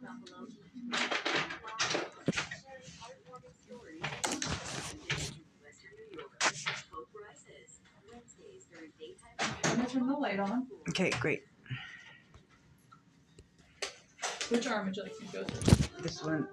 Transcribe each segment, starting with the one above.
I'm gonna turn the light on. Okay, great. Which arm would you like to go through? This one.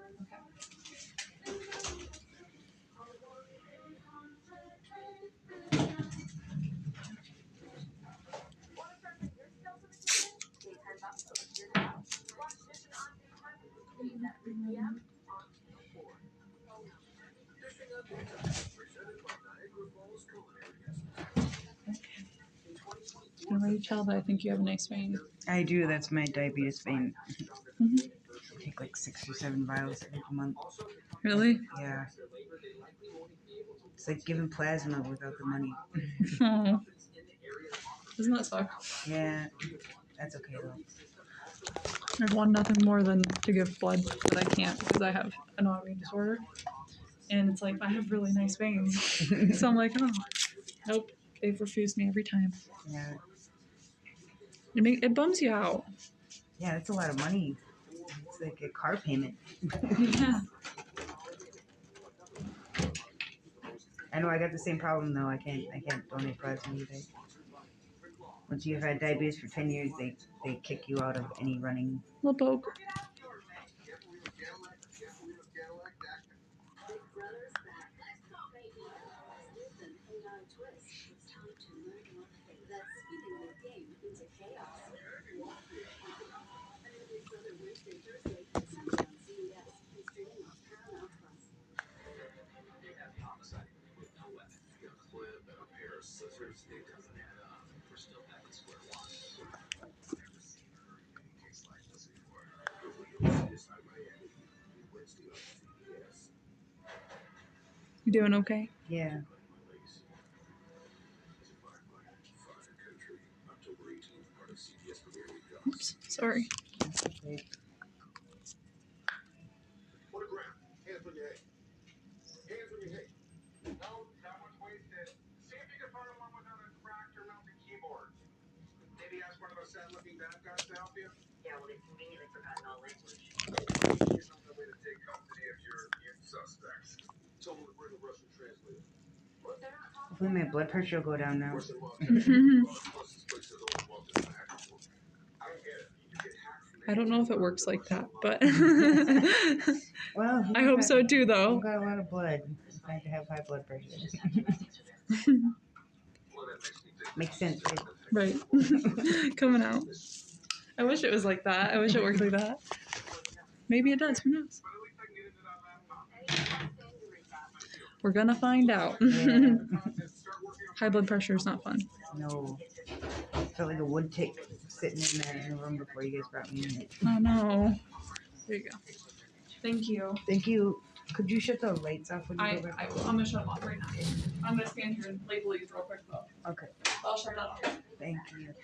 You can already tell that I think you have a nice vein. I do. That's my diabetes vein. Mm-hmm. I take like 6 or 7 vials every month. Really? Yeah. It's like giving plasma without the money. Oh. Doesn't that suck? Yeah. That's okay though. I'd want nothing more than to give blood, but I can't because I have an autoimmune disorder. And it's like, I have really nice veins. So I'm like, oh, nope. They've refused me every time. Yeah. It bums you out. Yeah, that's a lot of money. It's like a car payment. Yeah. I know I got the same problem though. I can't donate plasma either. Once you've had diabetes for 10 years, they kick you out of any running. Little poke. You doing okay? Yeah. Oops, sorry. That's okay. What a grab. Hands when you hate. Hands when you hate. No, that one's wasted. See if you can find one without a cracked or melted keyboard. Maybe ask one of those sad-looking bad guys to help you. Yeah, well, they've conveniently forgotten all language. Here's another way to take custody of your suspects. Tell them to bring a Russian translator. Hopefully my blood pressure will go down now. Russian mafia. I don't know if it works like that, but Well, I hope so too, though. I've got a lot of blood. It's fine to have high blood pressure. Makes sense, right? Right. Coming out. I wish it was like that. I wish it worked like that. Maybe it does. Who knows? We're gonna find out. Yeah. High blood pressure is not fun. No. I felt like a wood tick sitting in there in the room before you guys brought me in. Oh no. There you go. Thank you. Thank you. Could you shut the lights off when you go back? I'm gonna shut them off right now. I'm gonna stand here and label these real quick though. Okay. I'll shut that off. Thank you.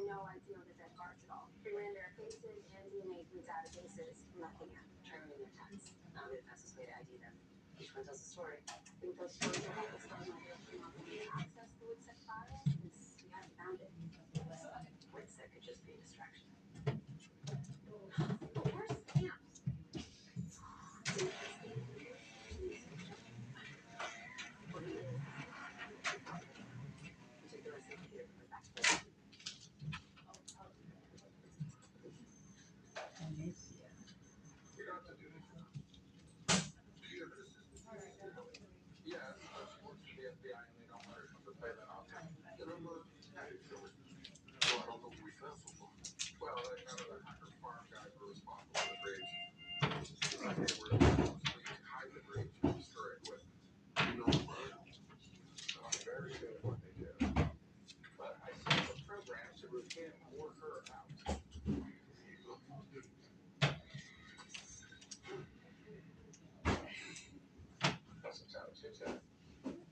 No idea what the dead parts at all. They ran their faces and DNA through databases. Nothing happened. Training their tests. Now the fastest way to ID them. Each one tells a story. I think those stories will help us find out if we want to access the Witsec file because we haven't found it. Witsec could just be a distraction. Where's Sam?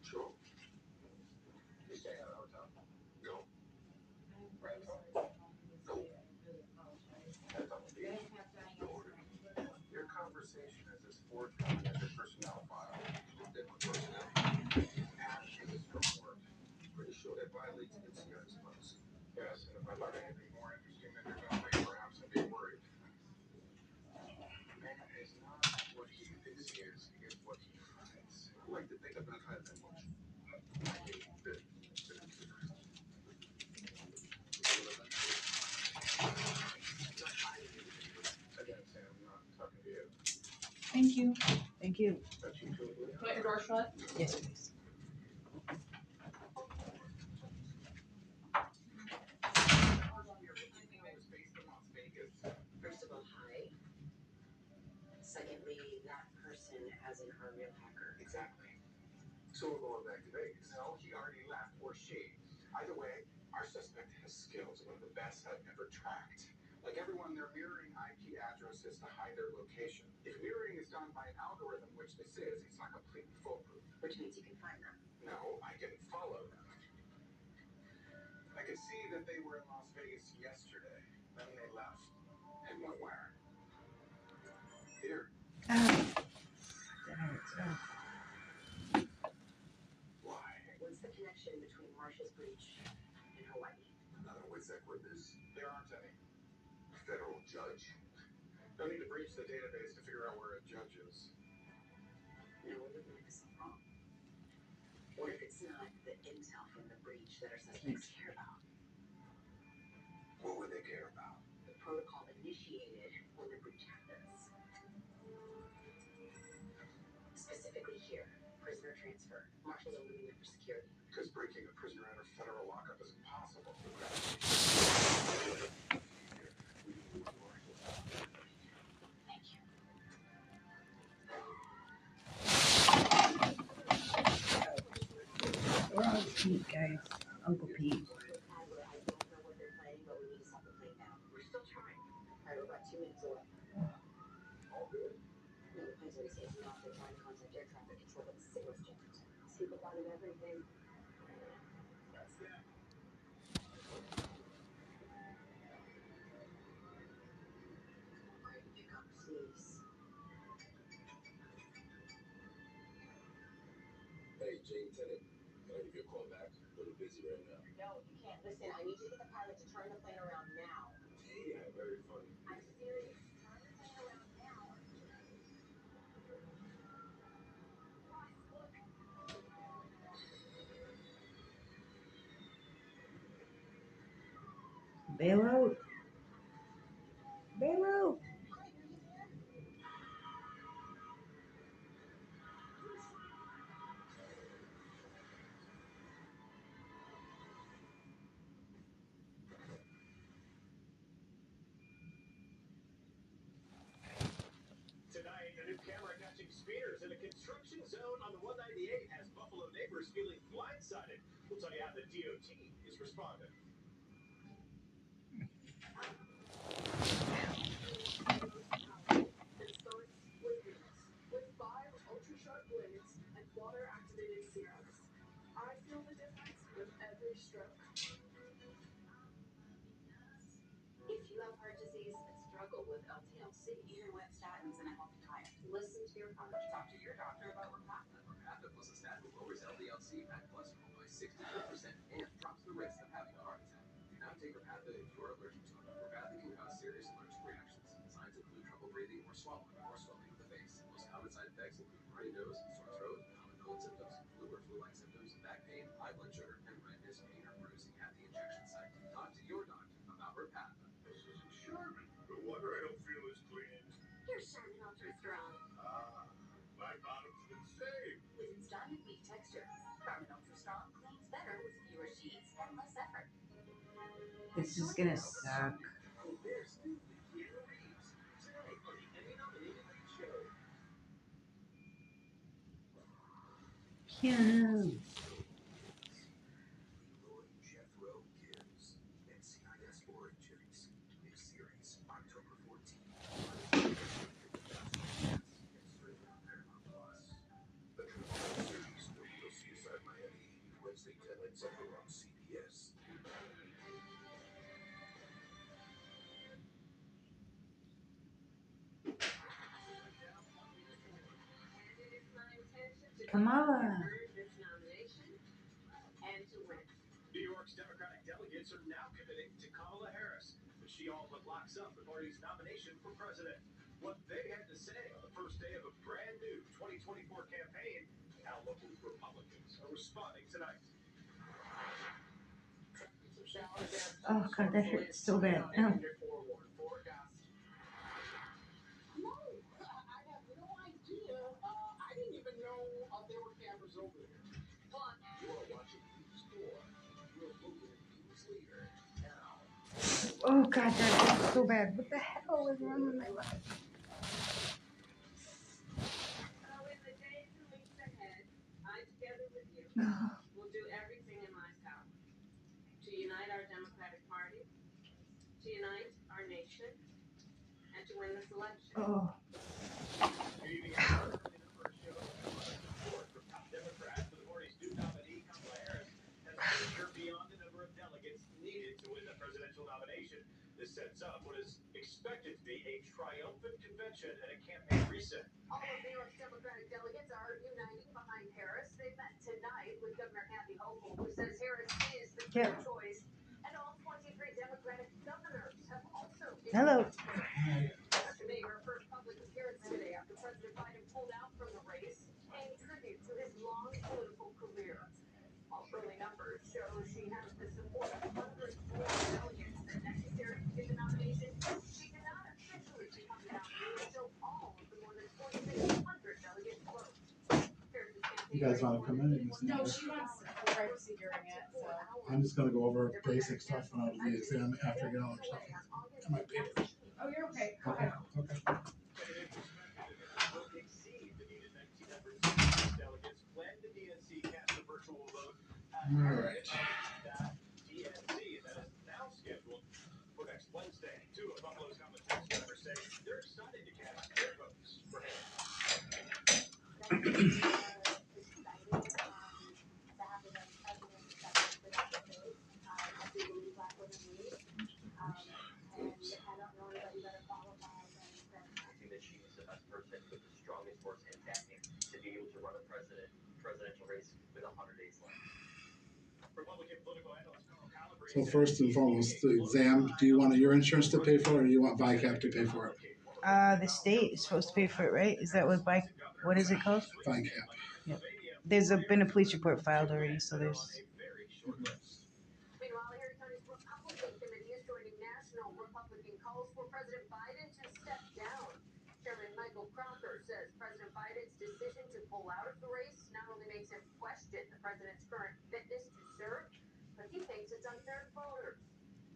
Sure. You stay at a hotel? No. Right. No. Your conversation is as forthcoming as your personnel file. Different personnel. Ash is from work. I thought anything more interesting than they're going to say, perhaps, and be worried. Man is not what he thinks he is what he finds. I like to think I've not had that much. Again, Sam, I'm not talking to you. Thank you. Thank you. But you feel good. Put your door shut. Yes, please. First of all, hi. Secondly, that person as in our real hacker. Exactly. So we're going back to Vegas. No, he already left, or she. Either way, our suspect has skills, one of the best I've ever tracked. Like everyone, they're mirroring IP addresses to hide their location. If mirroring is done by an algorithm, which this is, it's not completely foolproof. Which means you can find them. No, I can follow them. I could see that they were in Las Vegas yesterday. Then they left. And went where? Here. That hurts. Oh. Why? What's the connection between Marshall's breach and Hawaii? Another WITSEC witness? There aren't any. Federal judge? No need to breach the database to figure out where a judge is. No, we're looking at this all wrong. What if it's not the intel from the breach that our suspects care about? What would they care about? The protocol initiated when the breach happens. Specifically here, prisoner transfer. Marshall's only there for security. Because breaking a prisoner out of federal lockup is impossible. Thank you. We're on Pete, guys. Uncle Pete. Adler, I don't know what they're planning, but we need to stop the plane now. We're still trying. Alright, we're about 2 minutes away. All good? No, the plane's already taking off. They're trying to contact air traffic control, but the signal's jammed. People thought of everything. That's that. Great, pick up, please. Hey, Jane Tennant, can I give you a call back? A little busy right now. No, you can't. Listen, I need you to get the pilot to turn the plane around now. Yeah, very funny. I'm serious. Turn the plane around now. Bail out. Bail out. Tonight, a new camera catching speeders in a construction zone on the 198 has Buffalo neighbors feeling blindsided. We'll tell you how the DOT is responding. It starts with Venus, with 5 ultra-sharp blades and water-activated serums. I feel the difference with every stroke. If you have heart disease and struggle with LTLC, even with statins and a healthy diet, listen to your heart. Talk to your doctor about Repatha. Repatha plus a statin lowers LDL-C and cholesterol by 63% and drops the risk of having a heart attack. Do not take Repatha if you are allergic to it. Repatha can cause serious allergic reactions. Signs include trouble breathing or swallowing or swelling of the face. Most common side effects include runny nose, sore throat, common cold symptoms, flu or flu-like symptoms, back pain, high blood sugar, and redness, pain, or bruising at the injection site. Talk to your doctor about Repatha. This isn't Sherman. No wonder I don't feel as clean. Here's Sherman Ultra Strong. Ah, my bottom's been saved. With its diamond weave texture, Charmin Ultra Strong cleans better with fewer sheets and less effort. This is gonna suck. There's new Keanu Reeves today on the Emmy-nominated Late Show. Keanu. Leroy Jethro Gibbs, NCIS Origins, new series, October 14th. Paramount Plus. The True Crime series, The Real Suicide Miami, Wednesday 10 Central on CBS. Come on. Earn this nomination and to win. New York's Democratic delegates are now committing to she all but locks up the party's nomination for president. What they had to say on the first day of a brand new 2024 campaign, how local Republicans are responding tonight. Oh god, that hurts so bad. Ow. No, I have no idea. I didn't even know there were cameras over there. But You are watching News 4, your local news leader. Now, Oh god, that hurts so bad. What the hell is wrong with my leg? So in the days and weeks ahead, I, together with you, will do everything in my power to unite our Democratic Party, to unite our nation, and to win this election. Oh. Good evening, everyone. In the first show, support from top Democrats for the party's new nominee, Kamala Harris, has pushed her beyond the number of delegates needed to win the presidential nomination. This sets up what is expected to be a triumphant convention and a campaign reset. All of New York's Democratic delegates are uniting behind Harris. They met tonight with Governor Kathy Hochul, who says Harris is the clear choice. And all 23 Democratic governors have also Hello. to make her first public appearance today after President Biden pulled out from the race, paying tribute to his long political career. While early numbers show she has the support of hundreds more delegates than necessary to get the nomination, she cannot officially become the nominee until all of the more than 2,600 delegates vote. You guys want to come in? no, she wants privacy during it, so. I'm just gonna go over basic stuff and I'll do the exam after I get all the stuff in my papers. Oh, you're okay. Okay, okay. Will exceed the needed 19 numbers. Delegates plan the DNC cast a virtual vote. All right. That DNC that is now scheduled for next Wednesday. Two of Buffalo's common tax members say they're excited to cast their votes for him. I think that she is the best person with the strongest horse and backing to be able to run a presidential race with 100 days left. Republican political analyst Carl Calabrese. So first and foremost, the exam, do you want your insurance to pay for it or do you want VICAP to pay for it? The state is supposed to pay for it, right? Is that what is it called? VICAP. Yep. There's been a police report filed already, so there's. Meanwhile, Erie County's Republican Committee is joining national Republican calls for President Biden to step down. Chairman Michael Crocker says President Biden's decision to pull out of the race not only makes him question the president's current fitness to serve, but he thinks it's unfair to voters.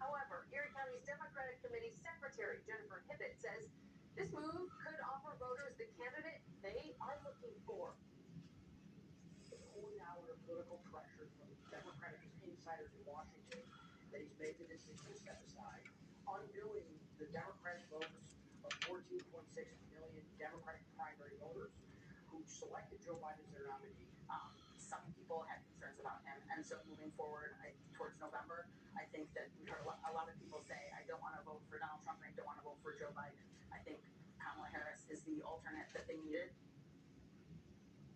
However, Erie County's Democratic Committee Secretary Jennifer Hibbett says this move could offer voters the candidate they are looking for. Pulling out of political pressure from Democratic insiders in Washington that he's made the decision to step aside, undoing the Democratic votes of 14.6 million Democratic primary voters who selected Joe Biden as their nominee. Some people had concerns about him, and so moving forward towards November, I think that we heard a lot of people say, I don't want to vote for Donald Trump and I don't want to vote for Joe Biden. I think Kamala Harris is the alternate that they needed.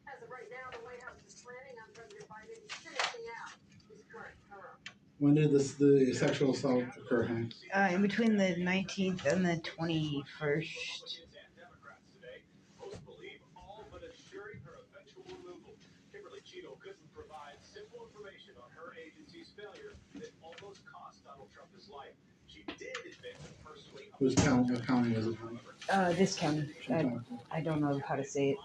As of right now, the White House is planning on President Biden finishing out his current term. When did the sexual assault occur, Hank? In between the 19th and the 21st. Democrats today both believe all but assuring her eventual removal. Kimberly Cheadle couldn't provide simple information on her agency's failure that almost cost Donald Trump his life. She did admit to personally. Whose county? What county was it from? This county. I don't know how to say it.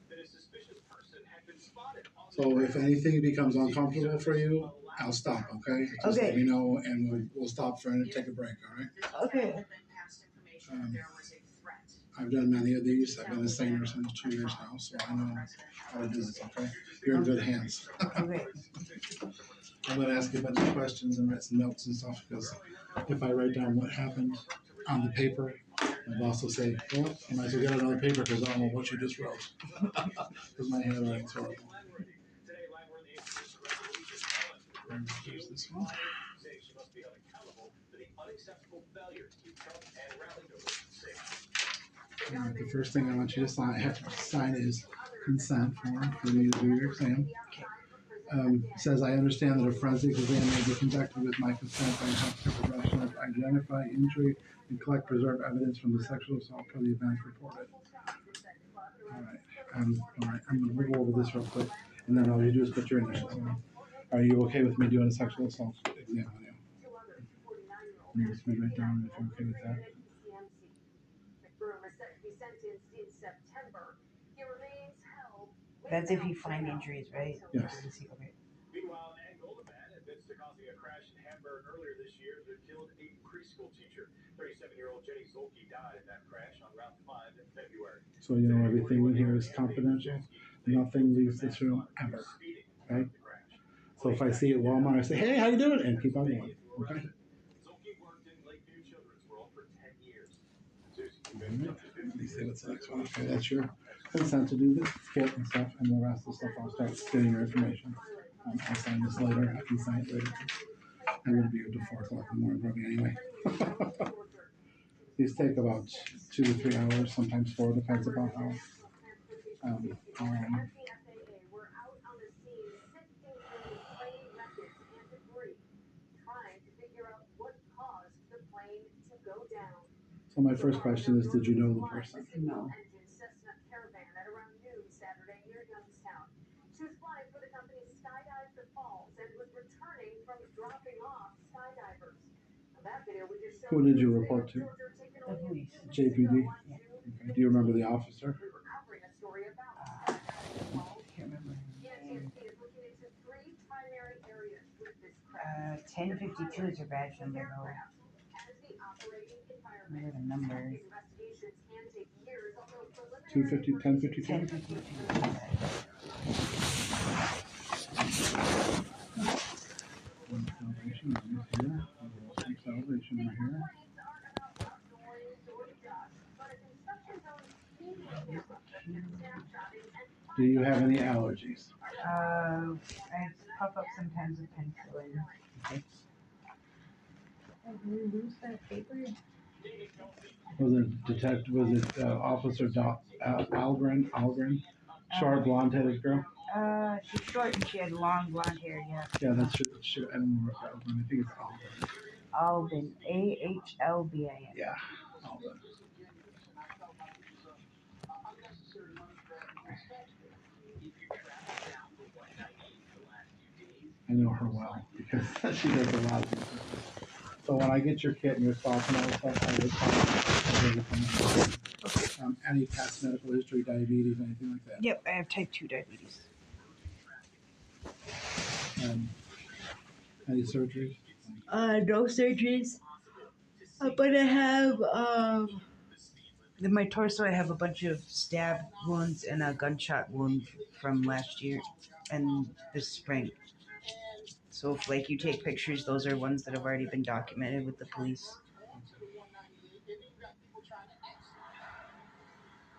That a suspicious person had been spotted on the So if anything becomes uncomfortable for you, I'll stop, okay? Just let me know and we'll stop for and take a break, all right? Okay. I've done many of these. I've been a singer since 2 years now, so I know how to do this, okay? You're in good hands. Okay. I'm gonna ask you a bunch of questions and write some notes and stuff, because if I write down what happened on the paper, my boss will say, well, I might as well get another paper because I don't know what you just wrote. Because my handwriting's horrible. Here's this one. she must be held accountable for the unacceptable failure to keep Trump and rally doors safe. All right, the first thing I want you to sign is consent form for you to do your exam. Says, I understand that a forensic exam may be conducted with my consent by a healthcare professional to identify injury and collect preserved evidence from the sexual assault per the events reported. All right. All right. I'm going to go over this real quick, and then all you do is put your initials in. Are you okay with me doing a sexual assault exam on you? Let me just write down if you're okay with that. McBroom is set to be sentenced in September. He remains held. That's if you find injuries, right? Yes. Okay. Meanwhile, an Angola man admits to causing a crash in Hamburg earlier this year that killed a preschool teacher. 37-year-old Jenny Zolke died in that crash on Route 5 in February. So you know everything in here is confidential. Nothing leaves this room ever. Right? So if I see it at Walmart, I say, hey, how you doing? And keep on going. Okay? Zolke worked in Lakeview Children's World for 10 years. Let me see what's the next one. Okay, that's your consent to do this kit and stuff, and the rest of the stuff I'll start getting your information. I'll sign this later. I can sign it later. I wouldn't be here till 4 o'clock in the morning probably anyway. These take about 2 to 3 hours, sometimes 4, depends upon how. So my first question is, did you know the person? No. She was flying for the company Skydive the Falls and was returning from dropping off skydivers. Now, that video we just showed. Who did you report to? The police. JPD? Yeah. Okay. Do you remember the officer? Can't remember. 1052 is her badge number though. Remember the number. 250, 1052? 1052. Salvation right here. Salvation right here. Do you have any allergies? I pop up sometimes with penicillin. Okay. Was it detective? Was it Officer Algren? Short, blonde-headed girl. She's short and she had long blonde hair. Yeah. Yeah, that's true. I don't know if Algren. I think it's Algren. Albin. AHLBIN. Yeah, Algren. I know her well because she does a lot of things. So when I get your kit and your sauce and all that stuff, I would find any past medical history, diabetes, anything like that. Yep, I have type 2 diabetes. Any surgeries? No surgeries. But I have, in my torso, I have a bunch of stab wounds and a gunshot wound from last year and this spring. So if, like, you take pictures, those are ones that have already been documented with the police.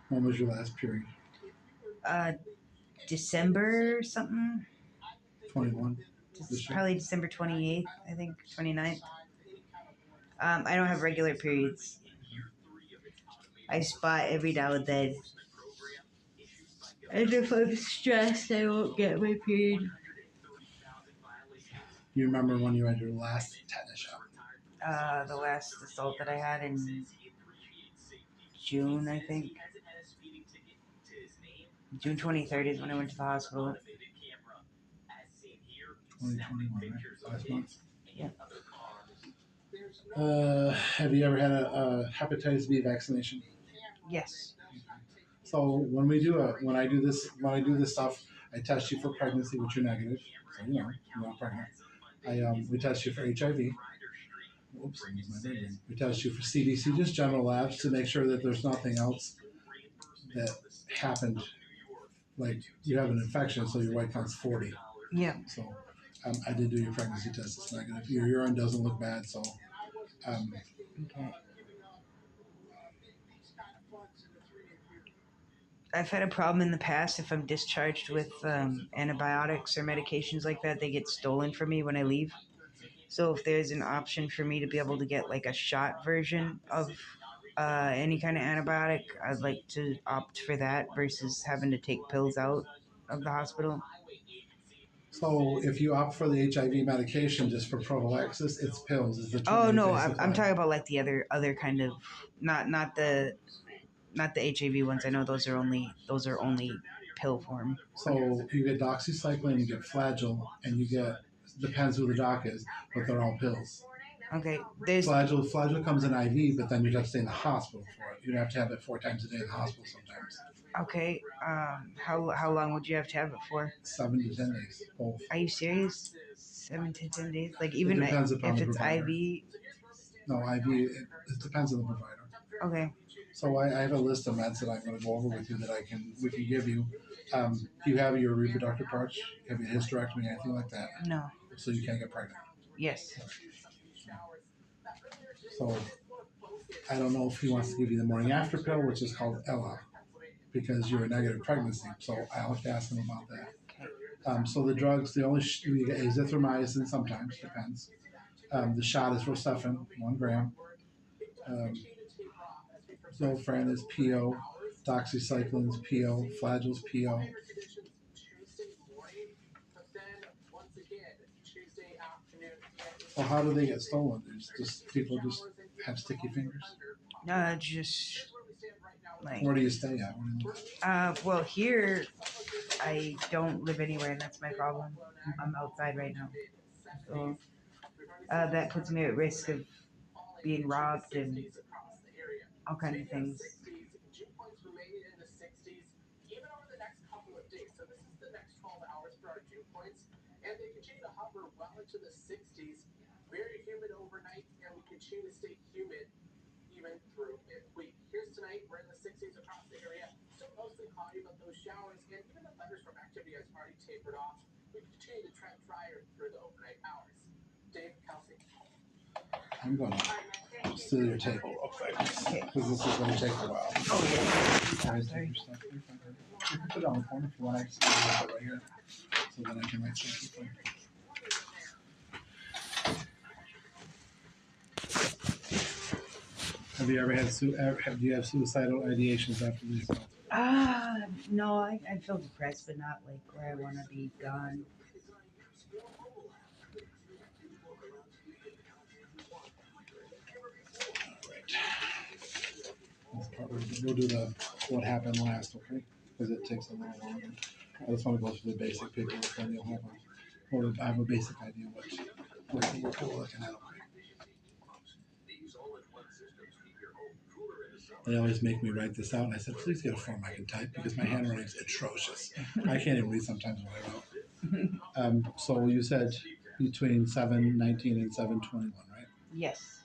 When was your last period? December something? 21. Probably December 28th, I think, 29th. I don't have regular periods. I spot every now and then. And if I'm stressed, I won't get my period. You remember when you had your last tetanus shot? The last assault that I had in June, I think. June 23rd is when I went to the hospital. 2021, right? Last month? Yeah. Have you ever had a hepatitis B vaccination? Yes. So when I do this stuff, I test you for pregnancy, which you're negative. So you're not pregnant. We test you for HIV. Oops, I used my brain. We test you for CDC, just general labs, to make sure that there's nothing else that happened. Like you have an infection, so your white count's 40. Yeah. So I did do your pregnancy test. It's negative. Your urine doesn't look bad, so. Okay. I've had a problem in the past. If I'm discharged with antibiotics or medications like that, they get stolen from me when I leave. So if there's an option for me to be able to get like a shot version of any kind of antibiotic, I'd like to opt for that versus having to take pills out of the hospital. So if you opt for the HIV medication just for prophylaxis, it's pills. It's the Oh 20 no, day I'm supply. talking about like the other kind of not the HIV ones. I know those are only pill form. So you get doxycycline, you get Flagyl, and you get, depends who the doc is, but they're all pills. Okay, there's Flagyl comes in IV, but then you'd have to stay in the hospital for it. You'd have to have it 4 times a day in the hospital sometimes. okay. How long would you have to have it for? 7 to 10 days, both. Are you serious? 7 to 10 days? Like even depends upon if the it's provider. IV? No, IV, it depends on the provider. Okay. So I have a list of meds that I'm going to go over with you that we can give you. Do you have your reproductive parts? Have you hysterectomy, anything like that? No. So you can't get pregnant. Yes. So I don't know if he wants to give you the morning after pill, which is called Ella, because you're a negative pregnancy. So I'll have to ask him about that. So the drugs, the only you get azithromycin sometimes, depends. The shot is Rocephin, 1 gram. Zofran is PO, doxycycline is PO, Flagyl is PO. Well, how do they get stolen? There's just people just have sticky fingers. Just like. Where do you stay at? Where do you live? Well, here I don't live anywhere, and that's my problem. I'm outside right now, so that puts me at risk of being robbed and all kinds of things. And they continue to hover well into the 60s. Very humid overnight, and we continue to stay humid even through midweek. Here's tonight, we're in the 60s across the area. Still mostly cloudy, but those showers and even the thunders from activity has already tapered off. We continue to trend drier through the overnight hours. Dave, Kelsey. I'm going to steal your table real quick, because this is going to take a while. Oh yeah. I'm sorry. You can put it on the corner if you want. I just put it right here, so then I can write something. Have you ever had do you have suicidal ideations after the assault? No, I feel depressed, but not like where I want to be gone. We'll do the what happened last, okay? Because it takes a little longer. I just want to go through the basic paperwork, then you'll have I have a basic idea what we're looking at. They always make me write this out, and I said, please get a form I can type because my handwriting's atrocious. I can't even read sometimes what I wrote. So you said between 7:19 and 7:21, right? Yes.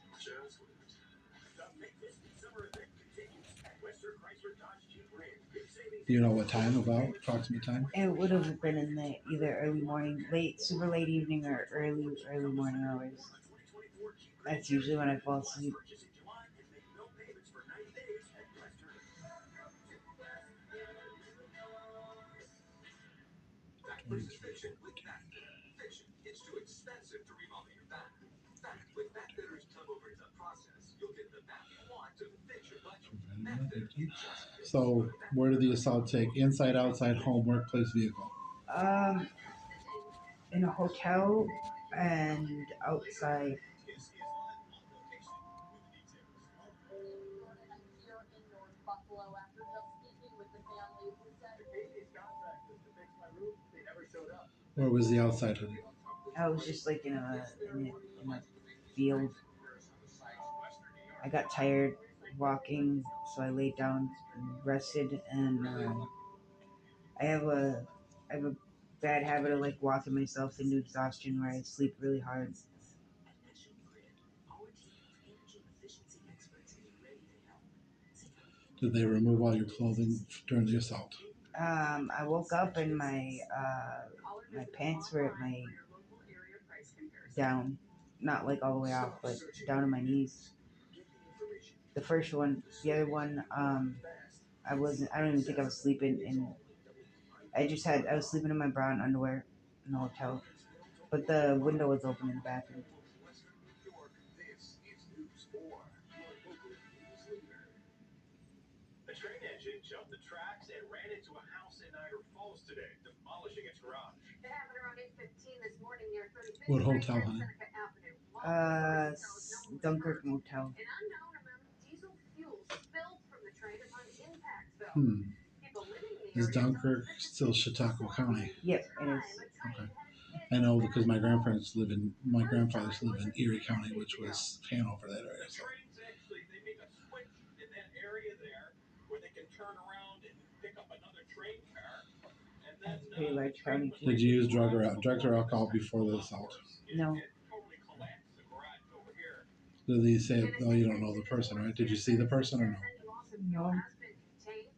Do you know what time, about approximate time? It would have been in the either early morning, super late evening, or early morning hours. That's usually when I fall asleep. It's too expensive to remodel your back. With Backfitter's tub over tub process, you'll get the back you want to fit your budget. So, where did the assault take? Inside, outside, home, workplace, vehicle? In a hotel and outside. Where was the outside hoodie? I was just like in a field. I got tired walking, so I laid down and rested. And I have a bad habit of like walking myself into exhaustion where I sleep really hard. Did they remove all your clothing during the assault? I woke up and my pants were at my down, not like all the way off, but down to my knees. The first one, the other one, I don't even think I was sleeping in. I was sleeping in my brown underwear in the hotel, but the window was open in the bathroom. A train engine jumped the tracks and ran into a house in Niagara Falls today, demolishing its garage. It happened around 8:15 What hotel, honey? Dunkirk Motel. Hmm. Is Dunkirk still Chautauqua County? Yep, it is. Okay. I know because my grandfathers live in Erie County, which was Hanover, that area. So. Trains actually, they make a switch in that area there where they can turn around and pick up another train car. And then, That's a pretty large county. Did you use drugs or alcohol before the assault? No. Totally collapsed the garage over here. Did he say, oh, you don't know the person, right? Did you see the person or no? No.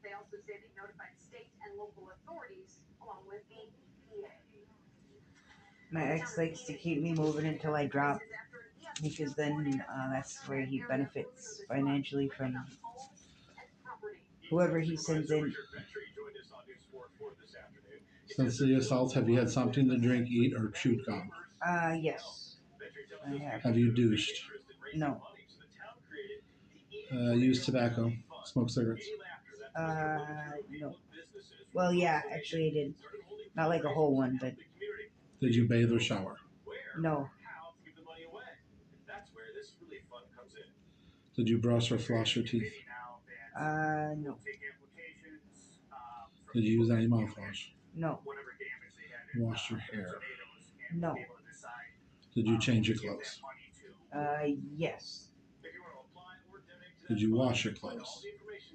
They also say they notified state and local authorities along with the EPA. My ex likes to keep me moving until I drop, because then that's where he benefits financially from whoever he sends in. Since the assault, have you had something to drink, eat, or chew gum? Yes. I have. Have you douched? No. Used tobacco? Smoked cigarettes? No. Well, yeah, actually I did. Not like a whole one, but Did you bathe or shower? no. Did you brush or floss your teeth? No. Did you use any mouthwash? No. Wash your hair? No. Did you change your clothes? Yes. Did you wash your clothes?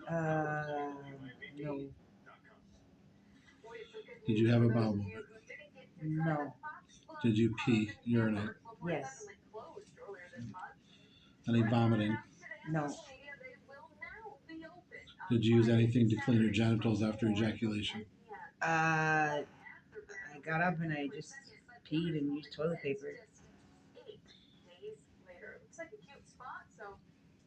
No. Did you have a bowel movement? No. Did you pee, urinate? Yes. Any vomiting? No. Did you use anything to clean your genitals after ejaculation? I got up and I just peed and used toilet paper. Looks like a cute spot, so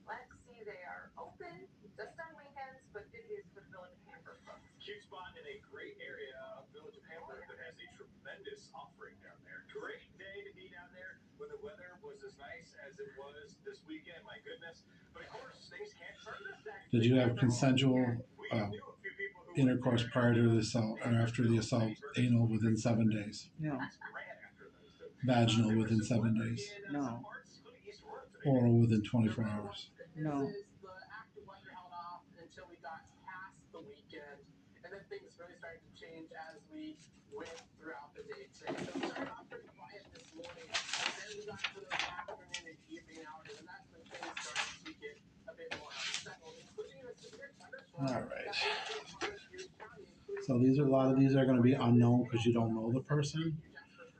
let's see. They are open just on weekends, but good news for the Village of Hamburg folks. Cute spot in a great area of Village of Hamburg that has a tremendous offering down there. Great day to be down there when the weather was as nice as it was this weekend. My goodness. But of course, things can't turn this back. Did you have consensual intercourse prior to the assault or after the assault? Anal within 7 days? No. Vaginal within 7 days? No. Oral within 24 hours? No. The active weather held off until we got past the weekend, and then things really started to change as we went throughout the day today. So we started off pretty quiet this morning, and then we got to the afternoon and evening hours, and that's when things started to get a bit more unsettled, including a severe thunderstorm. All right. So a lot of these are going to be unknown because you don't know the person.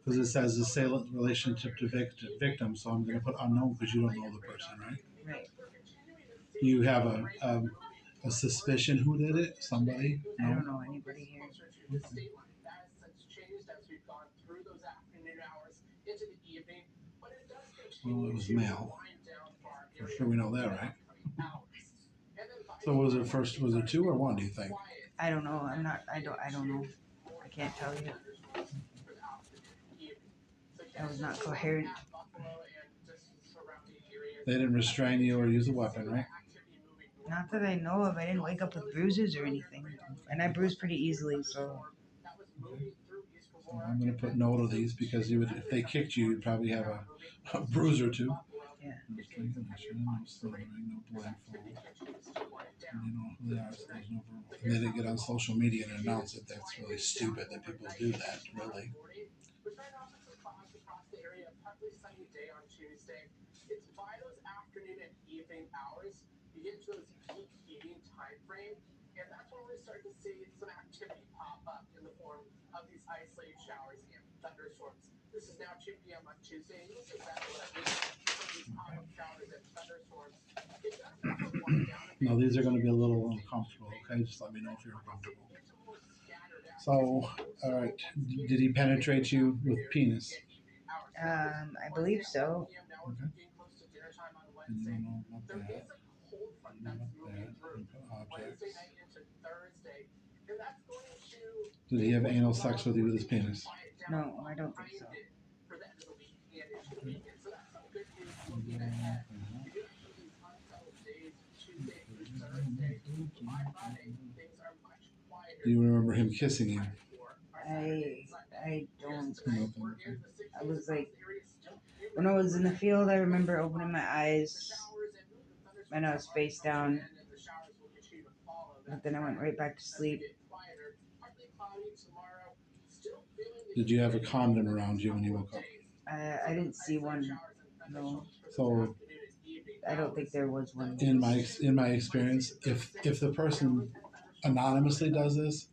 Because it says assailant relationship to victim, so I'm going to put unknown because you don't know the person, right? Right. Do you have a suspicion who did it? Somebody? I don't No? know anybody here. Okay. Well, it was male. For sure we know that, right? So was it 2 or 1, do you think? I don't know. I don't know. I can't tell you. I was not coherent. They didn't restrain you or use a weapon, right? Not that I know of. I didn't wake up with bruises or anything. And I bruise pretty easily, so. Okay. So I'm going to put no to these because if they kicked you, you'd probably have a bruise or 2. Yeah. No drinking, no slurring, no blindfold. And you know who they are, so there's no verbal. And they didn't get on social media and announce it. That's really stupid that people do that, really. It's by those afternoon and evening hours you get to those peak heating time frame, and that's when we start to see some activity pop up in the form of these isolated showers and thunderstorms. This is now 2 p.m. on Tuesday, and this is exactly what I mean. These pop-up showers and thunderstorms. It does wind down a bit. No, these are going to be a little uncomfortable, okay? Just let me know if you're uncomfortable. So, all right. Did he penetrate you with penis? I believe so. Okay. And you don't know about that. You don't know about that. Objects. Did he have anal sex with you with his penis? No, I don't think so. Do you remember him kissing you? I I don't. Nothing. I was like, when I was in the field, I remember opening my eyes when I was face down, but then I went right back to sleep. Did you have a condom around you when you woke up? I didn't see one. No, So I don't think there was one. in my experience, if the person anonymously does this,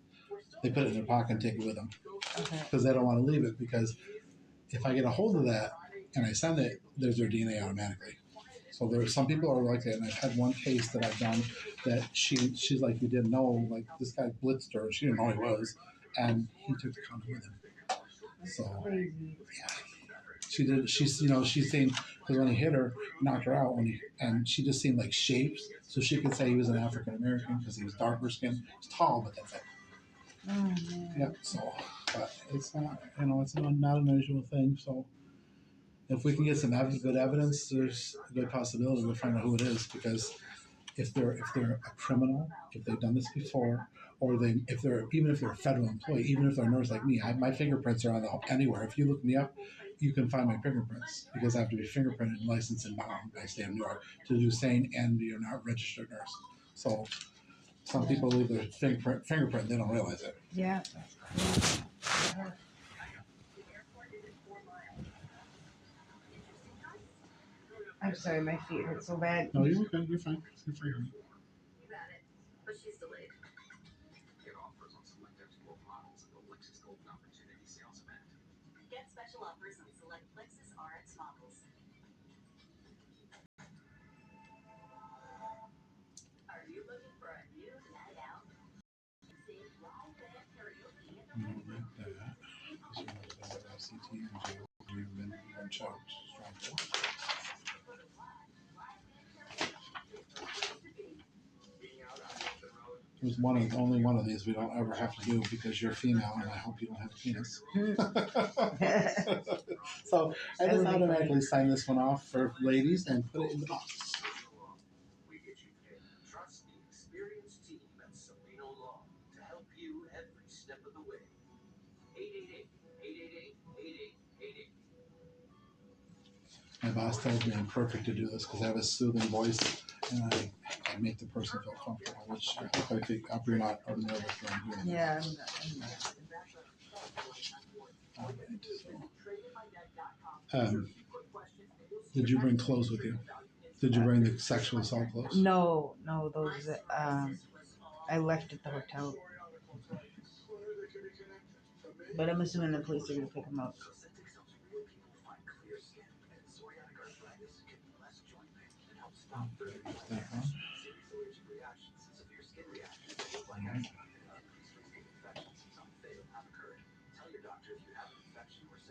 they put it in their pocket and take it with them Okay. because they don't want to leave it. Because if I get a hold of that and I send it, there's their DNA automatically. So there's some people are like that, and I've had one case that I've done that she's like, you didn't know, like this guy blitzed her, she didn't know he was, and he took the condom with him. So Crazy. yeah, she did. She's seen because when he hit her, knocked her out, and she just seen like shapes, so she could say he was an African American because he was darker skinned, he's tall, but that's it. Oh man. Yep. So, but it's not, it's not an unusual thing. So, if we can get some good evidence, there's a good possibility we'll find out who it is. Because if they're a criminal, if they've done this before, or if they're a federal employee, even if they're a nurse like me, my fingerprints are on anywhere. If you look me up, you can find my fingerprints because I have to be fingerprinted, and licensed, and bound by state of New York to do SANE, and you're not registered nurse. So. Some people leave their fingerprint, they don't realize it. Yeah. I'm sorry, my feet hurt so bad. No, you're okay. You're fine. You're fine. You got it. But she's delayed. Get offers on select export models at the Lexus Golden Opportunity Sales Event. Get special offers on select Lexus RX models. Are you looking for a new night out? Sing live band karaoke at the You don't like that. Because you want that FCT and you've been choked. There's only one of these we don't ever have to do because you're female, and I hope you don't have a penis. So I just automatically sign this one off for ladies and put it in the box. We get you in. Trust the experienced team at Salino Law to help you every step of the way. 888-888-8888. My boss tells me I'm perfect to do this because I have a soothing voice and I make the person feel comfortable, which I hope you're not nervous when I'm doing Yeah, this. I'm not. All right, so, did you bring clothes with you? Did you bring the sexual assault clothes? No, those I left at the hotel. But I'm assuming the police are gonna pick them up.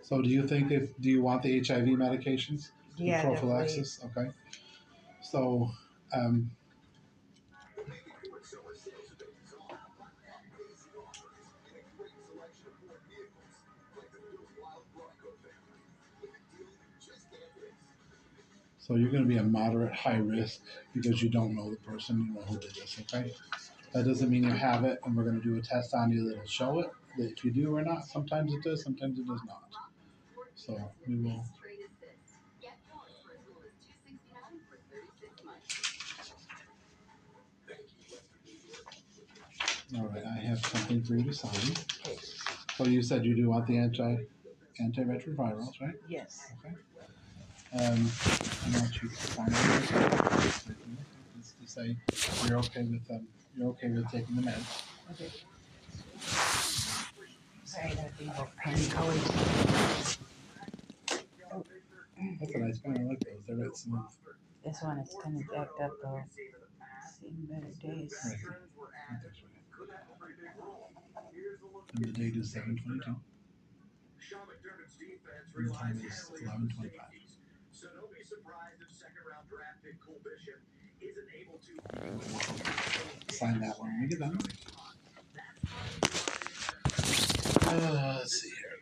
So do you want the HIV medications? Yeah, the prophylaxis? Okay. So, so you're going to be a moderate high risk because you don't know the person, you know who did this, okay? That doesn't mean you have it, and we're going to do a test on you that'll show it, that if you do or not. Sometimes it does, sometimes it does not. So we will. All right, I have something for you to sign. So you said you do want the antiretrovirals, right? Yes. Okay. I want you to sign it. It's to say you're okay with taking the meds. Okay. Sorry, that thing about penny colors. That's a nice pen. I like those. They're right smooth. This one is kind of jacked up though. Seen better days. Right. And the date is 7/22. Sean McDermott's defense And the time realized is 11:25. so don't be surprised if second-round draft pick Cole Bishop isn't able to Sign that one when we get done. Let's see here.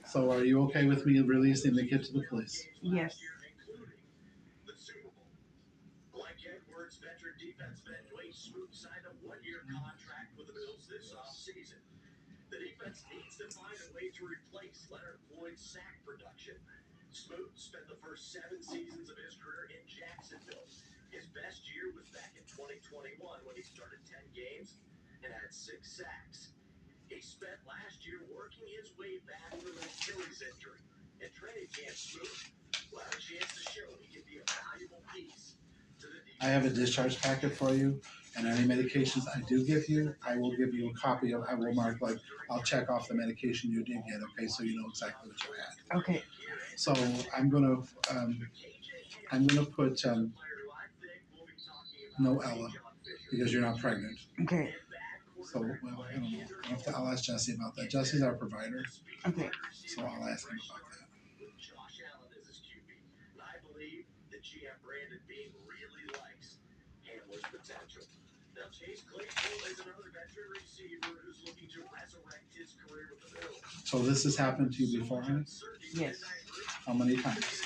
So are you okay with me releasing the kid to the police? Yes. the Super Bowl. Like Edwards, veteran defenseman Dwayne Smoot signed a one-year contract with the Bills this offseason. The defense needs to find a way to replace Leonard Floyd's sack production. Smoot spent the first 7 seasons of his career in Jacksonville. His best year was back in 2021 when he started 10 games and had 6 sacks. He spent last year working his way back from an Achilles injury. In training camp, Smoot will have a chance to show he can be a valuable piece to the defense. I have a discharge packet for you, and any medications I do give you, I will give you a copy of. I will mark like I'll check off the medication you did get. Okay, so you know exactly what you had. Okay. So I'm gonna put no Ella because you're not pregnant. Okay. So well, I don't know. I'll ask Jesse about that. Jesse's our provider, Okay. so I'll ask him about that. Josh Allen is his QB, and I believe that GM Brandon Beane really likes Hamler's potential. Now, Chase Claypool is another veteran receiver who's looking to resurrect his career with the Bills. So this has happened to you before, honey? Yes. How many times?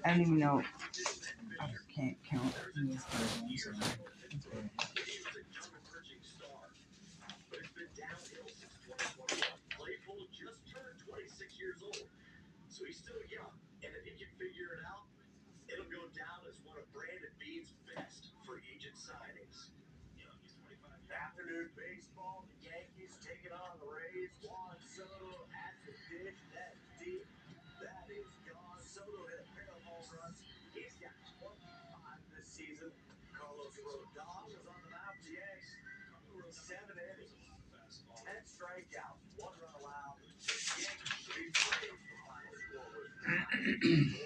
I don't even know. I can't count. But it's been downhill since 2021. Claypool just turned 26 years old, so he's still young. And if he can figure it out, it'll go down as one of Brandon Beane's best free agent signings. Afternoon baseball, the Yankees taking on the Rays. Juan Soto at the dish. That's deep. That is gone. Soto hit a pair of home runs. He's got 25 this season. Carlos Rodon was on the mound. The Yanks 7 innings, 10 strikeouts, 1 run allowed. Yankees should be praised. The final score was 9-1.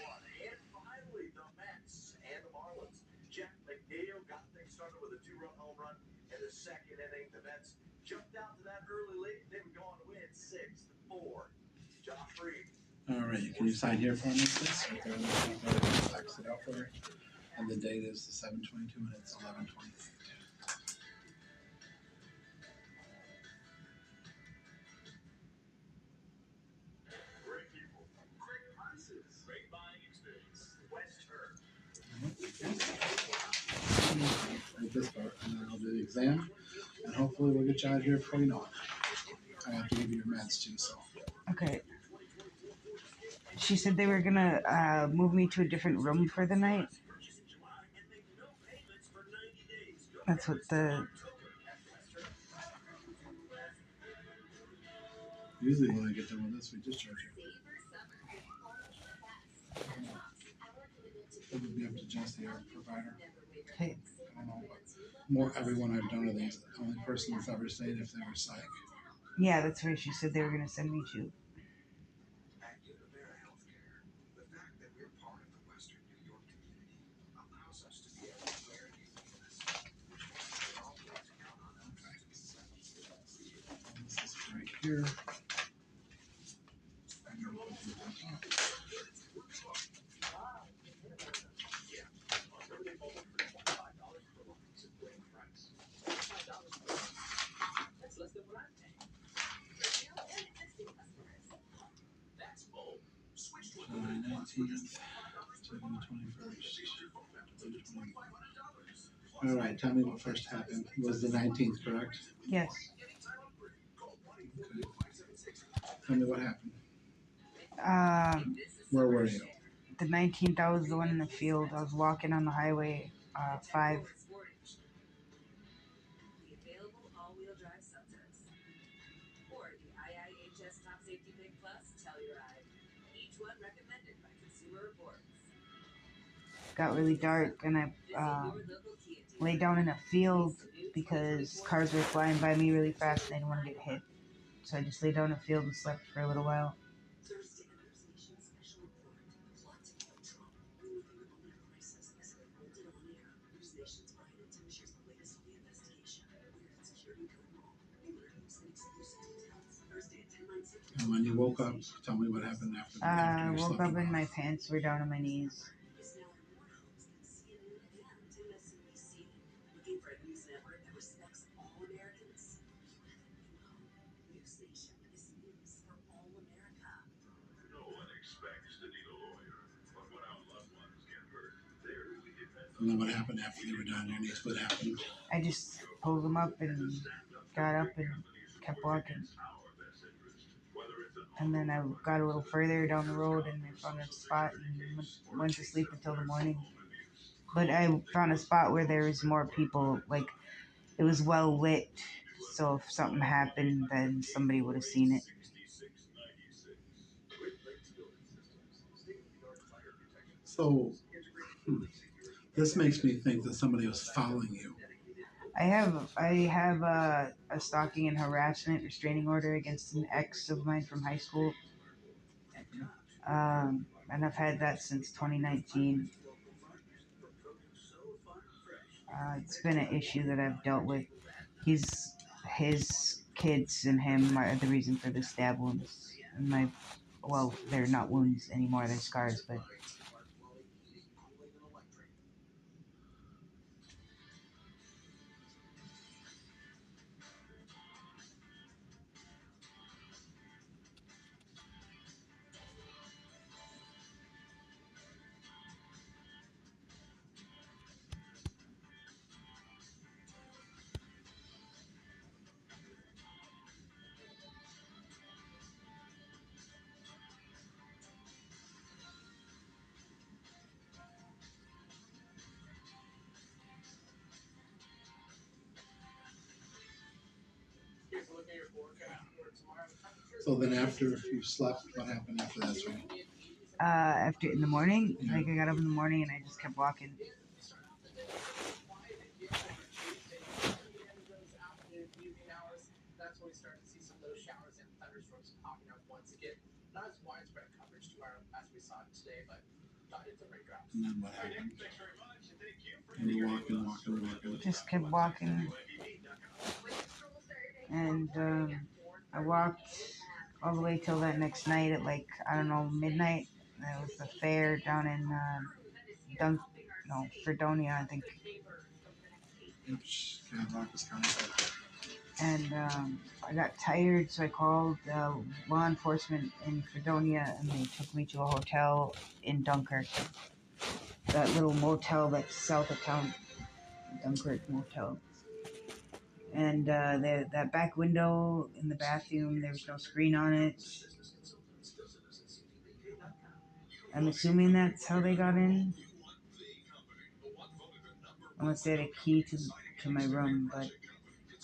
And finally, the Mets and the Marlins. Jeff McNeil got things started with a 2-run home run in the second inning. The Mets jumped out to that early lead. They would go on to win 6-4. Josh Reed. All right, can you sign here for me, please? Okay, I'll fax it out for you. And the date is the 7/22 and it's 11/28. Great people, great prices, great buying experience. Western. Right this part, and then I'll do the exam, and hopefully we'll get you out of here before you know it. I have to give you your meds too, so. Okay. She said they were gonna move me to a different room for the night. That's what the. Usually when I get done with this, we discharge you. It would be up to Jesse, our provider. Okay. I don't know, but more everyone I've done to these, the only person that's ever stayed if they were psych. Yeah, that's where she said they were gonna send me to. At Univera Healthcare, the fact that we're part of the Western New York community allows us to be able to where you need us, which means you can always count on us to send you the This is right here. That's less than what I'm paying. That's bold. Switch to a 19th to the 21st. All right, tell me what first happened. It was the 19th, correct? Yes. Okay. Tell me what happened. Where were you? The 19th, I was the one in the field. I was walking on the highway 5. The available all-wheel drive Seltos, or the IIHS Top Safety Pick Plus Telluride, each one recommended by Consumer Reports. Got really dark, and I laid down in a field because cars were flying by me really fast and I didn't want to get hit. So I just laid down in a field and slept for a little while. Thursday, the News Nation special report, plot to kill Trump, removing the moment of crisis as it unfolded on air. News Nation's Brian and Tim shares the latest on the investigation. Weird security code mall. Beware news and exclusive details. Thursday at 10/9 Central. And when you woke up, tell me what happened after you Woke slept up a and while. my pants were down on my knees. Is now in more homes than CNN and MSNBC. Looking for a news network that respects all Americans? News Nation is news for all America. No one expects to need a lawyer, but when our loved ones get hurt, there we depend And then what happened after you were down on your knees? What happened? I just pulled them up and got up and kept walking. And then I got a little further down the road and I found a spot and went to sleep until the morning. But I found a spot where there was more people, like it was well lit, so if something happened, then somebody would have seen it. So this makes me think that somebody was following you. I have a stalking and harassment restraining order against an ex of mine from high school, and I've had that since 2019. It's been an issue that I've dealt with. His kids and him are the reason for the stab wounds. And well, they're not wounds anymore; they're scars. But So then after you slept, what happened after that? So after in the morning, like I got up in the morning and I just kept walking. That's when we started to see some of those showers and thunderstorms popping up once again. Not as widespread coverage tomorrow as we saw it today, but it's a raindrops. and then what happened? And you walking. Just kept walking, and I walked all the way till that next night at like I don't know midnight. There was the fair down in Fredonia, I think. Which Rockers County. And I got tired, so I called law enforcement in Fredonia, and they took me to a hotel in Dunkirk. That little motel that's south of town, Dunkirk Motel. And that back window in the bathroom, there was no screen on it. I'm assuming that's how they got in. Unless they had a key to my room, but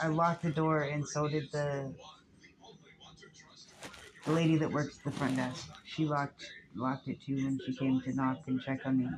I locked the door, and so did the lady that works at the front desk. She locked it too when she came to knock and check on me.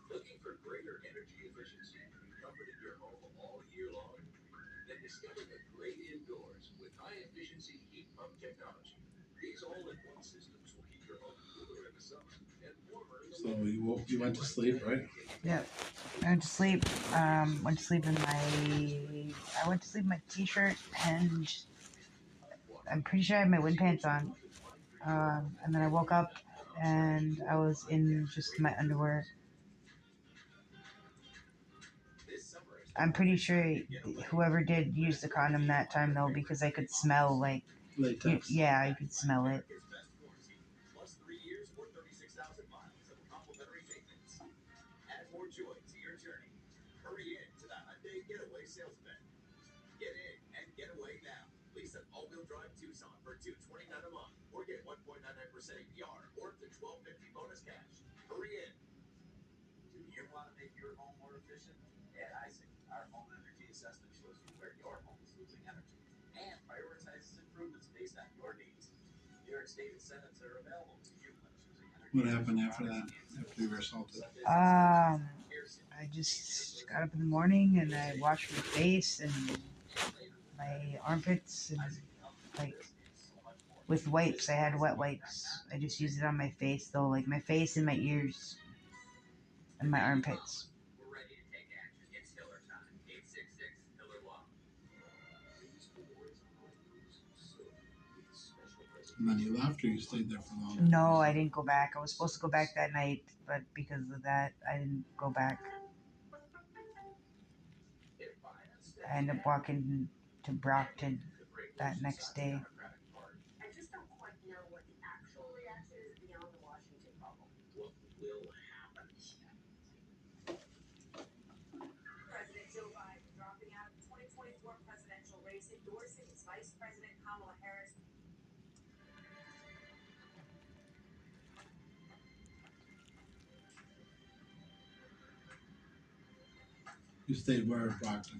Looking for greater energy efficiency and comfort in your home all year long? Then discover the great indoors with high-efficiency heat pump technology. These all-in-one systems will keep your home cooler in the summer and warmer in the winter. So you went to sleep, right? Yep. I went to sleep. Went to sleep in my t-shirt, and I'm pretty sure I had my wind pants on. And then I woke up and I was in just my underwear. I'm pretty sure whoever did use the condom that time though, because I could smell like Latex. yeah, I could smell it. Plus 3 years or 36,000 miles of complimentary maintenance. Add more joy to your journey. Hurry in to the Hyundai Getaway sales event. Get in and get away now. Lease an all-wheel drive Tucson for $229 a month, or get 1.99% APR, or up to $1,250 bonus cash. Hurry in. Do you want to make your home more efficient? At Isaac, our home energy assessment shows you where your home is losing energy and prioritizes improvements based on your needs. New York State incentives are available to you when choosing energy. What happened after that? After you were assaulted? I just got up in the morning and I washed my face and my armpits and like with wipes. I had wet wipes. I just used it on my face though, like my face and my ears and my armpits. We're ready to take action. It's Hiller time. 866 Hiller Law. These awards are news soon. And then you left or you stayed there for longer? No, I didn't go back. I was supposed to go back that night, but because of that, I didn't go back. I ended up walking to Brockton that next day. I just don't quite know what the actual reaction is beyond the Washington bubble. What will happen? President Joe Biden dropping out of the 2024 presidential race, endorsing his Vice President Kamala Harris. You stayed where at Brockton?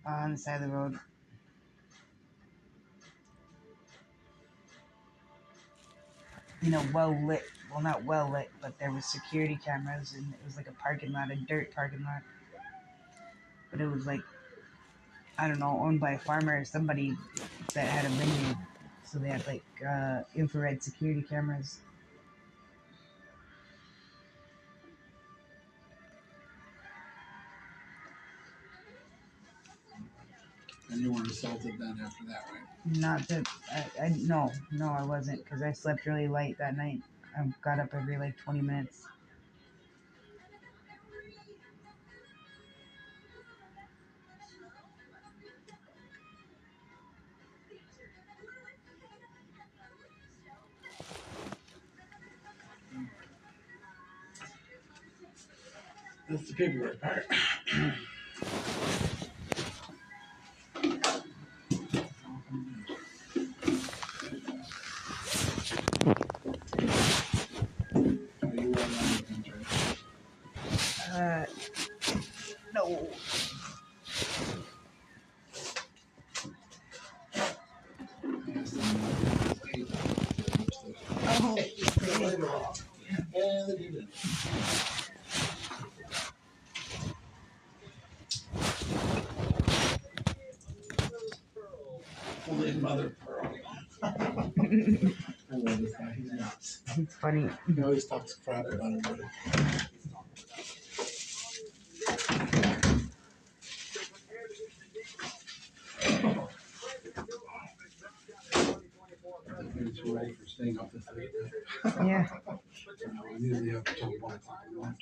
Right? On the side of the road. You know, well lit. Well, not well lit, but there was security cameras, and it was like a parking lot, a dirt parking lot. But it was like, I don't know, owned by a farmer or somebody that had a vineyard. So they had like infrared security cameras. And you weren't assaulted then after that, right? Not that, no, I wasn't, because I slept really light that night. I got up every like 20 minutes. That's the paperwork part. No. Holy Mother Pearl. I love this guy. He's nuts. It's funny. He always talks crap about everybody. You're too old for staying up this late. Yeah. I usually have till 1 o'clock in the morning.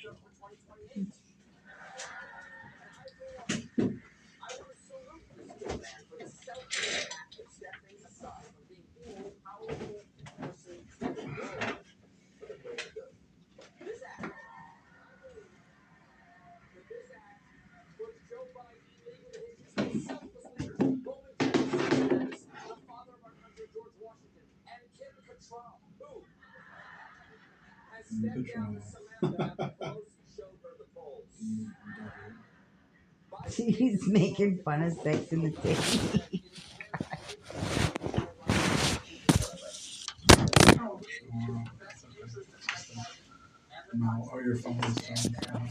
He's making fun of Sex in the City. No, or your phone is on.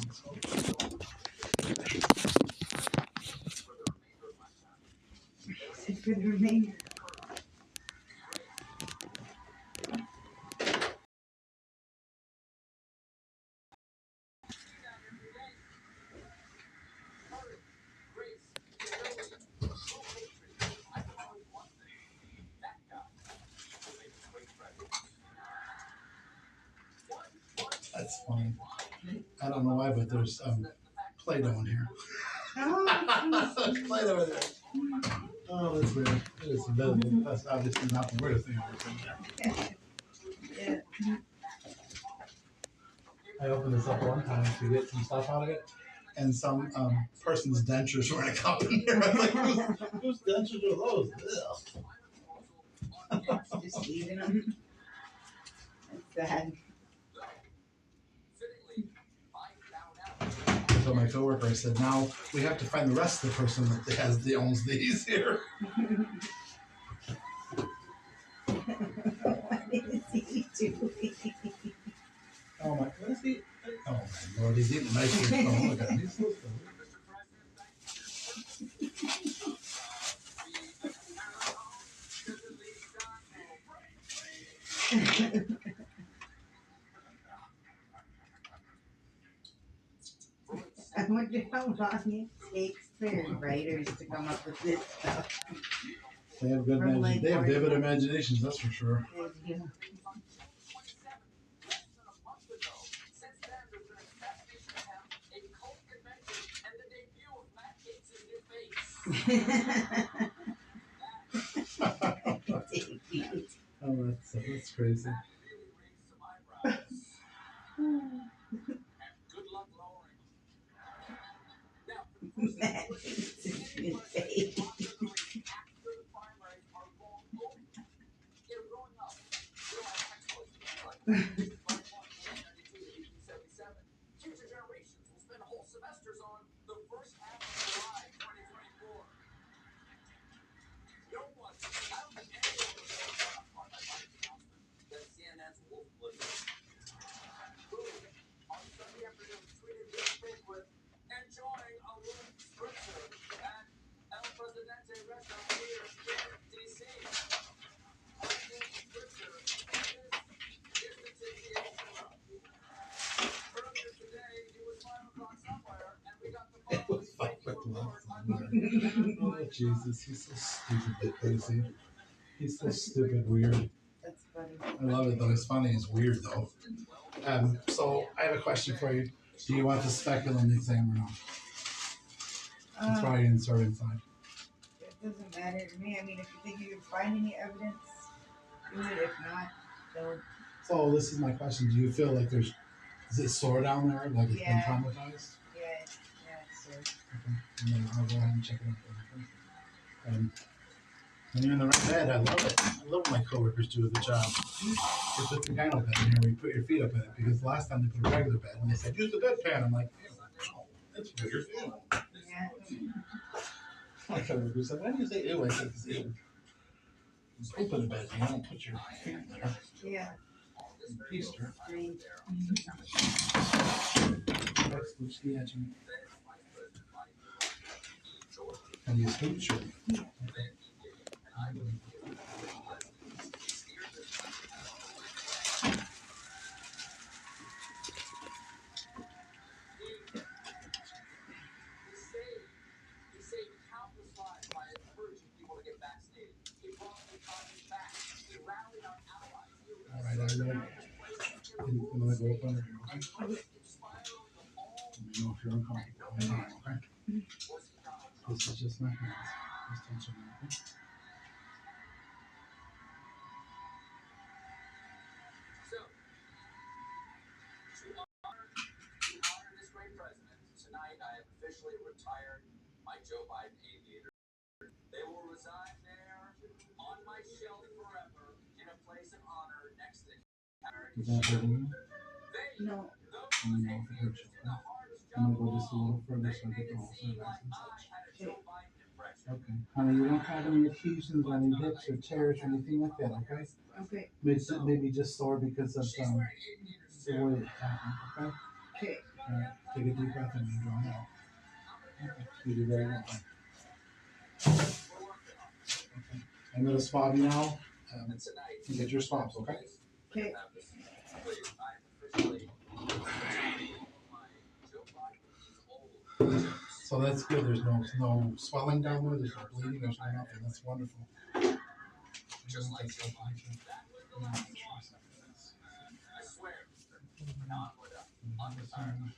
It could remain. That's funny. I don't know why, but there's Play-Doh in here. There's Play-Doh in there. Oh, that's weird. That's obviously not the weirdest thing I've ever seen. Yeah. I opened this up one time to get some stuff out of it, and some person's dentures were in a cup in here. I'm like, whose dentures are those? Just eating them. That's sad. So my coworker, I said, now we have to find the rest of the person that owns these here. What is he doing? Oh my, what is he? Oh my Lord, he's eating nice food. Oh my God, he's so silly. I wonder how long it takes for writers to come up with this stuff. They have good From, imagine. like, They have vivid 49. imaginations, that's for sure. Yeah. Since then, there's been an assassination attempt, a cult convention, and the debut of Matt Gaetz' new face. Oh, that's crazy. That really raised some eyebrows. And good luck lowering them. Now, for the first time, any president after the primaries are long over. Growing up, we don't have textbooks. Future generations will spend whole semesters on the first half of July 2024. No one, I don't think anyone was on my announcement that CNN's Wolf Blitzer, who on Sunday afternoon tweeted this thing with enjoying a Wolf Spritzer at El Presidente restaurant here in DC. Earlier today, it was 5 o'clock somewhere, and we got the Oh, Jesus, he's so stupid, crazy. He's so stupid, weird. That's funny. I love it though. It's funny. It's weird though. So I have a question for you. Do you want the speculum exam or not? It's probably insert inside. It doesn't matter to me. I mean, if you think you can find any evidence, do it. If not, don't. So this is my question. Do you feel like is it sore down there? Like it's Yeah. been traumatized? Yeah, so. Okay. And then I'll go ahead and check it out. When you're in the right bed, I love it. I love when my coworkers do a good job. They put the gyno bed in here where you put your feet up in it, because last time they put a regular bed and they said use the bedpan. I'm like, ew, that's weird. Ew. Yeah. My coworker said, why do you say ew? I said, because ew. Just open the bed and you don't put your feet in there. Yeah. Easter. Strange. That's switch the edge. And you switch your He saved countless lives by encouraging people to get vaccinated. He brought the economy back. He rallied our allies. all right, I know. I'm gonna go open it, okay? Let me know if you're uncomfortable. Okay? This is just my hands. Just touch them, okay? So, to honor this great president, tonight I have officially retired my Joe Biden aviator. They will reside there on my shelf forever in a place of honor next to Is that hurting you? No. Let me know if it hurts you, okay? I'm gonna go just a little further so I get the whole sunrise and such. Okay. Honey, you don't have any adhesions on any hips or tears or anything like that, okay? Okay. Maybe just sore because of the way it happened, okay? Okay. All right. Take a deep breath in and draw it out. Okay. You do very well. Okay. I'm gonna swab you now. You get your swabs, okay? Okay. So that's good. There's no swelling down there. There's no bleeding. There's no nothing. That's wonderful. Just like Joe Biden. I swear, not with a undecided.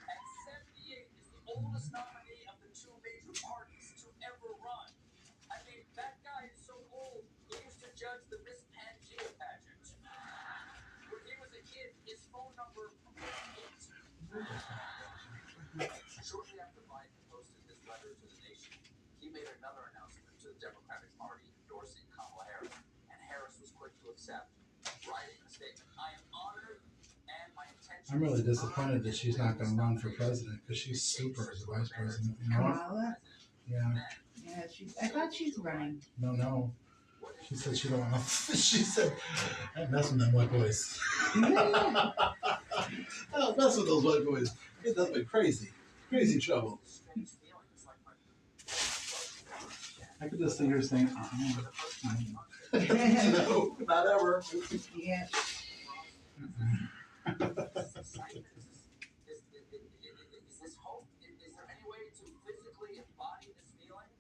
At 78 is the oldest nominee of the two major parties to ever run. I mean, that guy is so old, he used to judge the Miss Pangea pageant. When he was a kid, his phone number was 8. Shortly after Biden posted this letter to the nation, he made another announcement to the Democratic Party endorsing Kamala Harris, and Harris was quick to accept, writing a statement, I am honored and my intention. I'm really disappointed that she's not going to run for president because she's super as a vice president. You know? Kamala? Yeah. Yeah, I thought she's running. No. She said she don't want to. She said, I don't mess with them white boys. I don't mess with those white boys. It does me crazy. Crazy trouble. I could just see her saying, No, not ever. Yeah. Is this hope? Is there any way to physically embody this feeling?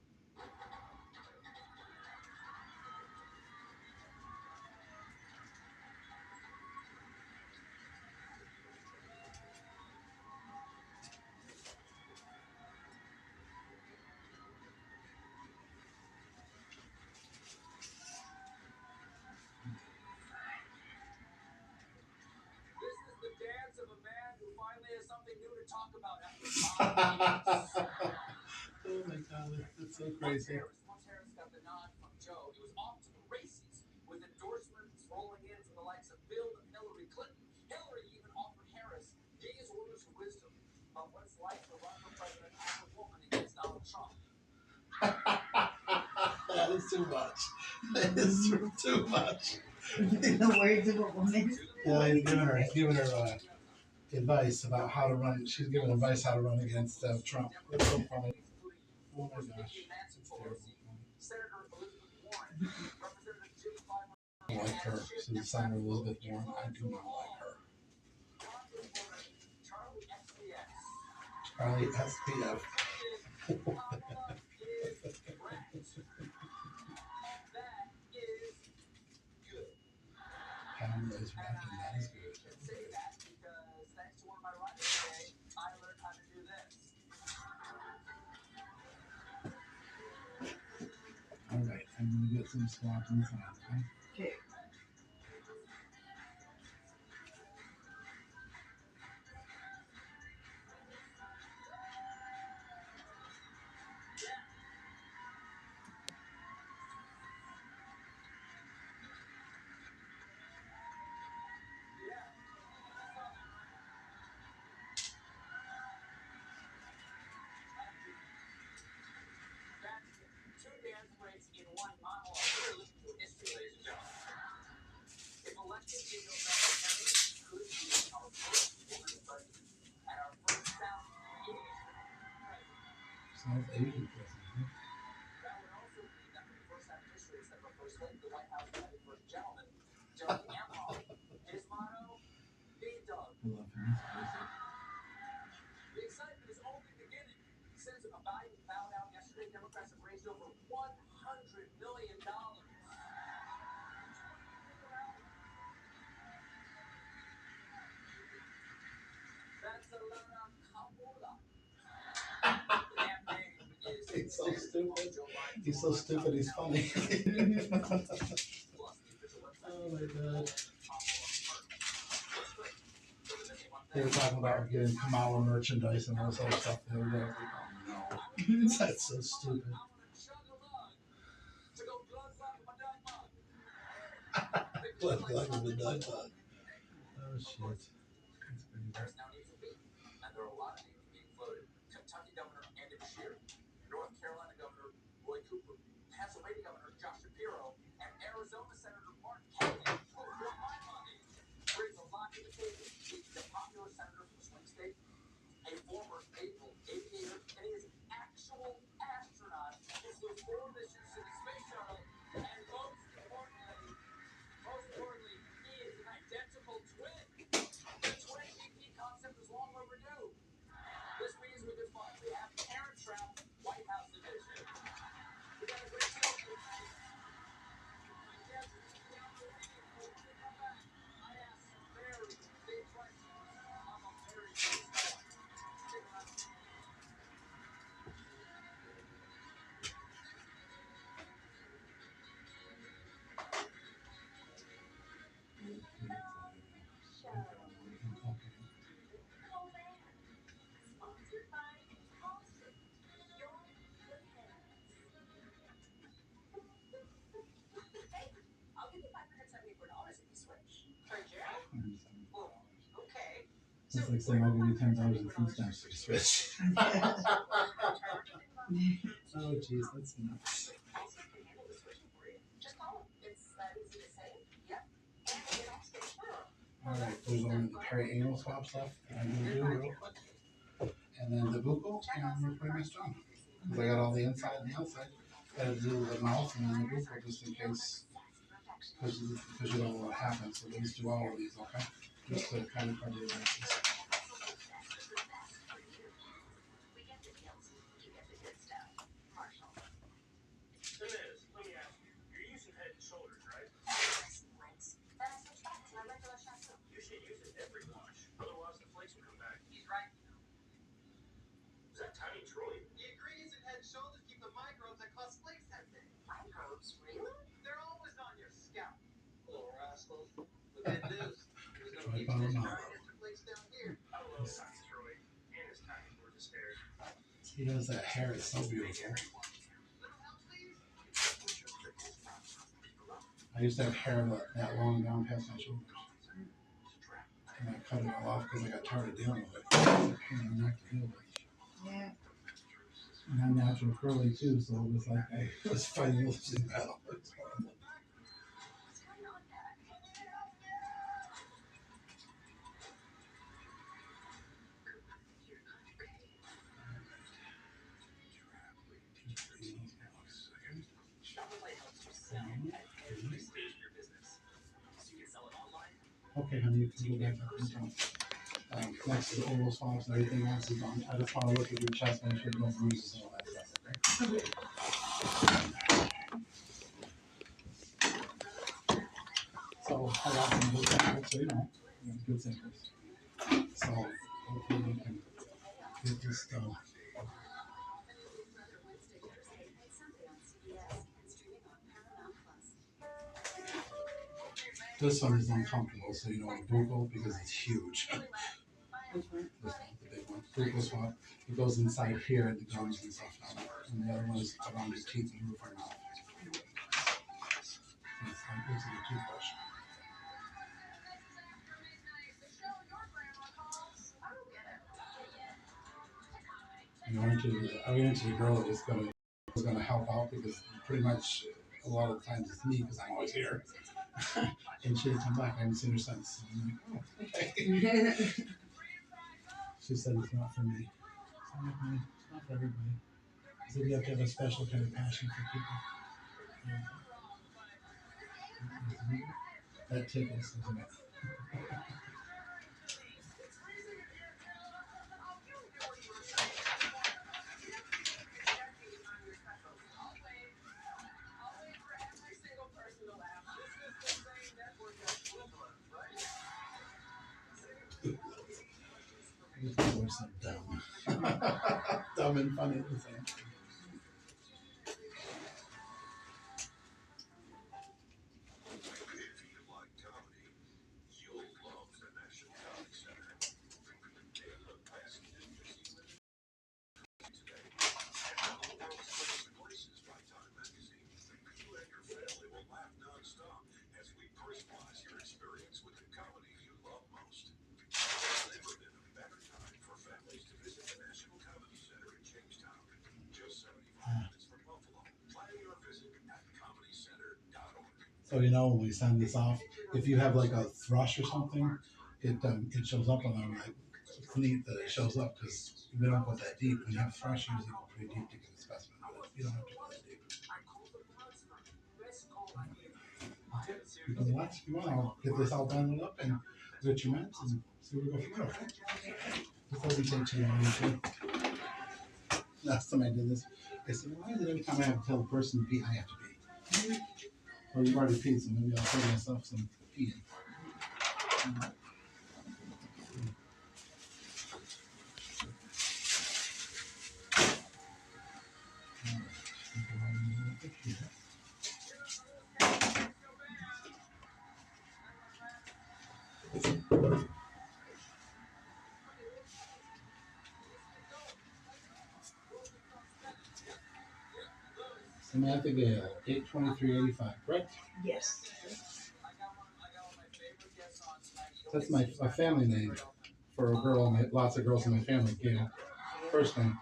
This is the dance of a man who finally has something new to talk about after 5 years. Oh my god, that's so crazy. Once Harris got the nod from Joe, he was off to the races with endorsements rolling in from the likes of Bill and Hillary Clinton. Hillary even offered Harris these words of wisdom about what it's like to run for president as a woman against Donald Trump. That is too much. That is too much. The words of a woman. Yeah, he's giving her advice about how to run. She's giving advice how to run against Trump. That's so funny. Oh my gosh. It's terrible. Senator Elizabeth Warren, Representative Jim Clyburn, I don't like her. She's the son of Elizabeth Warren. I do not like her. Charlie XPS. Charlie SPF. Pamela is right, and that is good. I say that because thanks to one of my writers today, I learned how to do this. Alright, I'm gonna get some squats inside. Okay. That's two dance breaks in one monologue. We're listening to history, ladies and gentlemen. If elected in November, Harris could be our first woman president and our first South Asian president. South Asian president. That would also mean that for the first time in history, instead of a first lady, the White House had a first gentleman, Doug Emhoff. His motto, be Doug. I love him. He's crazy. The excitement is only beginning. Since a Biden bowed out yesterday, Democrats have raised over $100 million. That's a lot of Kabula. The damn name is He's so stupid. He's so stupid, he's funny. Oh my god. They were talking about getting Kamala merchandise and all this other stuff. The other day. I was like, oh no. That's so stupid. Glug glug of the dog bug. Oh shit. That's pretty bad. There's now needs to be, and there are a lot of names being floated. Kentucky Governor Andy Beshear, North Carolina Governor Roy Cooper, Pennsylvania Governor Josh Shapiro, and Arizona Senator Mark Kennedy, who for my money brings a lot to the table. He's a popular senator from the swing state, a former naval aviator, and he is an actual astronaut who flew 4 missions to the space shuttle, and most importantly, he is an identical twin. The twin VP concept is long overdue. This means we could finally have Parent Trap White House edition. We got a great deal for tonight. My guest is down the waiting for when we come back. I ask some very big questions. I'm a very big boy. Stick around. Sponsored by Halston. Your good hands. Hey, I'll give you $574 if you switch. For Gerald? Okay. It's like saying I'll give you $10 in food stamps if you switch. Oh jeez, that's nuts. Also can handle the switching for you. Just call him. It's that easy to say. Yep. And it all stays through. Alright, there's only the perianal swab stuff that I'm gonna do real quick. And then the buccal, and we're pretty much done. Because I got all the inside and the outside. Gotta do the mouth and then the buccal just in case because you don't know what happens. So please do all of these, okay? Just to kind of cover your bases. We get the deals, you get the good stuff. Marshall. Inez, let me ask you. You're using Head and Shoulders, right? What? Then I switch back to my regular shampoo. You should use it every wash. Otherwise, the flakes will come back. He's right. Is that Tiny Troy? The ingredients in Head and Shoulders keep the microbes that cause flakes that day. Microbes, really? They're always on your scalp. Little rascals. The good news. There's no Right keeping by this my dry mouth. extra flakes down here. I love Tiny Troy and his tiny gorgeous hair. He has that hair. It's so beautiful. Little help, please. I used to have hair that long down past my shoulders. And I cut it all off because I got tired of dealing with it. It's a pain in the neck to deal with. Yeah. And I'm natural curly too, so it was like I was fighting a losing battle. What's going on, Dad? Shopify helps you sell at every stage of your business. So you can sell it online. Okay, honey, you can go back up and down. Next to all those files and everything else is on. I just want to look at your chest, make sure no bruises and all that stuff. Okay? So I got some good samples, so you know, good samples. So hopefully we can get this stuff. Wednesday, Thursday, and Sunday on CBS and streaming on Paramount Plus. This one is uncomfortable, so you know what buccal because it's huge. This one, the big one, buccal swab. It goes inside here and the gums and stuff down there. And the other one is around your teeth and roof or mouth. It's like looks like a toothbrush. And I went into the girl that was gonna help out because pretty much a lot of times it's me because I'm always here. And she didn't come back. I haven't seen her since. I'm like, oh, okay. She said it's not for me. It's not for me. It's not for everybody. She said you have to have a special kind of passion for people. That tickles, doesn't it? These people are so dumb. Dumb and funny at the same time. If you like comedy, you'll love the National Comedy Center. They are the best in New Zealand today. And one of the world's greatest places by Time Magazine. You and your family will laugh non-stop as we personalize your experience with the comedy you love most. There's never been a better time for families to visit the National Comedy Center in Jamestown. Just 75 minutes from Buffalo. Plan your visit at comedycenter.org. So you know when we send this off, if you have like a thrush or something, it shows up on them. Like, it's neat that it shows up because we don't go that deep. When you have thrush, you usually go pretty deep to get a specimen. But you don't have to go that deep. You can watch if you want. I'll get this all done up and get your meds and see where we go from there. Okay? This doesn't take too long. Usually. Last time I did this, I said, why is it every time I have to tell the person to pee, I have to pee? Well, you've already peed, so maybe I'll save myself some peeing. Samantha Gale, 82385, correct? Yes. That's my family name for a girl. Lots of girls in my family. Gale, first name.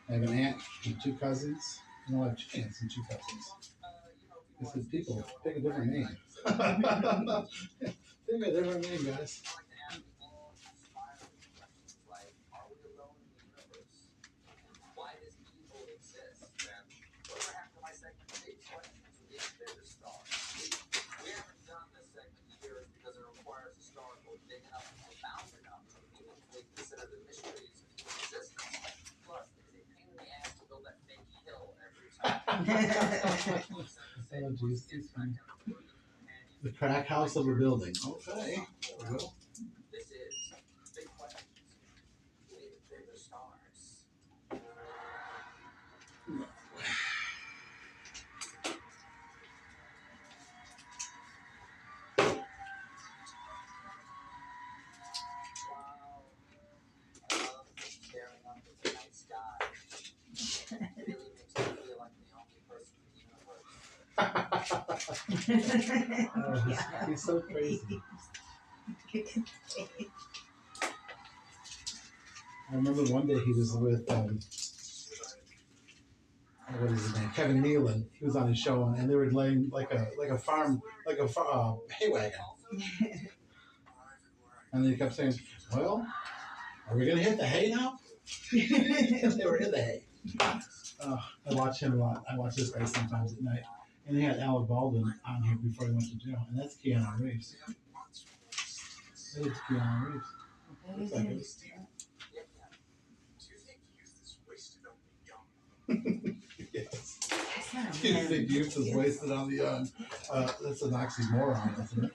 I have an aunt and two cousins. No, I have two aunts and two cousins. I said, people, pick a different name. Pick a different name, guys. Oh, geez, that's funny. The crack house of a building. Okay. There we go. This is Big Questions with Bigger Stars. Wow. I love staring up at the night sky. It really makes me feel like the only person in the universe. Oh, he's so crazy. I remember one day he was with what is his name? Kevin Nealon. He was on his show, and they were laying like a hay wagon. And they kept saying, "Well, are we gonna hit the hay now?" And they were in the hay. I watch him a lot. I watch this guy sometimes at night. And they had Alec Baldwin on here before he went to jail, and that's Keanu Reeves. That is Keanu Reeves. Looks like it. Do you think youth is wasted on the young? Yes. You think youth is wasted on the young? That's an oxymoron, isn't it?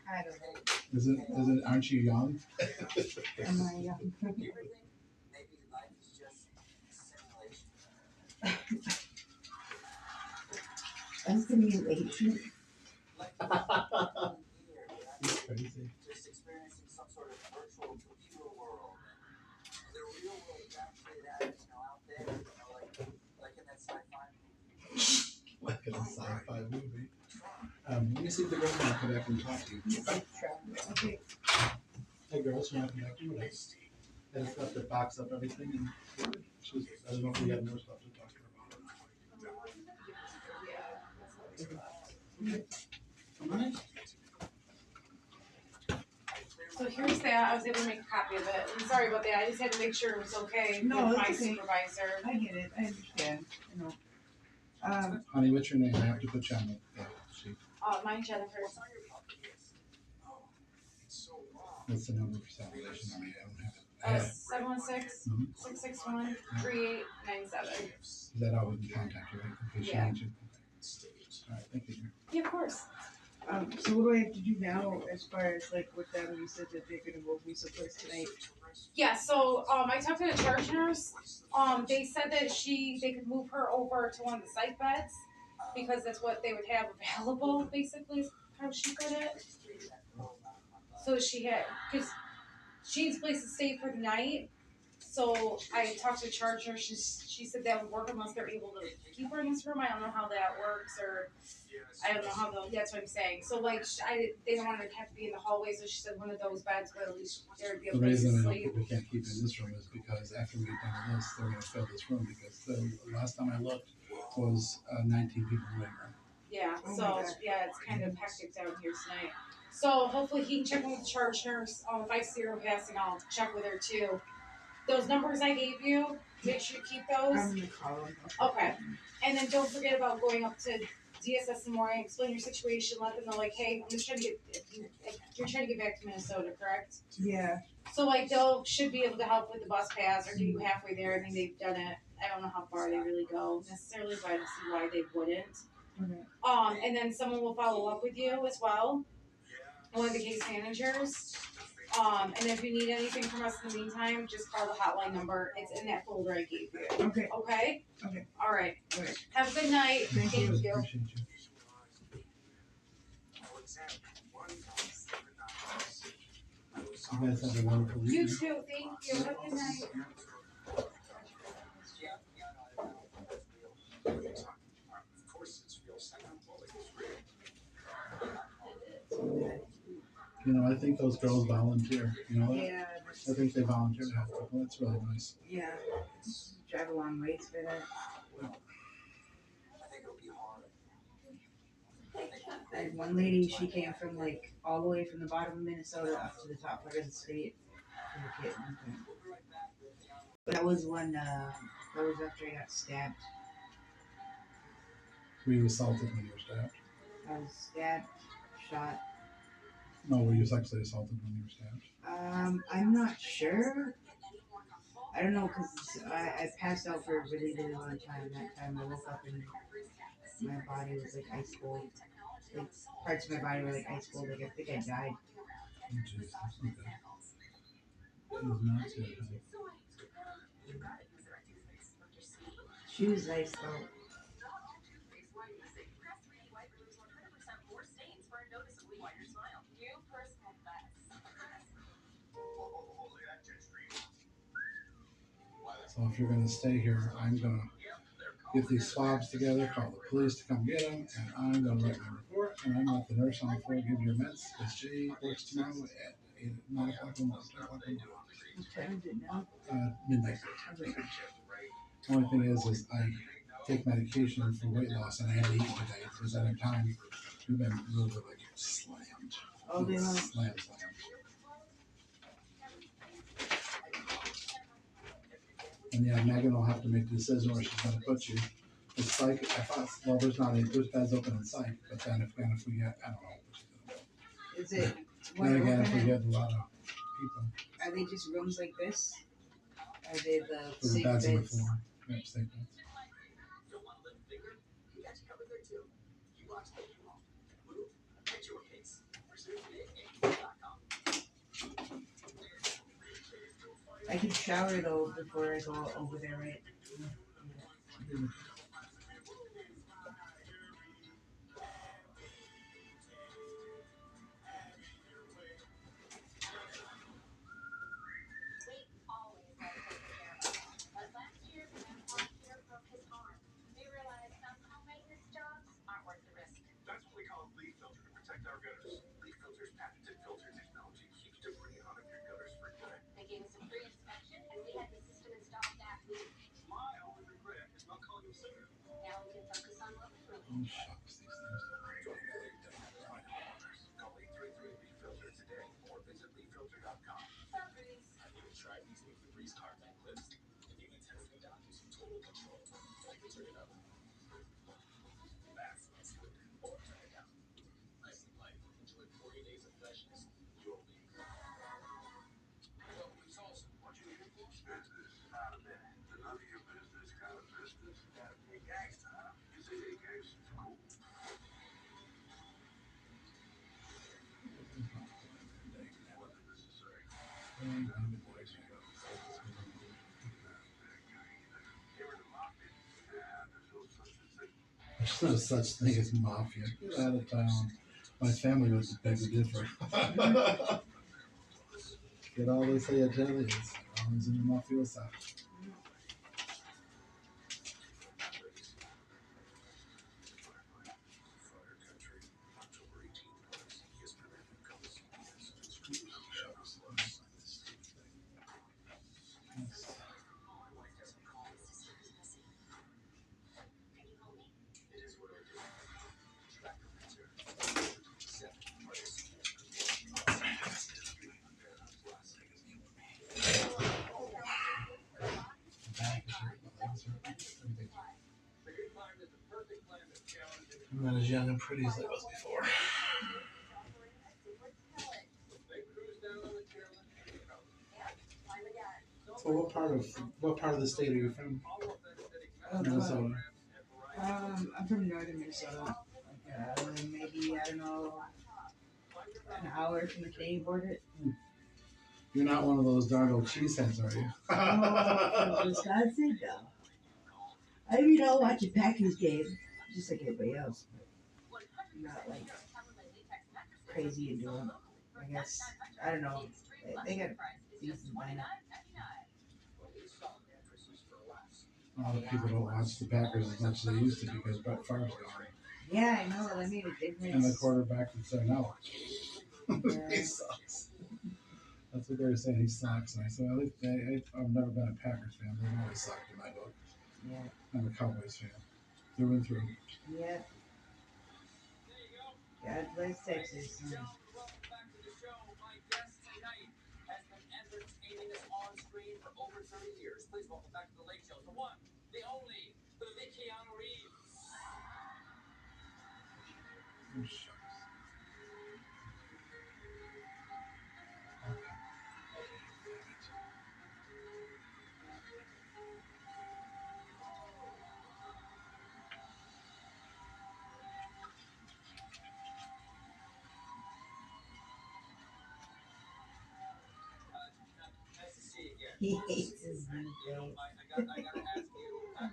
I don't know. Aren't you young? Am I young? Do you ever think maybe life is just a simulation? A simulation. Like It's crazy. just experiencing some sort of virtual computer world, and the real world is actually that, out there, like in that sci-fi movie. Like in a sci-fi movie. Let me see if the girls want to come back and talk to you. Okay. Hey girls, you want to come back to you? I just got to box up everything, and I don't know if we have more stuff to talk to her about. So here's that. I was able to make a copy of it. I'm sorry about that. I just had to make sure it was okay No, with it's my okay. supervisor. I get it. I understand. I know. Honey, what's your name? I have to put you on the sheet. Mine, Jennifer. What's the number for salvation? I mean, I don't have it. 716-661-3897. Is that how we can contact you, right? In case you Yeah. need to? All right, thank you. Yeah, of course. So what do I have to do now as far as like with them? You said that they're gonna vote me someplace tonight. Yeah, so I talked to the charge nurse. They said that they could move her over to one of the psych beds because that's what they would have available, basically, is how she put it. So because she needs a place to stay for the night. So I talked to the charge nurse. She said that would work unless they're able to keep her in this room. I don't know how that works, or I don't know how that's what I'm saying. So like, they don't want her to have to be in the hallway. So she said one of those beds, but at least there would be a The place to reason sleep. we can't keep it in this room is because after we get done with this, they're going to fill this room because the last time I looked was 19 people in the waiting room. Yeah, Oh so my God. yeah, it's kind of hectic down here tonight. So hopefully he can check in with the charge nurse. If I see her passing, I'll check with her too. Those numbers I gave you, make sure you keep those. I'm gonna call them. Okay. And then don't forget about going up to DSS in the morning, explain your situation, let them know like, hey, I'm just trying to if you're trying to get back to Minnesota, correct? Yeah. So like should be able to help with the bus pass or get you halfway there. I mean they've done it. I don't know how far they really go necessarily, but I don't see why they wouldn't. Okay. And then someone will follow up with you as well. One of the case managers. And if you need anything from us in the meantime, just call the hotline number. It's in that folder I gave you. Okay. Okay? Okay. All right. All right. Have a good night. Thank you. Appreciate you. You guys have a wonderful You weekend. too. Thank you. Have a good night. Of course it's real. You know, I think those girls volunteer. You know that? Yeah. I think they volunteer to help people. That's really nice. Yeah. Drive a long ways for that. I think it'll be hard. I had one lady, she came from like all the way from the bottom of Minnesota up to the top part of the state. For her kid. But that was when that was after I got stabbed. Were you assaulted when you were stabbed? I was stabbed, shot. No, were you sexually assaulted when you were stabbed? I'm not sure. I don't know, because I passed out for a really, really long time. That time I woke up and my body was like ice cold. Like parts of my body were like ice cold. Like I think I died. Oh, Jesus. Okay. It is not good, honey. She was nice though. So if you're gonna stay here, I'm gonna get these swabs together, call the police to come get them, and I'm gonna write my report, and I'm gonna let the nurse on the floor give your meds, because she works tomorrow at 9 o'clock in the morning, 10 o'clock in the morning. What time is it now? Midnight. Only thing is I take medication for weight loss, and I had to eat today, because at a time, we've been really like slammed. All day long. Slammed. And yeah, Megan will have to make the decision where she's gonna put you. The psych, I thought, well, there's beds open in psych, but then if we get, I don't know what she's gonna do. Is it? Then again, if we get a lot of people. Are they just rooms like this? Are they the For the safe beds on the beds? floor. Yep, safe beds. I can shower though before I go over there, right? That's what we call a leaf filter to protect our gutters. Leaf Filter's patented filter technology keeps debris out of your gutters for good. They gave us a free inspection and we had the system installed that week. My only regret is not calling you sooner. Now we can focus on what we really Oh, shucks, these things Call 833 Leaf Filter today or visit leaffilter.com. Some breeze. Have you tried these new Febreze hardback clips? If you need 10 down to some total control, I can turn it up. That's good. Or turn it down. Nice and light. Enjoy 40 days of freshness. Your week. Well, it's awesome. What you here for? Business, not a minute. None of your business, kind of business. Gotta be a gangster, huh? You say hey, gangster's cool. Wasn't necessary. There's no such thing as mafia. Get out of town. My family was beg to differ. Get all they say at jelly is always in the mafiosa. I'm not as young and pretty as I was before. So what part of the state are you from? Minnesota. I'm from northern Minnesota. Like, maybe, I don't know, an hour from the Canadian border. You're not one of those darn old cheeseheads, are you? From Wisconsin? No. I mean, I'll watch a Packers game, just like everybody else. But not like crazy into them. I guess, I don't know. They got decent lineup. A lot of people don't watch the Packers as much as they used to because Brett Favre's gone. Yeah, I know. That made a difference. And the quarterback that's there now. Yeah. He sucks. That's what they were saying. He sucks. And I said, I've never been a Packers fan. They've always sucked in my book. Yeah. I'm a Cowboys fan. Through and through. Yeah. God bless Texas. Please welcome back to the Late Show, the one, the only, the Keanu Reeves. Oh, shucks. He hates his new You know, face. I gotta ask you. I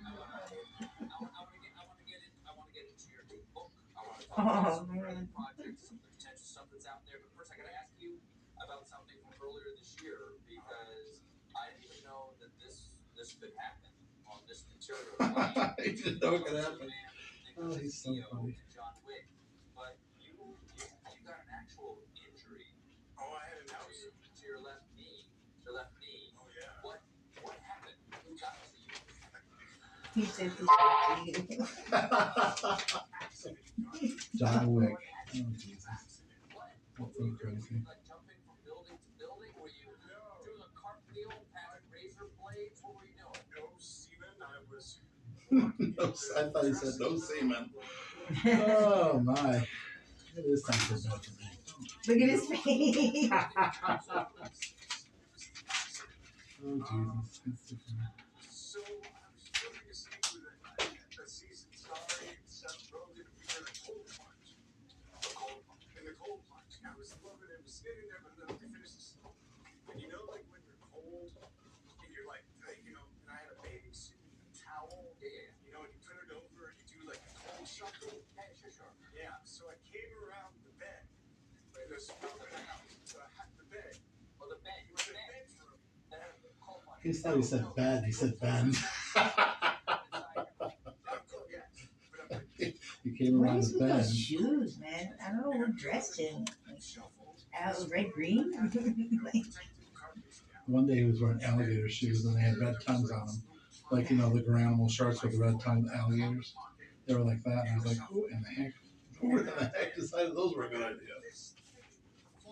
want to get into your new book. I want to talk about some early projects, some of the potential stuff that's out there. But first, I gotta ask you about something from earlier this year because I didn't even know that this could happen on this material. I didn't know it could happen. Oh, he's so funny. John Wick, but you got an actual injury. Oh, I had an accident. To your left knee. Oh, yeah. What happened? Who got to you? He said he's got you. John Wick. Oh, Jesus. That's so crazy. Like jumping from building to building? Were you doing a cartwheel, passing razor blades? What were you doing? No semen. I was. No, I thought he said no semen. Oh my. It is time for bed for me. Look at his face. Oh, Jesus. That's too funny. So I was filming a scene with a season starring Seth Rogen and we were in a cold plunge. In the cold plunge. I was loving it. I was sitting there, but then we finished the scene. And you know, like when you're cold and you're like, you know, and I had a bathing suit and a towel. Yeah. You know, and you put it over and you do like a cold shuffle. Yeah, sure. Yeah. So I came around the bed. The bed. Well, the bed. You were in the bedroom. That had a cold plunge. He thought he said bad. He said bend. He came What around is the with bend. those shoes, man? I don't know who dressed him. Like, red green? Like, One day he was wearing alligator shoes and they had red tongues on them. Like, you know, the Garanimal sharks with the red tongued alligators. They were like that. And I was like, who in the heck? Who in the heck decided those were a good idea?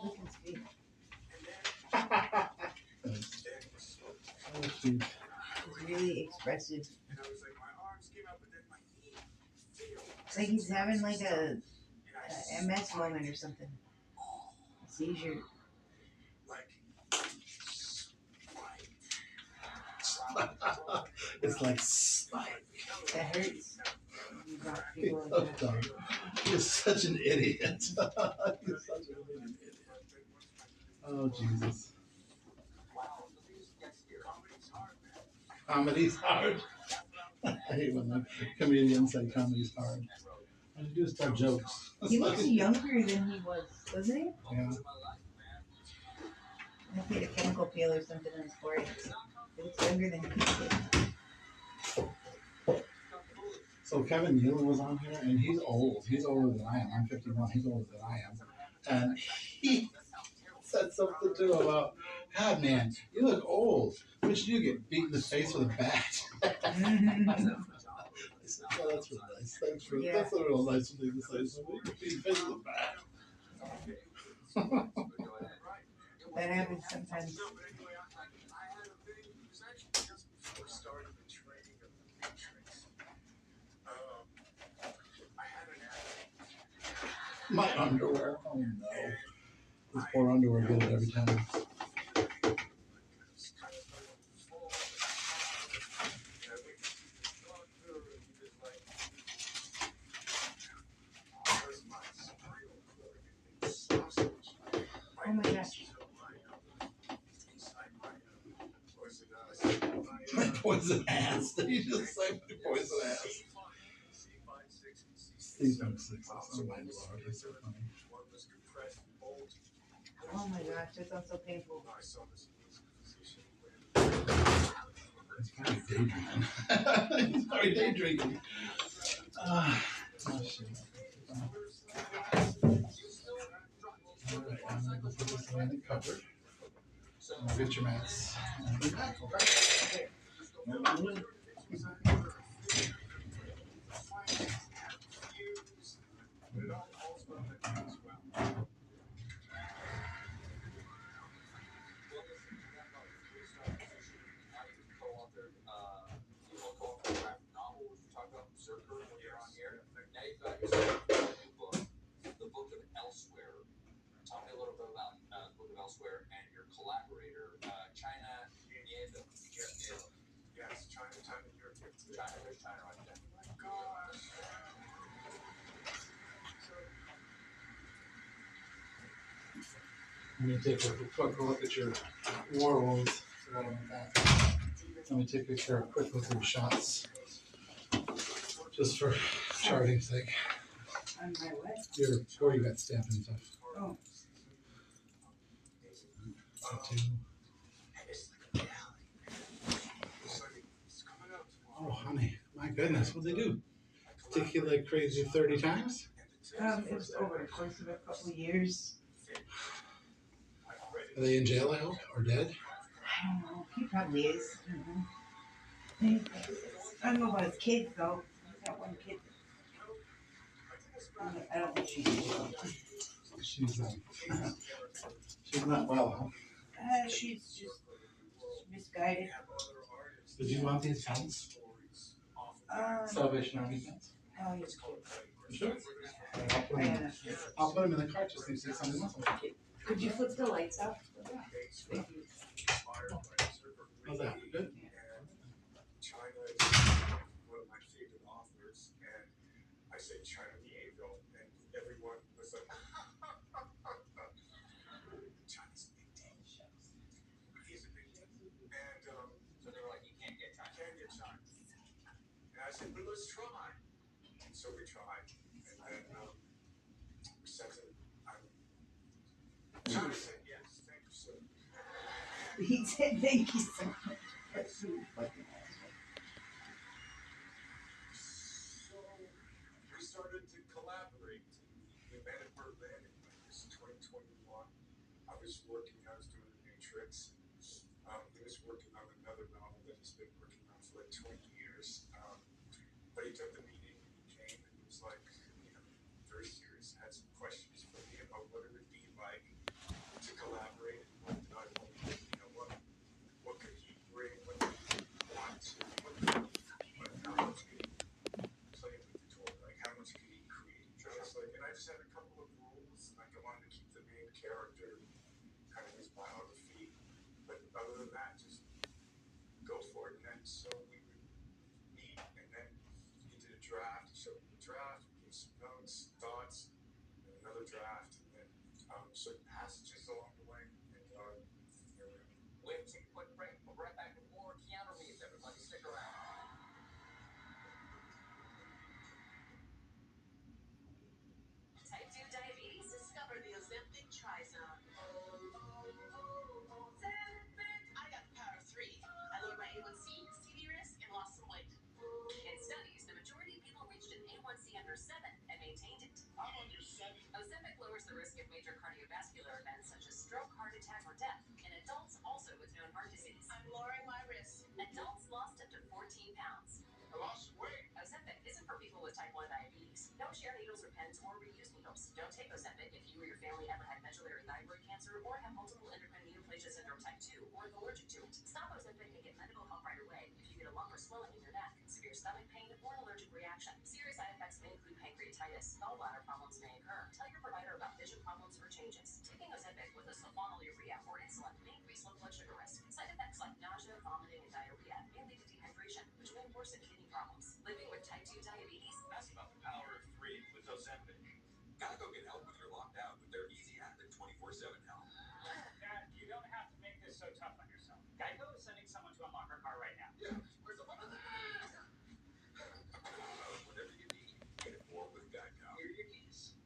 look at his feet. Oh, shoot. It's really expressive. And I was like, my arms came out, but then my knee failed. It's like he's having like a MS moment or something. A seizure. It's like spike. That hurts. You rock He's people so like that. dumb. He's such an idiot. He's such an idiot. Oh, Jesus. Comedy's hard. I hate when the comedians say comedy's hard. All you do is tell jokes. He looks younger than he was, doesn't he? Yeah. I think he had a chemical peel or something on his forehead. He looks younger than he did. So Kevin Nealon was on here, and he's old. He's older than I am. I'm 51. He's older than I am. And he said something too about, God, man, you look old. When should you get beat in the face with a bat? I said, oh, that's real nice. Thanks for, Yeah. That's a real nice thing to say. So we get beat in the face with a bat. That happens sometimes. No, but anyway, I had a thing. It was actually just before starting the training of the Matrix. I had an accident. My underwear. Oh no. This poor underwear get it every time. Oh my gosh. My poison ass. Did you just say my poison ass? C56. Oh my lord, that's so funny. Oh my gosh, that sounds so painful. He's probably daydreaming. He's probably daydreaming. Oh shit. Alright, I'm gonna go put this in the cupboard. I'll get your mats. I'll be back, okay? The Book of Elsewhere. Tell me a little bit about the Book of Elsewhere and your collaborator, China Nieto. Yes, China here. There's China right there. Oh my gosh. I'm gonna take a quick look at your war wounds. forgot about that. Let me take a picture quick with your shots. Just for charting's sake. On my what? Your where you got stamped and stuff. Oh. Oh, honey, my goodness, what'd they do? Take you like crazy 30 times? It was over the course of a couple of years. Are they in jail, I hope, or dead? I don't know. He probably is. I don't know about his kids though. He's got one kid. I don't think she's in jail. She's not well, huh? She's just misguided. Did you want these pens? Salvation Army pens? Oh, yes. Sure. I'll put them in the cart just in case something else. Could you flip the lights up? Thank you. How's that? Good? China is one of my favorite authors, and I said China Diego, and everyone was like, China's a big deal. He's a big deal. And so they were like, you can't get China. Can't get China. And I said, but let's try. And so we tried. And then we sent it. China said yes. Thank you, sir. He said thank you so much. So we started to collaborate. We met in Berlin in 2021. I was doing The Matrix. He was working on another novel that he's been working on for like 20 years. But he took the meeting and he came and he was like, very serious. Had some questions for me about what it would be like to collaborate and what did I want to do, what could he bring, what did he want to, how much could he play with the toy, like how much could he create? And I just had a couple of rules, like I wanted to keep the main character, kind of his biography, but other than that, just go for it. And then so we would meet, and then he did a draft, he showed me the draft, gave some notes, thoughts, and another draft, and then certain passages along the way, and here we are. We'll take a quick break. We'll be right back with more Keanu Reeves, everybody. Stick around. Type 2 diabetes? Discover the Ozempic Trizone. I got the power of 3. I lowered my A1C, CV risk, and lost some weight. In studies, the majority of people reached an A1C under 7 and maintained it. I'm under 7. Ozempic lowers the risk of major cardiovascular events such as stroke, heart attack, or death in adults also with known heart disease. I'm lowering my risk. Adults lost up to 14 pounds. I lost some weight. Ozempic isn't for people with type 1 diabetes. Don't share needles or pens or reuse needles. Don't take Ozempic if you or your family ever had medullary thyroid cancer or have multiple endocrine neoplasia syndrome type 2 or is allergic to it. Stop Ozempic and get medical help right away if you get a lump or swelling in your neck, severe stomach pain, or an allergic reaction. Serious side effects may include pancreatitis. Gallbladder problems may occur. Tell your provider about vision problems or changes. Taking Ozempic with a sulfonylurea or insulin may increase low blood sugar risk. Side effects like nausea, vomiting, and diarrhea may lead to dehydration, which may worsen kidney problems. Living with type 2 diabetes? Ask about the power of 3 with Ozempic. Gotta go get help when you're locked out with their easy app and 24/7 help. Dad, you don't have to make this so tough on yourself. Geico is sending someone to unlock our car right now. Yeah, where's the whatever you need, get it more with Geico. Here are your keys.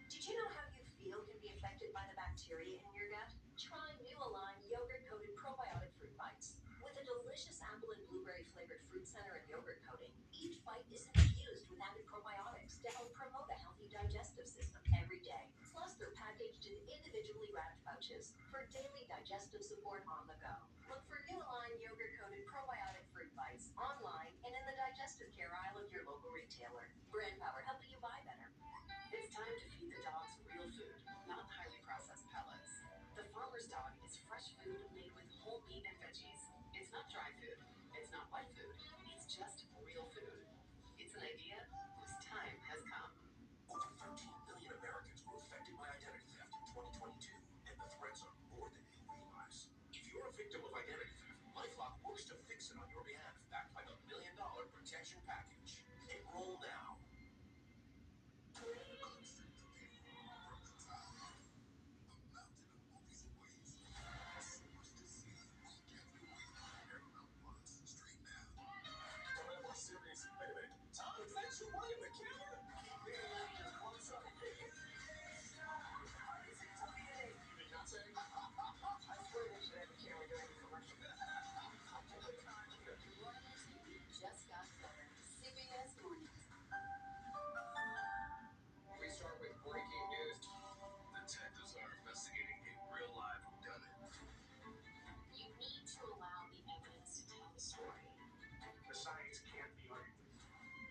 Did you know how you feel can be affected by the bacteria in your gut? Try New Align yogurt-coated probiotic fruit bites. With a delicious apple and blueberry flavored fruit center and yogurt coating, each bite is infused with added probiotics to help promote a healthy digestive system every day. Plus, they're packaged in individually wrapped pouches for daily digestive support on the go. Look for New Align yogurt-coated probiotic fruit bites online and in the digestive care aisle of your local retailer. Brand Power, helping you buy better. It's time to feed the dogs real food, not highly processed pellets. The farmer's dog is fresh food made with whole meat and veggies. It's not dry food. It's not wet food. It's just real food. It's an idea whose time has come. Over 13 million Americans were affected by identity theft in 2022, and the threats are more than you realize. If you victim of identity theft, LifeLock works to fix it on your behalf, backed by the $1 million protection package. Enroll now. Serious. Wait a minute. Tom, is that you running the camera? Close up. You did not say? I swear they should have a camera during the commercial. Just got better. CBS Mornings. We start with breaking news. Detectives are investigating a real live whodunit. You need to allow the evidence to tell the story The science can't be argued with.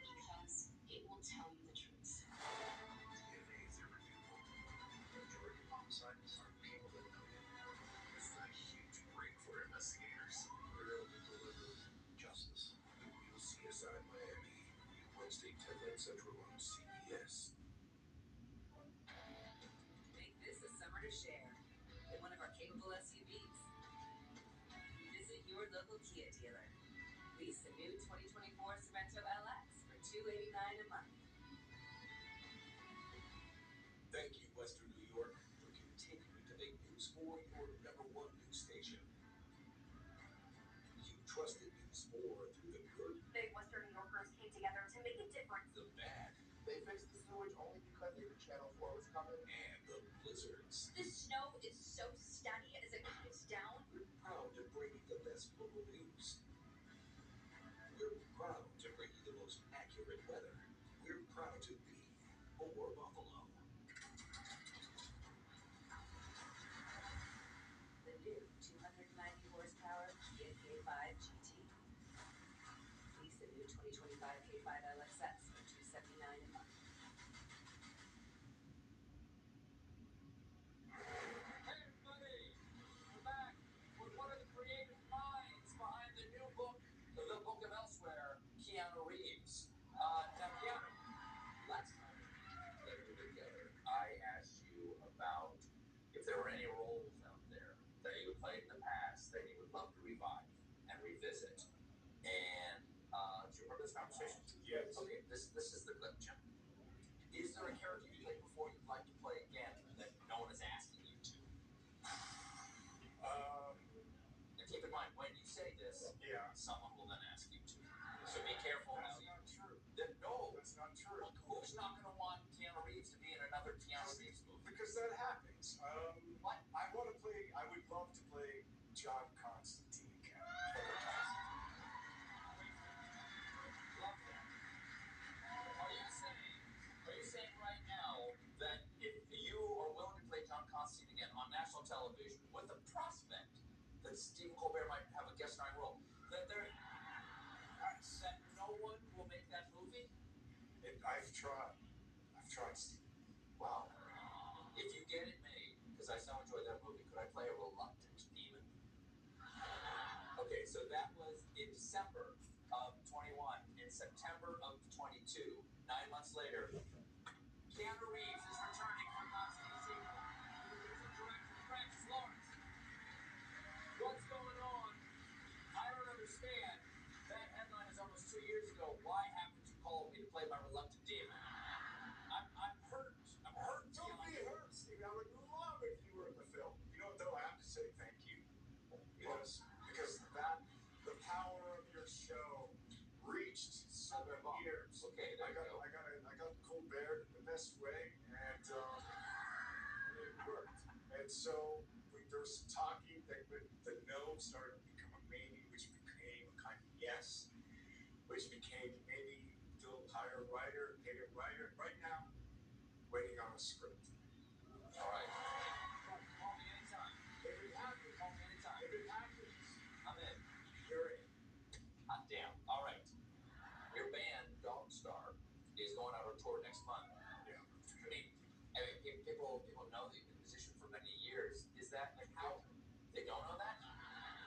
because it will tell you the truth. DNA is irrefutable. The majority of homicides are people that know you. This is a huge break for investigators. We're able to deliver justice. The real CSI Miami. Wednesday, 10 Central on CBS. Make this a summer to share in one of our capable SUVs. Visit your local Kia dealer. Lease the new 2024 Sorento LX for $289 a month. Thank you, Western New York, for continuing to make News 4 your #1 news station. You trusted News 4 through the good, Big Western New Yorkers came together to make a difference. the bad, They fixed the sewage only because they knew Channel 4 was coming. and the blizzards. The snow is so steady as it comes down. We're proud to bring you the best local news. We're proud to bring you the most accurate weather. We're proud to be for Buffalo. The new 290 horsepower Kia K5 GT. Lease the new 2025 K5 LXS for $279 a month. Hey everybody, we're back with one of the creative minds behind the new book, The Book of Elsewhere, Keanu Reeves. Now Keanu, last time that we were together, I asked you about if there were any roles out there that you had played in the past that you would love to revive and revisit. And do you remember this conversation? Yes. Okay, this is the clip, Jim. Is there a character you played before you'd like to play again that no one is asking you to? And keep in mind, when you say this, Yeah. someone will then ask you to. So be careful how That's you. not true. No. That's not true. Look, who's not going to want Keanu Reeves to be in another Keanu Reeves movie? Because that happens. What? I would love to play John Constantine again. Love that. Are you saying right now that if you are willing to play John Constantine again on national television with the prospect that Stephen Colbert might have a guest starring role, that no one will make that movie? I've tried, Steve. Wow. If you get it made, because I so enjoyed that movie, could I play a reluctant demon? Okay, so that was in December of 21. In September of 22, 9 months later, Keanu Reeves is returning for God's new sequel. Producer director Francis Lawrence. What's going on? I don't understand. That headline is almost 2 years ago. Why haven't you called me to play my reluctant demon? I'm hurt. I'm hurt. Don't be hurt, Steve. I would love if you were in the film. You know what, though? I have to say thank you. Because the power of your show reached so many years. Okay, there you go. I got Colbert in the best way, and it worked. And so there was some talking that the no started to become a maybe, which became a kind of yes, which became maybe they'll hire a writer, pay a writer. Right now, waiting on a script. All right. Call me anytime. If it happens, Call me anytime. if it happens, I'm in. you're in. Hot damn. All right. Your band, Dog Star, is going out on tour next month. Yeah. I mean, people know that you've been musician for many years. Is that like how they don't know that?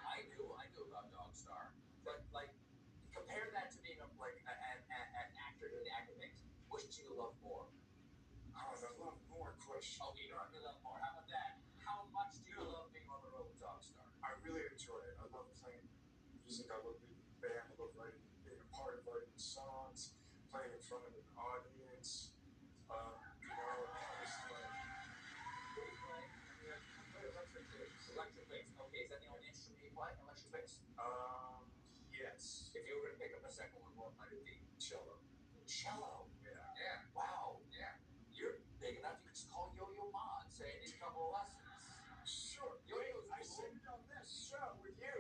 I do about Dog Star, but like compare that to being an actor doing the acting things. Which do you love more? Oh, the love more question. Okay, you don't have to love more. How about that? How much do you love being on the road with Dog Star? I really enjoy music. I love being in the band. I love writing, being a part of writing songs, playing in front of an audience. You know, and it's like, electric bass. Electric bass. Okay, is that the only instrument you play? Electric bass? Yes. If you were going to pick up a second one, what might it be? Cello. Cello. Yeah. Yeah. Wow. Yeah. You're big enough. You could just call Yo-Yo Ma and say, I need a couple of lessons. Sure. Yo-Yo's I cool. said it on this show with you.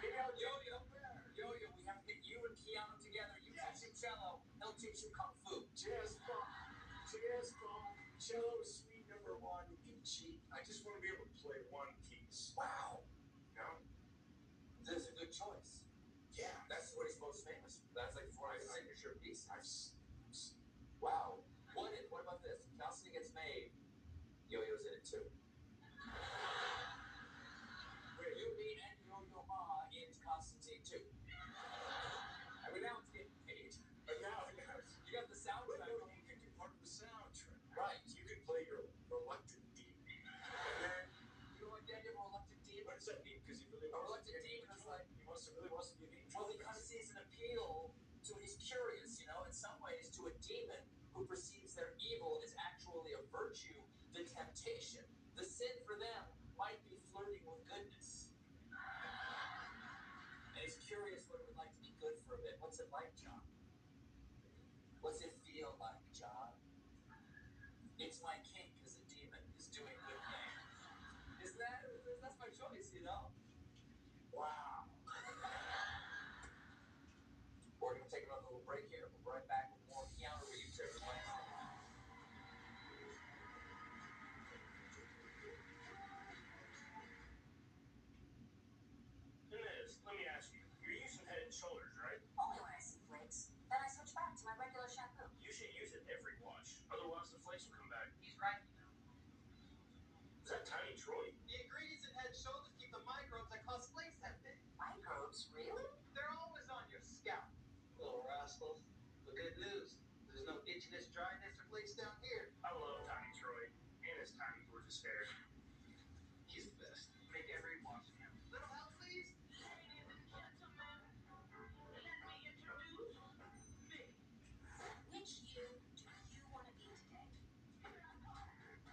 Maybe I'll Yo-Yo. there. Yo-Yo, we have to get you and Keanu together. You teach him cello. He'll teach you kung fu. Jazz bomb. Jazz bomb. Cello is sweet number one. You can cheat. I just want to be able to play one piece. Wow. You know? That's a good choice. Yeah. That's what he's most famous for. That's like one of his signature pieces. I've Wow. What about this? Constantine gets made. Yo-Yo's in it too. Where you, me, and Yo-Yo Ma in Constantine too. I mean, now it's getting paid. But now, You got the soundtrack. no, you can do part of the soundtrack. Right. You can play your reluctant demon. And then, You know what the idea of a reluctant demon? what does that mean? Because he really A wants to reluctant be an demon is angel. like, He really wants to be an angel. well, he kind of sees an appeal to, he's curious, you know, in some ways, to a demon who perceives their evil is actually a virtue, the temptation. The sin for them might be flirting with goodness. And he's curious what it would like to be good for a bit. What's it like, John? What's it feel like, John? It's my kink as a demon is doing good things. That's my choice, you know? Wow. We're going to take another little break here. We'll be right back with more Keanu Reeves, everybody. Liz, let me ask you. You're using Head and Shoulders, right? Only when I see flakes. Then I switch back to my regular shampoo. You should use it every wash. Otherwise, the flakes will come back. He's right. Is that Tiny Troy? The ingredients in Head and Shoulders keep the microbes that cause flakes that big. Microbes, really? They're always on your scalp. Little rascals. The good news, there's no itchiness, dryness, or flakes down here. I love Tiny Troy and his tiny, gorgeous hair. He's the best. Make every wash count. Little help, please? Which you do you want to be today?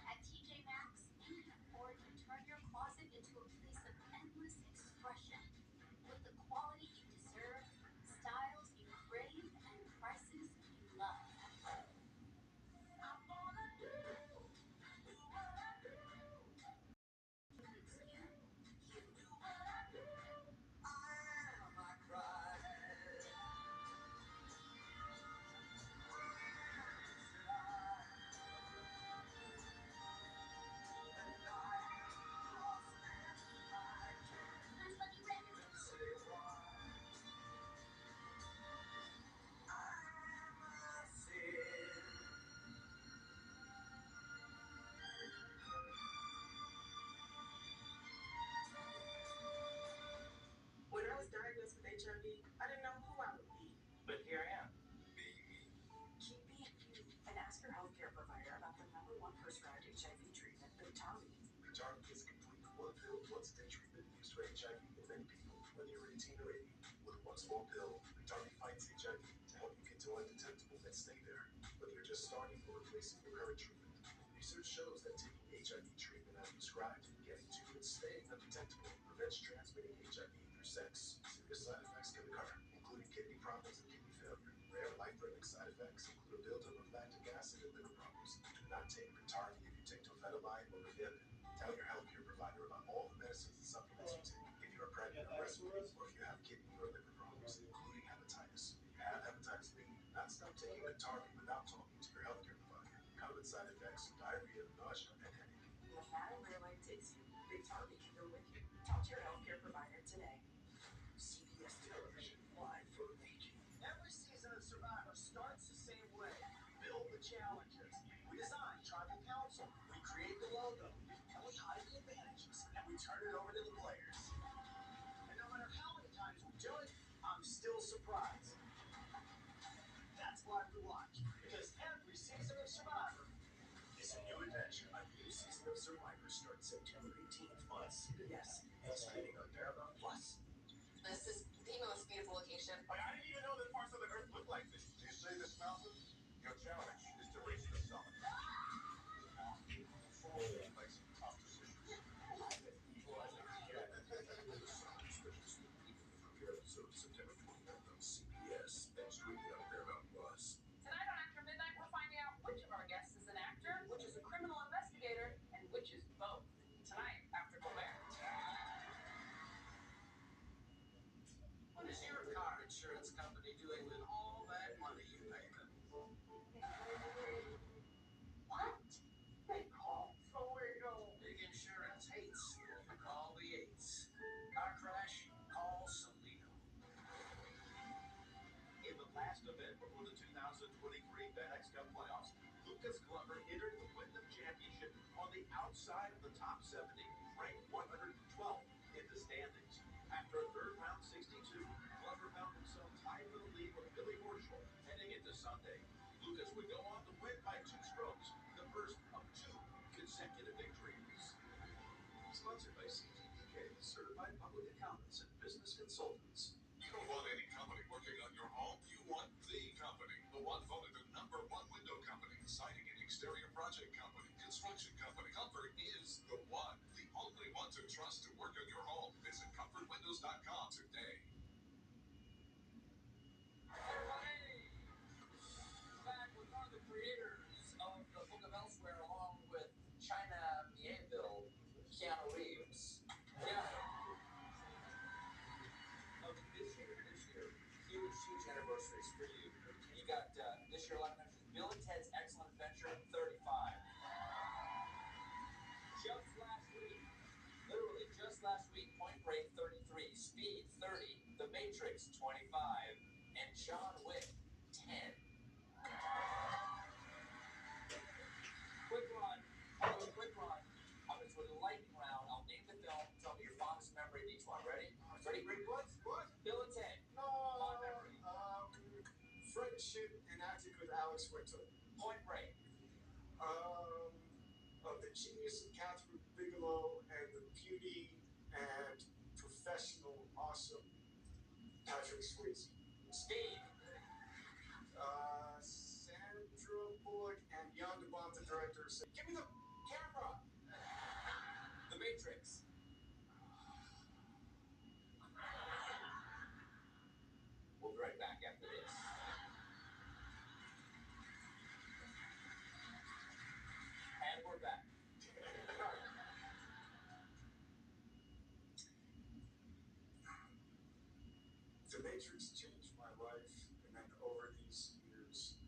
At TJ Maxx, or you turn your closet into a place of endless expression with the quality you deserve, styles you crave, and prices you love. There's Lucky Rick. When I was diagnosed with HIV, I didn't know who I would be. But here I am. Keep being you and ask your healthcare provider about the #1 prescribed HIV treatment, Biktarvy. Biktarvy is a complete one pill, once a day treatment used for HIV in many people, whether you're 18 or 80. With one small pill, Biktarvy fights HIV to help you get to undetectable and stay there, whether you're just starting or replacing your current treatment. Research shows that taking HIV treatment as prescribed, getting to and staying undetectable, prevents transmitting HIV through sex. Serious side effects can occur, including kidney problems and kidney failure. Rare life-threatening side effects include a buildup of lactic acid and liver problems. Do not take Biktarvy if you take tofetamide or Rifampin. Tell your healthcare provider about all the medicines and supplements you take. If you're pregnant or breastfeeding, or if you have kidney or liver problems, including hepatitis. If you have hepatitis B, do not stop taking Biktarvy without talking to your healthcare provider. Common side effects: diarrhea, nausea, and headache. No matter where life takes you, Biktarvy can go with you. Talk to your healthcare provider today. CBS Television, live for a region. Every season of Survivor starts the same way. We build the challenges. We design tribal council. We create the logo. And we hide the advantages. And we turn it over to the players. And no matter how many times we do it, I'm still surprised. That's why we watch. Because every season of Survivor is a new adventure. A new season of Survivor starts September 18th on CBS and streaming on Paramount Plus. This is the Your challenge is to reach the summit. Make some tough decisions. The Summit Special Sneak Preview premiere episode September 29th on CBS and streaming on Paramount Plus. Tonight on After Midnight, we're finding out which of our guests is an actor, which is a criminal investigator, and which is both. Tonight, after Colbert. What is your car insurance company doing with all that money you pay them? What? They call Toledo. Big insurance hates when you call the eights. Car crash? Call Solito. In the last event before the 2023 FedEx Cup playoffs, Lucas Glover entered the Wyndham Championship on the outside of the top 70, ranked 112th in the standings. After a third round 62, Glover found himself tied for the lead with Billy Horschel heading into Sunday. Lucas would go on to win by 2 strokes, the first of 2 consecutive victories. Sponsored by CTPK, Certified Public Accountants and Business Consultants. You don't want any company working on your home. You want the company. The one voted the #1 window company, siding and exterior project company, construction company. Comfort is the one. The only one to trust to work on your home. Visit comfortwindows.com today. Back with one of the creators of the Book of Elsewhere, along with China Mieville, Keanu Reeves. Keanu. This year, huge anniversaries for you. You got this year 11 entries. Bill and Ted's Excellent Adventure 35. Just last week, literally just last week, Point Break 33, Speed 30, The Matrix 25, and John Wick 10. Quick run. I'll do a quick run. I'm going to do a lightning round. I'll name the film. Tell me your fondest memory of each one. Ready? Ready? What? Bill and Ted. Fond memory. Friendship and acting with Alex Winter. Point Break. Of the genius of Catherine Bigelow and the beauty and professional, awesome Patrick Swayze. Speed. Sandra Bullock and Jan de Bont, the director, said, "Give me the camera." The Matrix. We'll be right back after this. And we're back. The Matrix changed my life, and then over these years,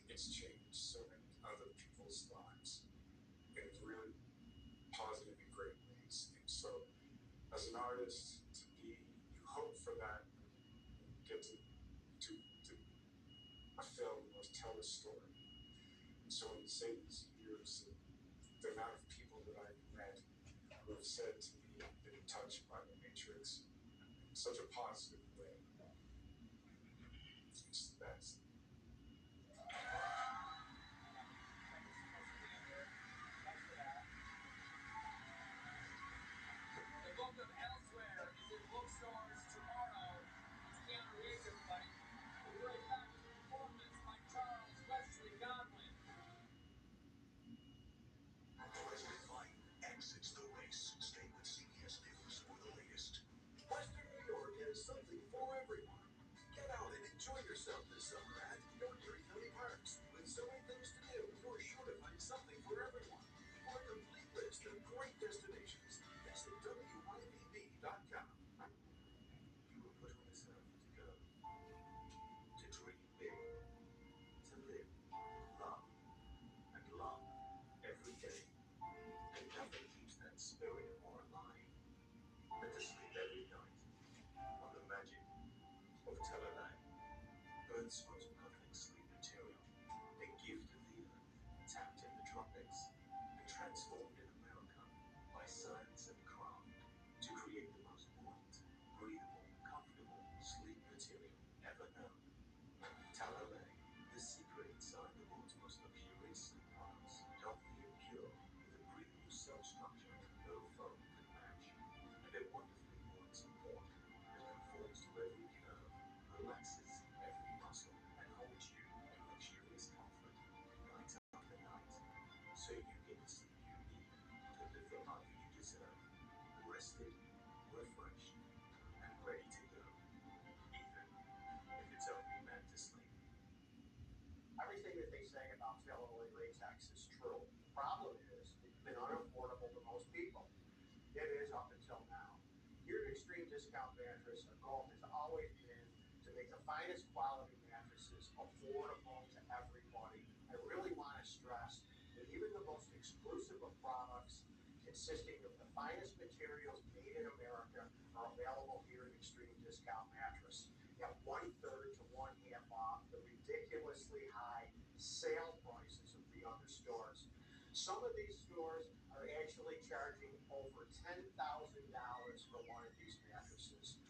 it's changed so many other people's lives in really positive and great ways. And so, as an artist, you hope for that, and you get to a film or tell a story. And so when you say these years, the amount of people that I've met who have said to me, I've been touched by The Matrix in such a positive way, it's the best. The Book of Elsewhere is in bookstores tomorrow. It's Keanu Reeves, everybody. We'll be right back with a performance by Charles Wesley Godwin. President Biden exits the race. Stay with CBS News for the latest. Western New York has something for everyone. Get out and enjoy yourself this summer at your Erie County Parks. With so many things to do, you're sure to find something for everyone. For a complete list of great destinations, visit WIVB.com. You were put on this earth to go, to dream big, to live, love every day. And nothing keeps that spirit more alive than to sleep every night on the magic of Talalay, Earth's most perfect sleep material, a gift of the earth, tapped in the tropics and transformed in America by science and craft to create the most buoyant, breathable, comfortable sleep material ever known. Talalay, the secret inside the world's most luxurious sleep products, healthy and pure, with a breathable cell structure no foam can match, and a wonderfully buoyant support that conforms to every curve, relaxes every rested, refreshed, and ready to go. Even if it's only meant to sleep. Everything that they say about Illinois latex is true. The problem is, it's been unaffordable to most people. It is up until now. Here at Extreme Discount Mattress, our goal has always been to make the finest quality mattresses affordable to everybody. I really want to stress that even the most exclusive of products, consisting of the finest materials made in America, are available here at Extreme Discount Mattress at 1/3 to 1/2 off the ridiculously high sale prices of the other stores. Some of these stores are actually charging over $10,000 for one of these mattresses.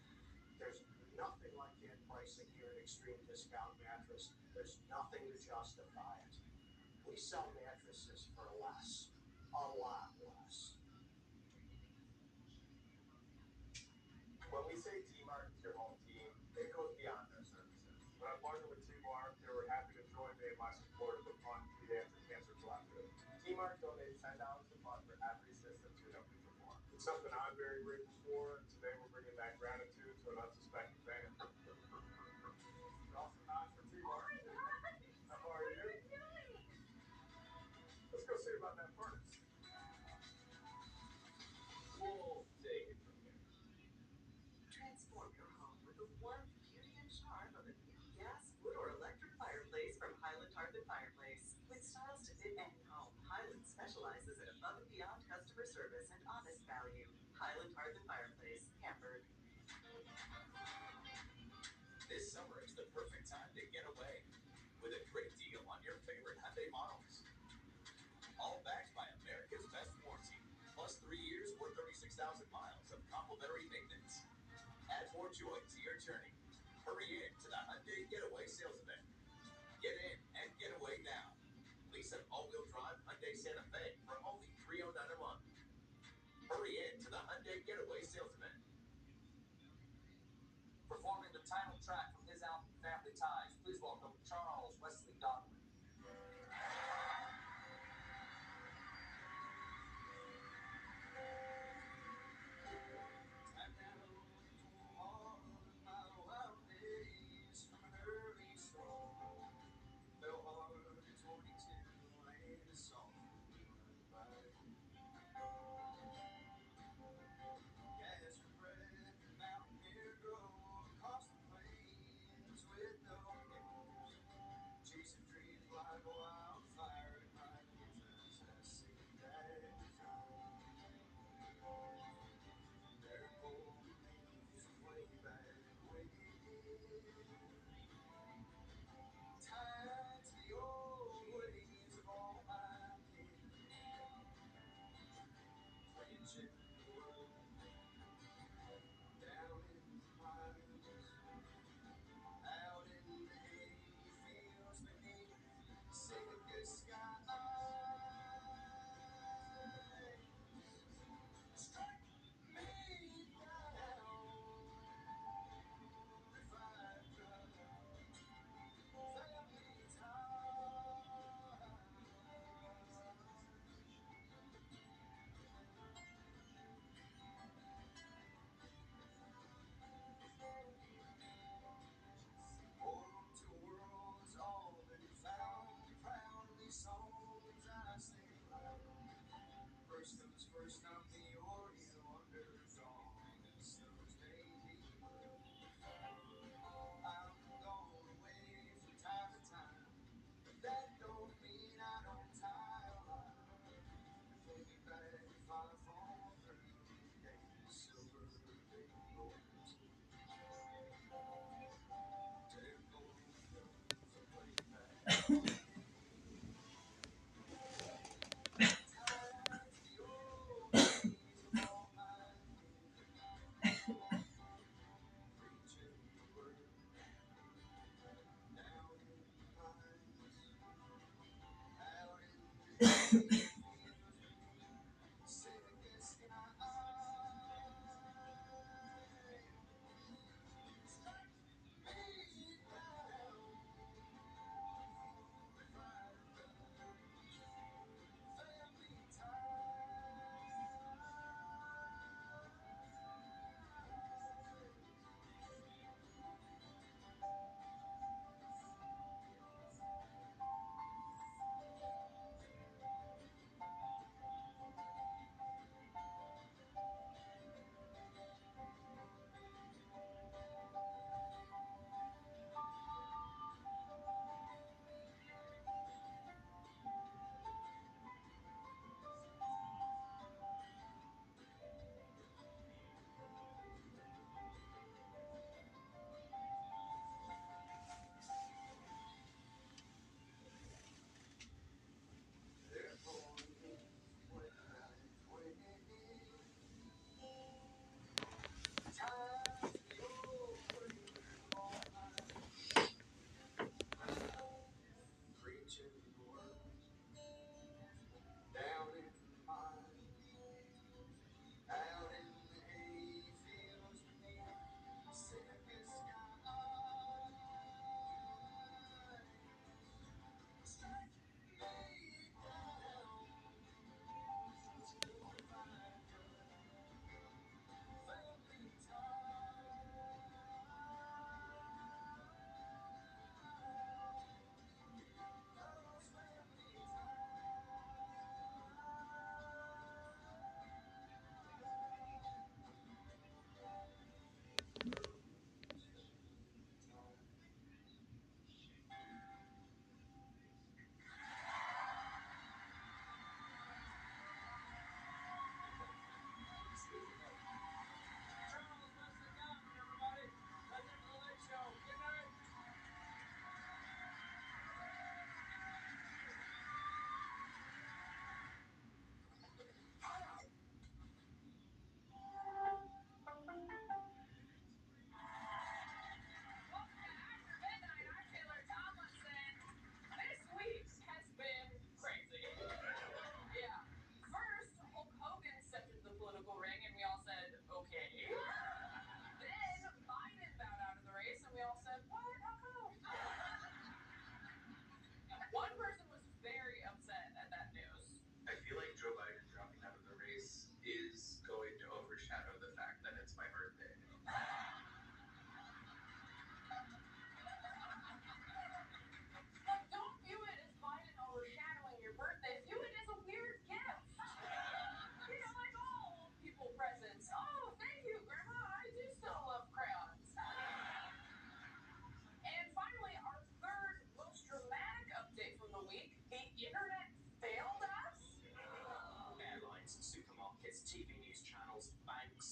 There's nothing like that pricing here at Extreme Discount Mattress. There's nothing to justify it. We sell mattresses for less, a lot less. When we say T-Mark is your home team, it goes beyond their services. When I partnered with T-Mark, they were happy to join me in my support of the Fund Pediatric Cancer Collaborative. T-Mark donates $10 a month for every system tuneup we perform. It's something I'm very grateful for, and today we're bringing that gratitude to an unsuspecting fan. Also not for T-Mark. How are you? Let's go see about that furnace. We'll take it from here. Transform your home with the warmth, beauty, and charm of a new gas, wood, or electric fireplace from Highland Hearth and Fireplace. With styles to fit any home, Highland specializes in above and beyond customer service and honest value. Highland Hearth and Fireplace, Hanford. This summer is the perfect time to get away with a great deal on your favorite Hyundai models. All backed by America's best warranty, plus 3 years or 36,000 miles of complimentary maintenance. Add more joy to your journey. Hurry in to the Hyundai Getaway sales event. Get in and get away now. Lease an all-wheel drive Hyundai Santa Fe for only $309 a month. Hurry in to the Hyundai Getaway sales event. Performing the title track from his album Family Ties, please welcome Charles Wesley Godwin. Chasing dreams.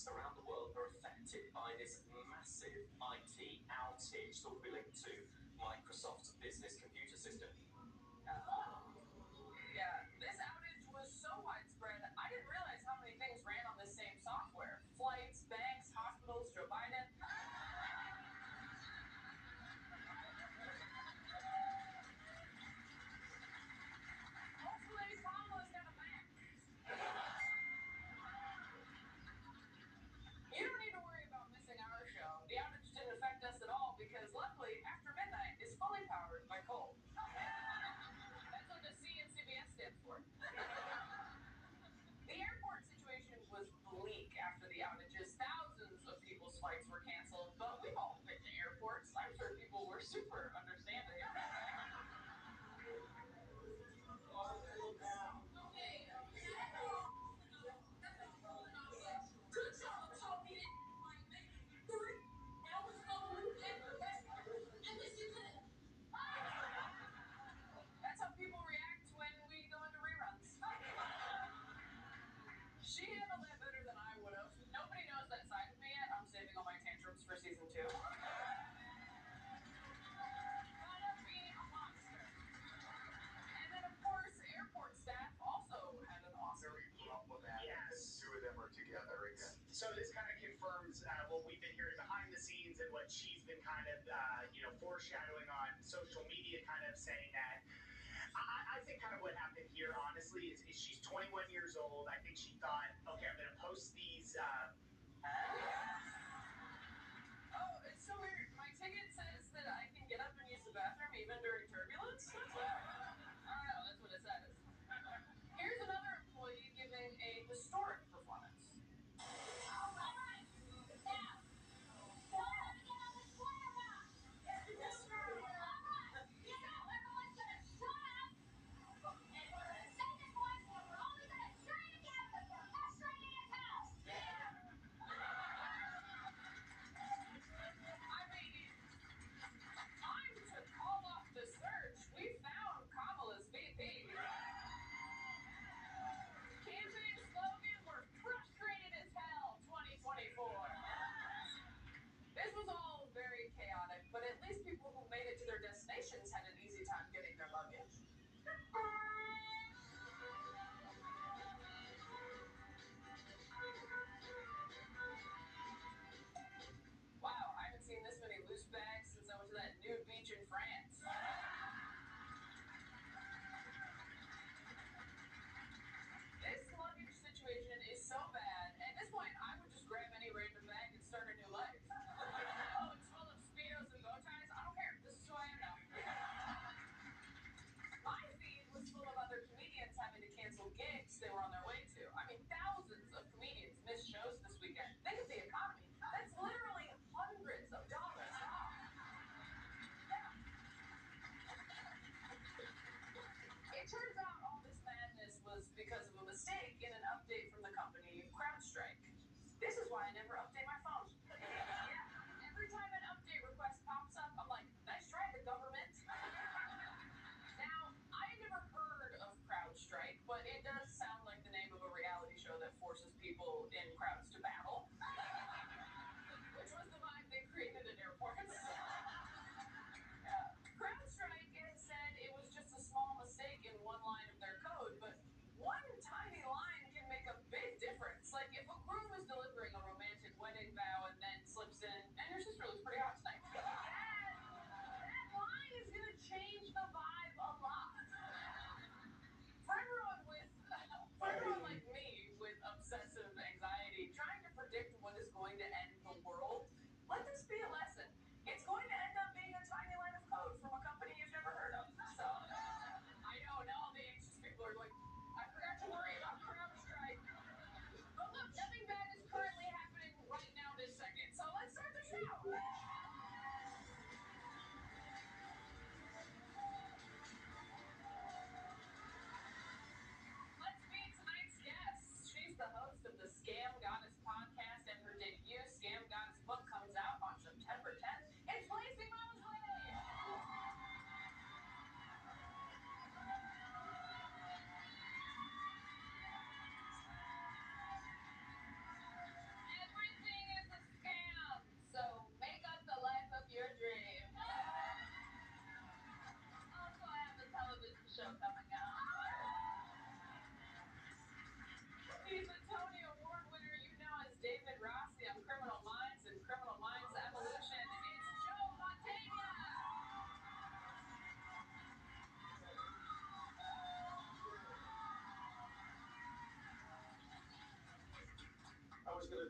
around the world are affected by this massive IT outage that will be linked to Microsoft's business computer system. Yeah, this outage was so widespread, I didn't realize how many things ran on the same software. Flights, banks, hospitals, Joe Biden. Hopefully, Kamala's got a Mac. You don't need to worry about missing our show. The outage didn't affect us at all because luckily, After Midnight is fully powered by coal. That's what the C in CBS stands for. The airport situation was bleak after the outages. Thousands of people's flights were canceled, but we've all been to airports. I'm sure people were super understanding. Good job, Tommy. I was going and listen to them. That's how people react when we go into reruns. She handled that better than I would have. Nobody knows that side of me yet. I'm saving all my tantrums for season 2. Gotta be a monster. And then, of course, airport staff also had an awesome. Very problematic. Yes. 2 of them are together again. So this kind of confirms what we've been hearing behind the scenes and what she's been kind of, foreshadowing on social media, kind of saying that. I think kind of what happened here, honestly, is she's 21 years old. I think she thought, okay, I'm going to post these. Oh, it's so weird. My ticket says that I can get up and use the bathroom even during turbulence. I don't know. That's what it says. Here's another employee giving a historic performance.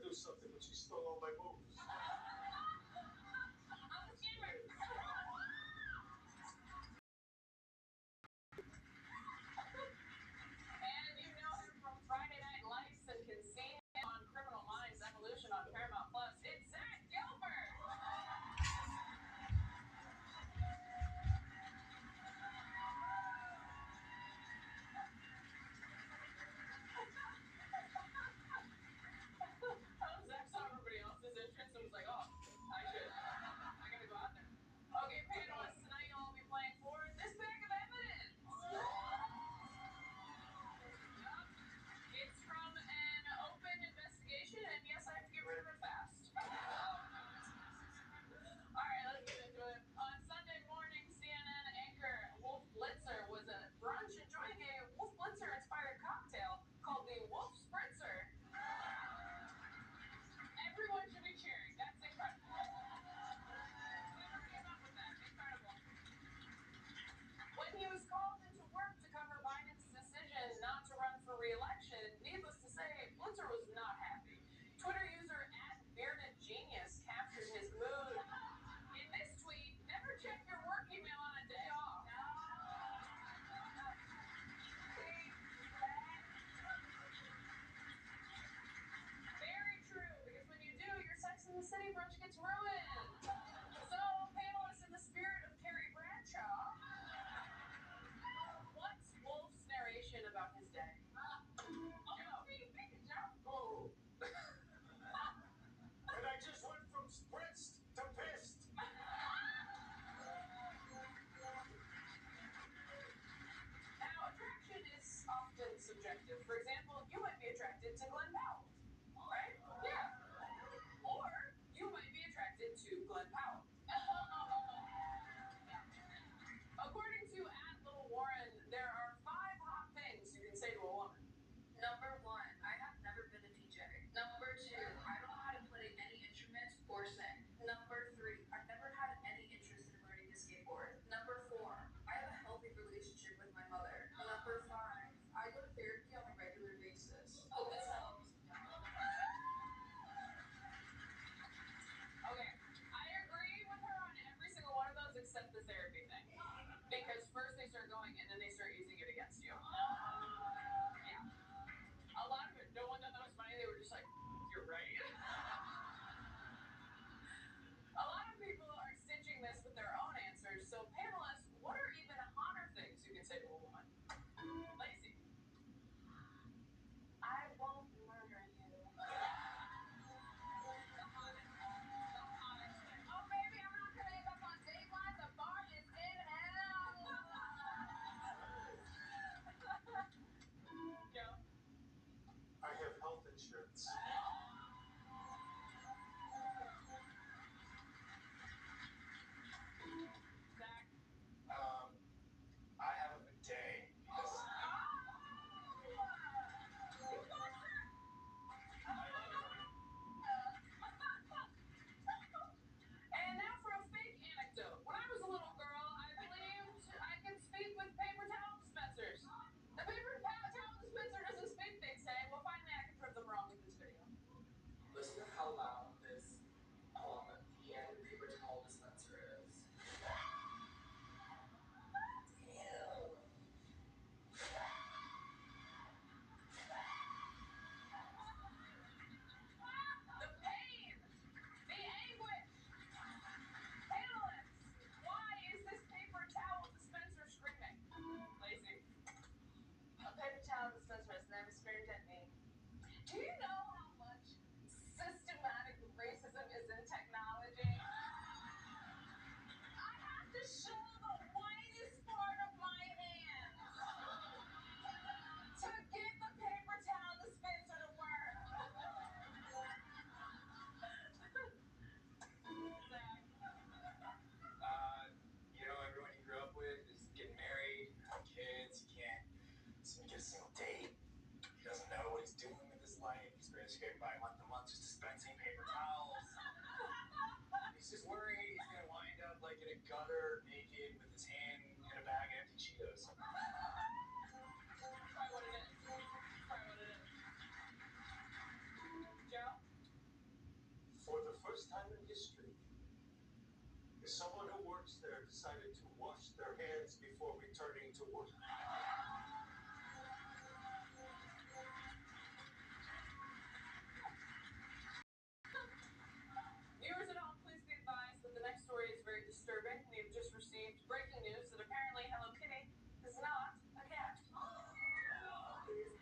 do something, but she stole all my moves. I'm a gamer. And you know him from Friday Night Lights and can see him on Criminal Minds Evolution on Paramount Plus. It's Zach Gilbert. Zach saw everybody else's entrance and was like, oh, I gotta go out there. Okay, panelists, tonight you'll all be playing for this bag of evidence. Yup. It's from an open investigation, and yes, I have to get rid of it fast. All right, let's get into it. On Sunday morning, CNN anchor Wolf Blitzer was at brunch enjoying a Wolf Blitzer-inspired cocktail called the Wolf Spritzer. Everyone should be cheering. That's incredible. Whoever came up with that, incredible. When he was called into work to cover Biden's decision not to run for re-election, needless to say, Blitzer was not happy. Twitter user @BeardedGenius captured his mood. In this tweet, never check your work email on a day off. Very true, because when you do, your Sex in the City brunch gets ruined. So, panelists, in the spirit of Carrie Bradshaw, what's Wolf's narration about his day? Oh. And I just went from spritzed to pissed. Now, attraction is often subjective. For example, you might be attracted to Glenn Powell, right? Yeah. Or you might be attracted to Glenn Powell. According to @LittleWarren, there are 5 hot things you can say to a woman. Number 1, I have never been a DJ. Number 2, I don't know how to play any instrument or sing. Number 3, I've never had any interest in learning to skateboard. Number 4, I have a healthy relationship with my mother. Number 5, I go to therapy on a regular basis. Hope this helps. Okay, I agree with her on every single one of those except the therapy thing. Because first they start going and then they start using it against you. Yeah. A lot of it, no one thought that was funny. They were just like, you're right. A lot of people are stitching this with their own answers. So, panelists, what are even hotter things you can say to a woman? Lazy. I won't murder you. Oh, baby, I'm not gonna end up on Dateline. The bar is in hell. Joe? I have health insurance. Zach? I have a bidet. And now for a fake anecdote. When I was a little girl, I believed I could speak with paper towel dispensers. The paper towel dispenser doesn't speak, they say. Well, finally, I can prove them wrong with this video. Listen to how loud this hand paper towel dispenser is. The pain! The anguish! Panelists, why is this paper towel dispenser screaming? Lazy. A paper towel dispenser has never screamed at me. Do you know how much systematic racism is in technology? I have to show the whitest part of my hand to get the paper towel dispenser to work. Zach. Everyone you grew up with is getting married, have kids, you can't seem to get a single date. He doesn't know what he's doing with his life. He's basically by month to month just dispensing paper towels. He's just worried he's gonna wind up like in a gutter naked with his hand in a bag of empty Cheetos. Probably what it is. Joe? first time in history, someone who works there decided to wash their hands before returning to work. Viewers at home, please be advised that the next story is very disturbing. We have just received breaking news that apparently Hello Kitty is not a cat. Is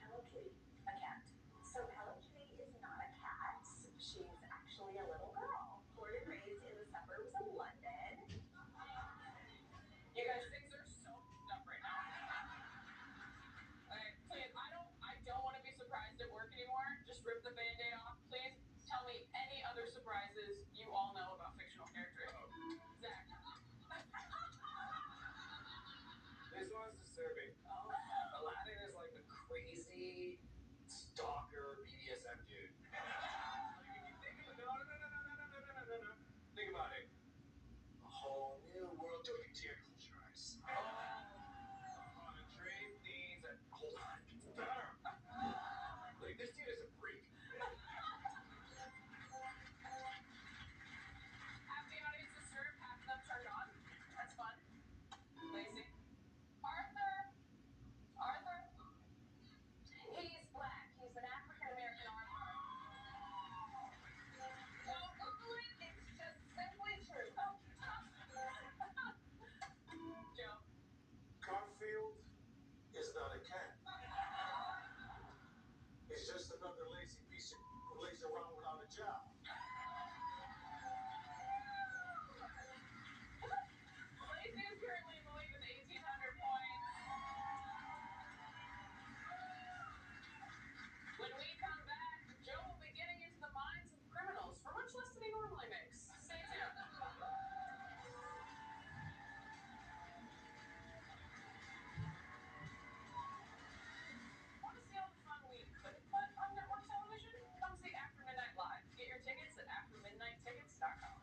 Hello Kitty a cat? So Hello Kitty is not a cat. She's actually a little girl, born and raised in the suburbs of London. You guys, things are so up right now. Okay, please, I don't want to be surprised at work anymore. Just rip the Band-Aid off. Please tell me any other surprises you all know about fictional characters. Zach. This one's disturbing. Oh. Aladdin is like a crazy stalker BDSM dude. Like if you think about no. Think about it. A whole new world to tear close your eyes. Oh, on a trade needs a hold on. It's better. Like this dude is a freak. Half the audience is served, half of them turned on. That's fun. Lacey. Arthur? He's black. He's an African-American Arthur. Don't Google it. It's just simply true. Oh. Joe. Garfield is not a cat. He's just another lazy piece of who lays around without a job. Lacey is currently in the lead with 1,800 points. When we come back, Joe will be getting into the minds of criminals for much less than he normally makes. Stay tuned. Want to see all the fun we could put on network television? Come see After Midnight Live. Get your tickets at aftermidnighttickets.com.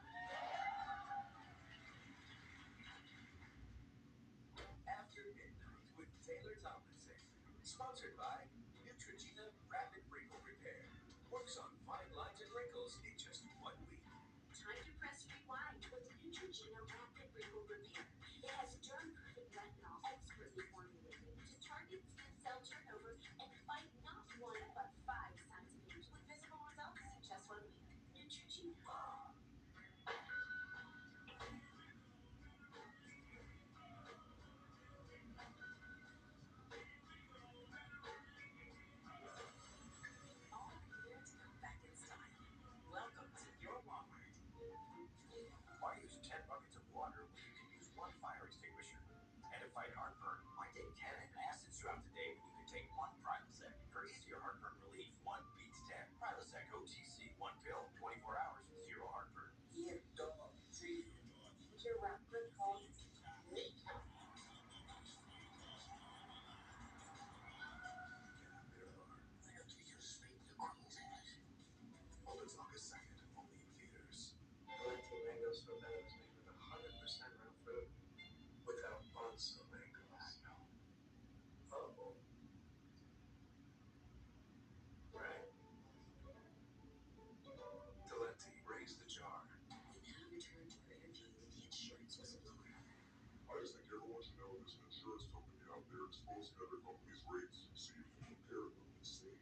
After Midnight with Taylor Tomlinson. Sponsored by Neutrogena Rapid Wrinkle Repair. Works on fine lines and wrinkles in just 1 week. Time to press rewind with Neutrogena Rapid Wrinkle Repair. It has derm-perfect retinol expertly formulated to target skin cell turnover and fight not 1 but 5 signs of age with visible results in just 1 week. Neutrogena. All here to come back in style. Welcome to your Walmart. Why use 10 buckets of water when you can use 1 fire extinguisher? And to fight heartburn, why take 10 antacids throughout the day when you can take 1 Prilosec? For easier heartburn relief, 1 beats 10. Prilosec OTC, 1 pill, 24 hours, 0 heartburn. Your dog, treat your dog. Your rapid called On August 2nd, only in theaters. Valenti mango sorbet is made with 100% real fruit without bugs or mangoes. Oh. Right. Valenti, raise the jar. We now return to our interview with the insurance whistleblower. I just think everyone should know there's an insurance company out there exposing other companies' rates so you can compare them and save.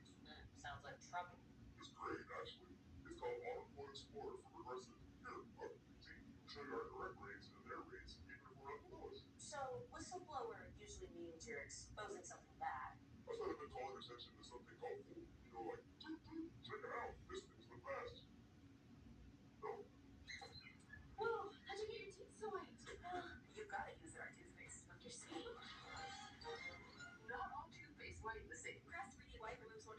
Sounds like trouble. It's great, actually. It's called Auto Quote Explorer from Progressive. Here, look. See, we'll show you our direct rates and their rates, even if we're not the lowest. So, whistleblower usually means you're exposing something bad. I thought I've been calling attention to something helpful. You know, like, check it out. This thing's the best. No? Whoa, how'd you get your teeth so white? You've got to use our toothpaste. You're saying? Not all toothpaste whiten the same. Crest 3D White removes 100%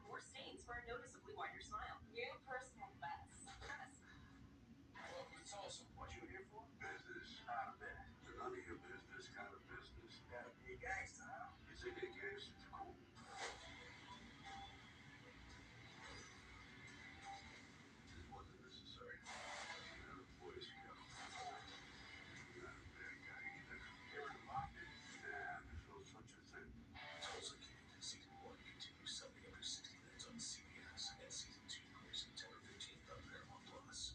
more stains for a noticeably whiter smile. New personal best. Crest. Welcome to Tulsa. What you here for? Business. I bet. None of your business kind of business. Gotta be a gangster, huh? You think a gangster's cool? This wasn't necessary. You're not a Boy Scout. You're not a bad guy either. You're in mafia. Nah, there's no such a thing. Tulsa King, Season 1 continues Sunday after 60 minutes on CBS, and Season 2 airs September 15th on Paramount Plus.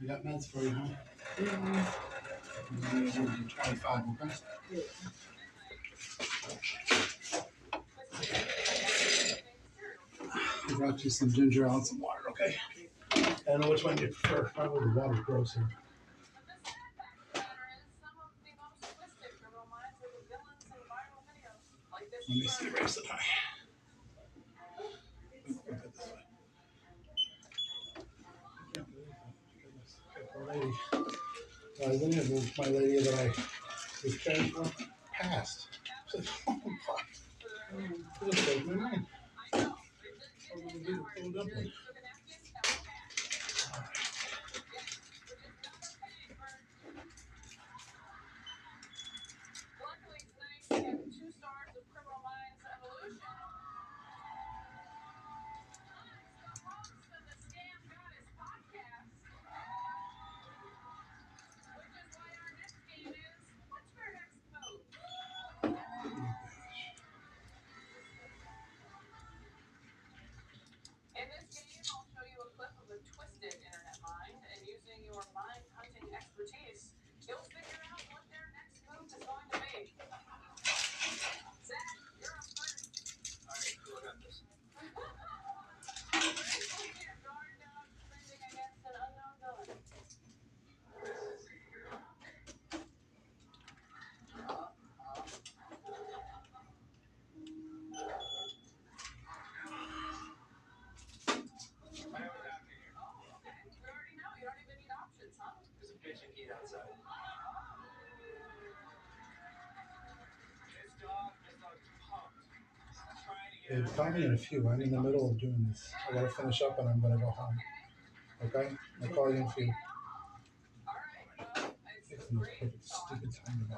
We got meds for you, huh? Mm-hmm. You need 25, okay? I brought you some ginger ale and some water, okay? I don't know which one you prefer. Probably the water's grosser. Let me see, raise it high. Put that this way. I can't believe that. My goodness. Okay, poor lady. Isn't it? My lady that I was caring for passed. I said, oh, fuck. It just broke my mind. Little dumpling. In this game, I'll show you a clip of a twisted internet mind, and using your mind hunting expertise, you'll figure out what their next move is going to be. Zach, you're up first. Alright, cool, I got this. Guard dog sprinting against an unknown villain. I have a doctor here. Oh, okay. We already know. You don't even need options, huh? There's a bitchin' heat outside. This dog's pumped. He's trying to get Babe, out. call me in a few. I'm in the middle of doing this. I gotta finish up and I'm gonna go home. Okay? I'll call you in a few. All right. It's the most perfect stupid time to go.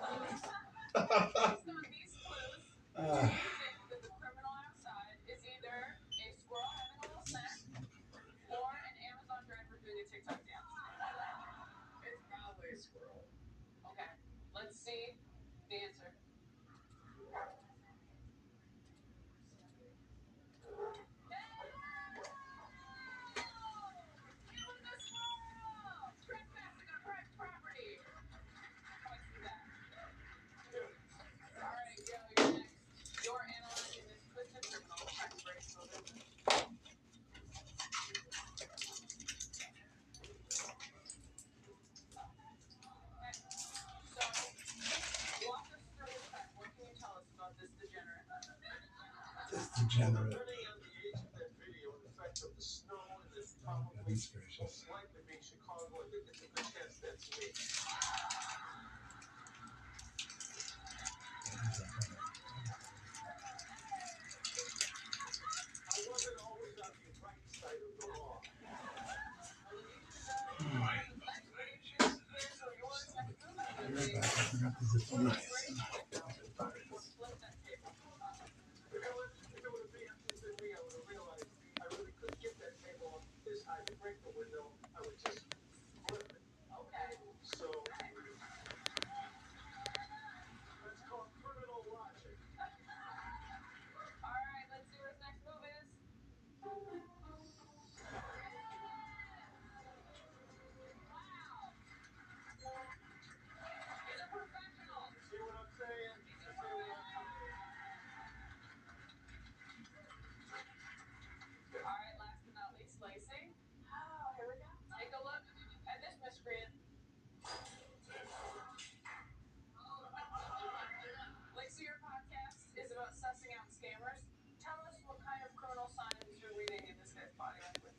Based on these clues, Ah. you think that the criminal outside is either a squirrel having a little snack or an Amazon driver doing a TikTok dance? It's probably a squirrel. Okay, let's see the answer. It was a squirrel! Trespassing on private property. How I see that. All right, Joe, you're next. You're analyzing this twisted criminal. Press break, children. So, walk us through the check. What can you tell us about this degenerate? This degenerate. Depending on the age of that video and the fact of the snow and this Oh, probably goodness gracious. most likely being Chicago, I think it's a good chance that's me. I wasn't always on the right side of the law. Oh, my Jesus. I'll be right back. I forgot to zip the knife. Flip that table. You know what? If it would have been me, I would have realized I really couldn't get that table up this high to break the window. I would just flip it. Okay. So that's called criminal logic. All right, let's see what his next move is. Wow. He's a professional. See what I'm saying? All right, last but not least, Lacey. Oh, here we go. Take a look at this miscreant. Lacey, your podcast is about sussing out scammers. Tell us what kind of criminal signs you're reading in this guy's body language.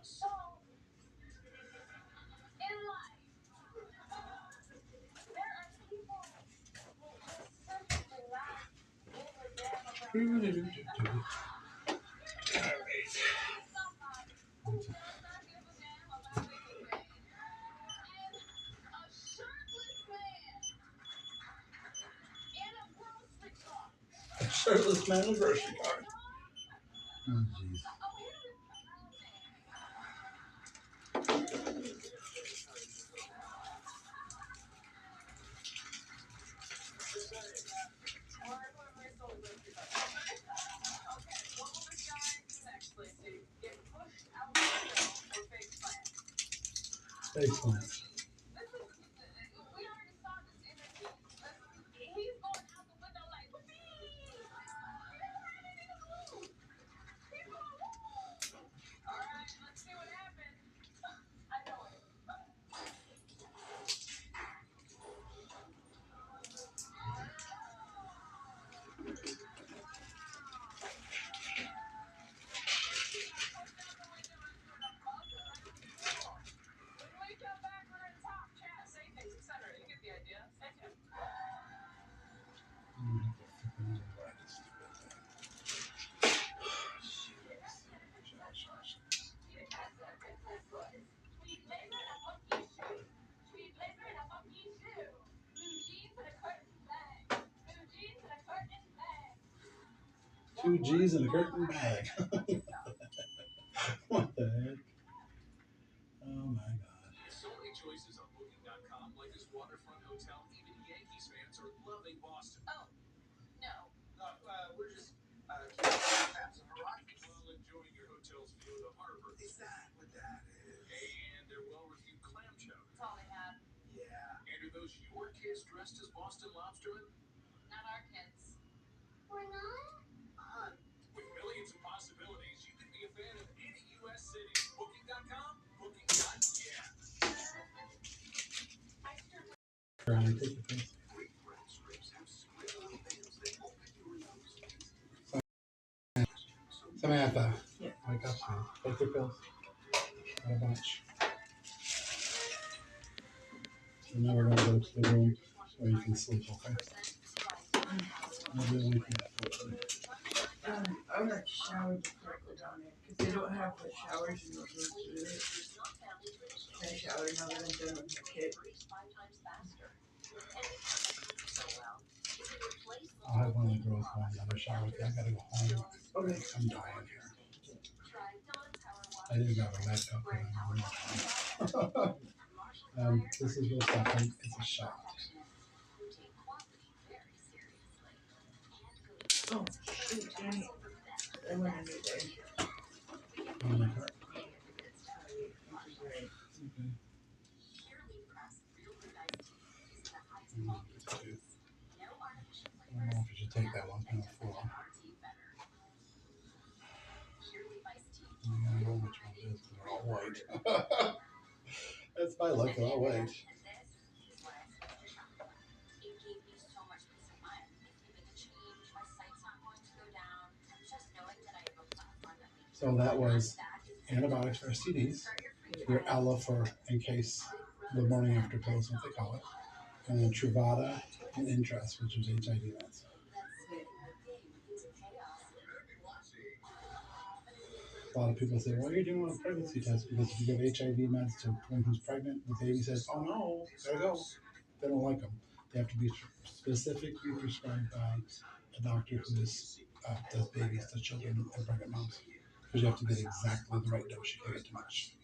So, in life, there are people who just simply not give a damn about somebody who does not give a damn about anything. And a shirtless man in a grocery cart. A shirtless man in a grocery cart. Oh, jeez. Or whoever is sold grocery cart. Okay, what will this guy do next, Lacey? Thanks, man. Two G's in a curtain bag. What the heck? Oh my god. So many choices on Booking.com, like this waterfront hotel. Even Yankees fans are loving Boston. Oh, no. We're just taps on Rockies. While enjoying your hotel's view of the harbor. Is that what that is? And their well-reviewed clam chowder. That's all they have. Yeah. And are those your kids dressed as Boston lobstermen? Not our kids. We're not? With millions of possibilities, you can be a fan of any U.S. city. Booking.com, Booking.yeah. Right, take the piss. Samantha, Yeah. wake up, son. Take your pills. Got a bunch. So now we're gonna go to the room where you can sleep, okay? Maybe we can- I would like to shower before I go down there because they don't have the showers in those rooms to do it. I shower now that I'm done with the kid. I'll have one of the girls go in another shower. I gotta go home. Okay. I'm dying here. I didn't have a laptop when I'm this is real something. It's a shot. Oh, shoot, dang it. I went a new day. Oh my god. Okay. I don't know if you should take that one from the floor. I don't know which one it is. They're all white. That's my luck. They're all white. So that was antibiotics for STDs, your Ella for in case the morning after pills, what they call it, and then Truvada and Intress, which is HIV meds. A lot of people say, "Why are you doing a pregnancy test?" Because if you give HIV meds to a woman who's pregnant, the baby says, "Oh no, gotta go." They don't like them. They have to be specifically prescribed by a doctor who is, does babies to children and pregnant moms. Because you have to get exactly the right dose. You can't get too much.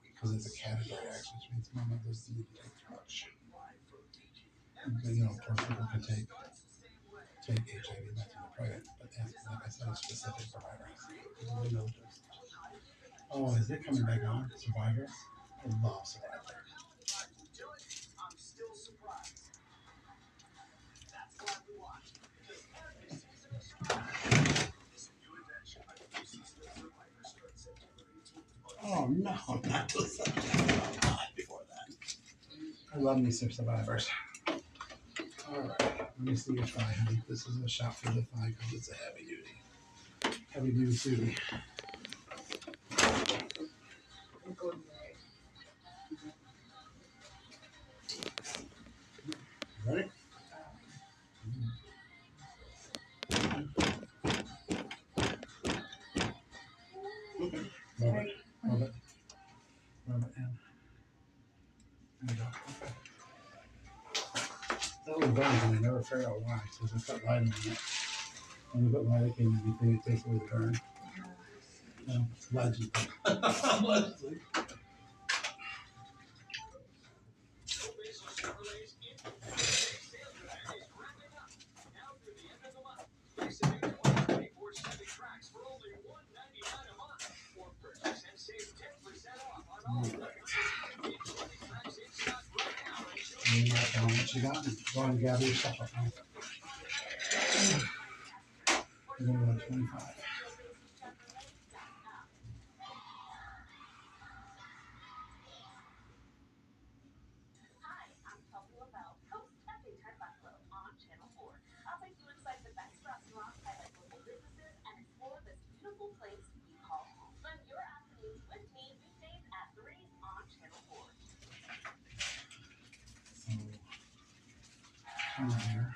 Because it's a category actually, which means mama doesn't need to take too much. But, you know, of course, people can take HIV meds when they're pregnant, but that's, like I said, it's specific for virus. Really no dose. Oh, is it coming back on? Survivor? I love Survivor. I'm still surprised. That's why we watch. Because every season of Survivor is a new adventure. A new season of Survivor starts September 18th. Oh no, not till September. Not before then. I love me some Survivors. Alright, let me see your thigh, honey. This is a shot for the thigh because it's a heavy duty. Ready? Okay. Rub it in. There you go. Okay. That was burns and I never figured out why. So just put lidocaine in it. When you put lidocaine in, you think it takes away the burn. No, allegedly. Allegedly. what you got and go and gather your stuff up now. We're gonna go to 25. Hi, I'm Chelsea Lavelle, host of Big Time Buffalo on Channel 4. I'll take you inside the best restaurants, highlight local businesses, and explore this beautiful place we call home. Spend your afternoons with me weekdays at 3 on Channel 4. So, come on here.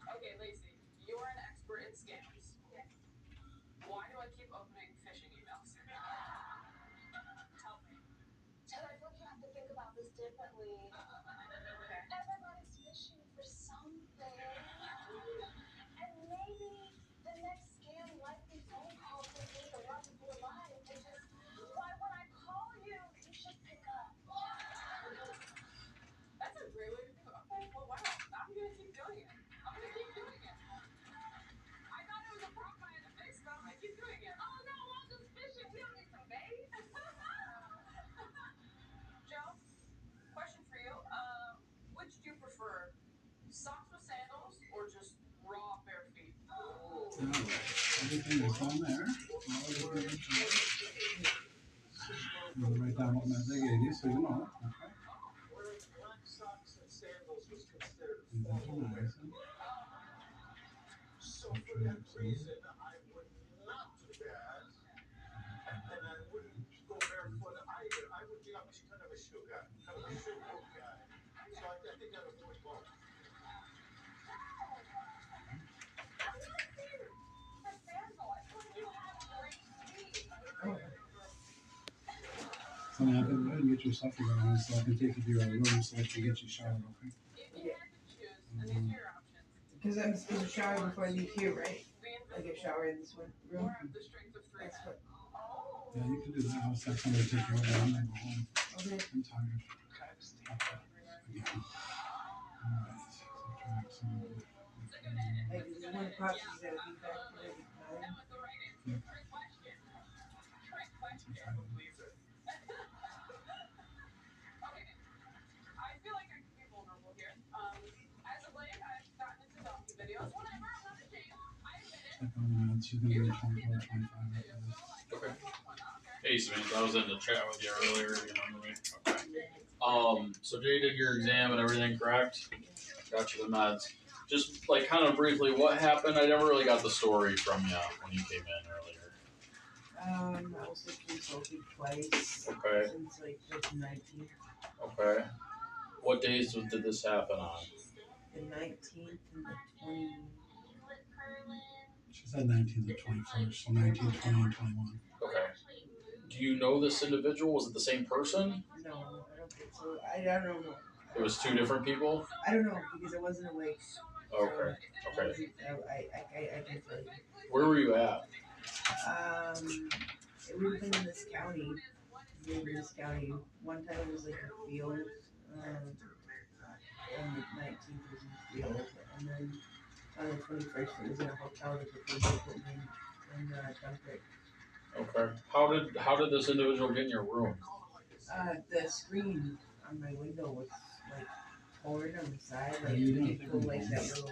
Okay, Lacey, you're an expert in scams. Why do I keep opening phishing emails? Help me. Ted, I feel like you have to think about this differently. Everybody's fishing for something. And maybe the next scam likely phone call from me, the one before mine, is just, why when I call you, you should pick up. That's a great way to do it. Okay, well, wow. I'm gonna keep doing it. I'm gonna keep doing it. I thought it was a problem I had to fix, but I'm gonna keep doing it. Oh no, I'm just fishing. We don't need some bait. Joe, question for you. Which do you prefer? Socks with sandals or just raw bare feet? Everything is on there. I'm gonna write down what meds I gave you so you know. Okay. Wearing black socks and sandals was considered And that's formal wear. nice. So for that reason, I would not do that. And I wouldn't go barefoot either. I would be kind of a shoe guy, kind of a shoe boot guy. So I think I'd avoid both. So now go ahead and get your stuff together so I can take you to your room so I can get you showered, okay? Because I'm supposed to shower before I leave here, right? I get showered in this one room. That's what. Yeah, you can do that. I'll have somebody take you over and then go home. Okay. I'm tired. Okay. Again. Alright. Subtract some. Like, this is one process you gotta be back for every time. Yep. I feel like I can be vulnerable here. As of late, I've gotten into donkey videos. Whatever, I'm not ashamed. I admit it. She's gonna be 24, 25 after this. Okay. Hey Samantha, I was in the chat with you earlier. You remember me? Okay. So Jay did your exam and everything, correct? Got you the meds. Just like kind of briefly, what happened? I never really got the story from you when you came in earlier. I was consulted twice. Okay. Since like 2019. Okay. What days did this happen on? The 19th and the 20. She said 19th and 21st, so 19, 20, and 21. Okay. Do you know this individual? Was it the same person? No, I don't think so. I don't know. It was two different people? I don't know because I wasn't awake. Okay. Okay. I can tell you. Where were you at? It would have been in this county. Maybe this county. One time it was like a field. And the 19th was in the field. And then on the 21st it was in a hotel that the police put me in Dunkirk. Okay. How did this individual get in your room? The screen on my window was like torn on the side, like You don't it go like that little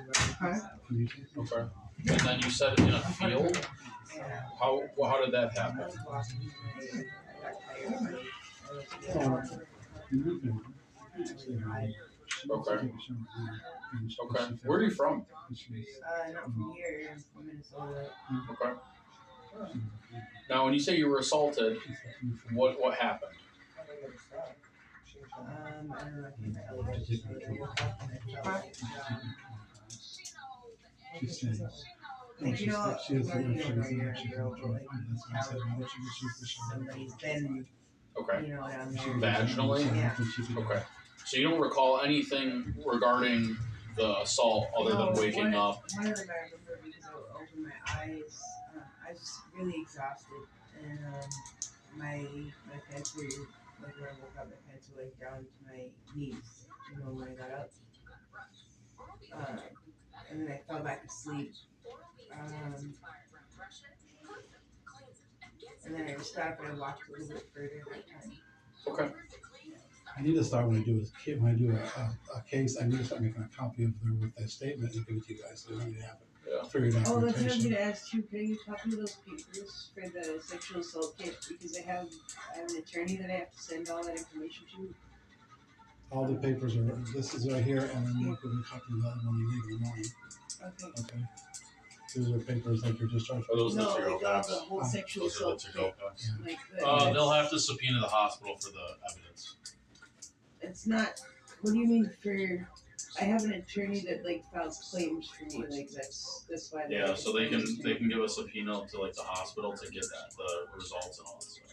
Okay. And then you said it in a field? Yeah. How did that happen? I was walking and I got tired. Okay. Okay. Where are you from? Not from here. I'm from Minnesota. Okay. Now, when you say you were assaulted, what happened? I don't know. I can't tell you. She's saying. No, she has the she's in she's in 25. That's why I said, why don't you just use the shower? Somebody's been, Okay. you know, down there. Vaginally? Yeah. Okay. So you don't recall anything regarding the assault other than waking up? One of them I remember because I opened my eyes. I was really exhausted, and my pants were like when I woke up, my pants were like down to my knees. You know, when I got up. And then I fell back asleep. And then I just got up and I walked a little bit further that time. Okay. I need to start when I do a case. I need to start making a copy of their with that statement and give it to you guys so you have it for your Oh, that's what I was documentation. gonna ask too. Can I get a copy of those papers for the sexual assault kit? Because I have an attorney that I have to send all that information to. All the papers are. This is right here, and then you'll give me a copy of that when you leave in the morning. Okay. Okay. These are papers like your discharge. Are those No, the to-go like packs? the whole sexual Those are the assault to-go kit. packs. Like They'll have to subpoena the hospital for the evidence. It's not. What do you mean for? I have an attorney that like files claims for me. Like that's why. Yeah, so they can give a subpoena to like the hospital to get the results and all that stuff.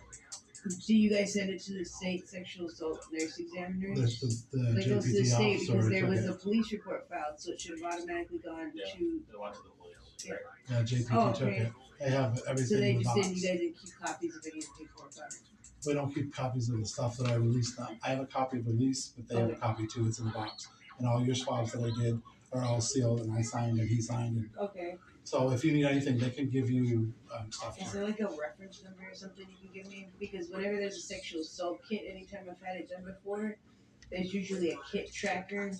Do you guys send it to the state sexual assault nurse examiners? The Like goes to the JPT state officer because there took was it. a police report filed, so it should have automatically gone Yeah, to. they went to the police. Yeah. Yeah, JPT Oh, took okay. it. They have everything So they in the just box. didn't. You guys didn't keep copies of any of the paperwork on it. We don't keep copies of the stuff that I released. Now, I have a copy of the release, but they have a copy too. It's in the box. And all your swabs that I did are all sealed, and I signed, and he signed. And Okay. so if you need anything, they can give you stuff. Is there like a reference number or something you can give me? Because whenever there's a sexual assault kit, anytime I've had it done before, there's usually a kit tracker.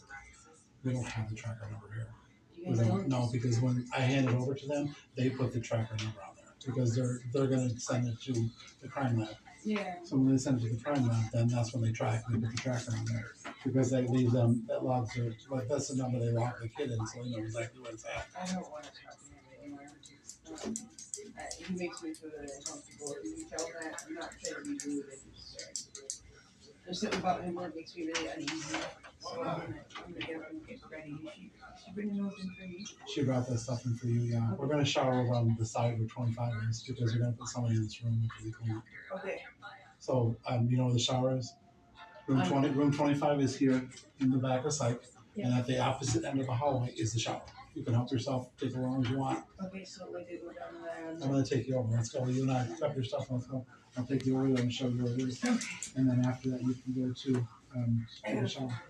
We don't have the tracker number here. You guys don't? No, because when I hand it over to them, they put the tracker number on there because they're gonna send it to the crime lab. Yeah. So when they send it to the crime lab, then that's when they track. They put the tracker on there because they leave them that logs their like that's the number they log the kid in, so they know exactly where it's at. I don't want to talk to him anymore. He makes me feel really uncomfortable. If you tell that, I'm not trying to be rude. There's something about him that makes me really uneasy. So I'm gonna get up and get ready. She bringing those in for me. She brought that stuff in for you. Yeah, we're gonna shower over on the side where 25 is because we're gonna put somebody in this room after we clean. Okay. So you know where the shower is? Room 25 is here in the back of psych, and at the opposite end of the hallway is the shower. You can help yourself, take as long as you want. Okay, so like they go down there. I'm gonna take you over. Let's go. You and I grab your stuff. Let's go. I'll take you over there and show you where it is. And then after that, you can go to the shower.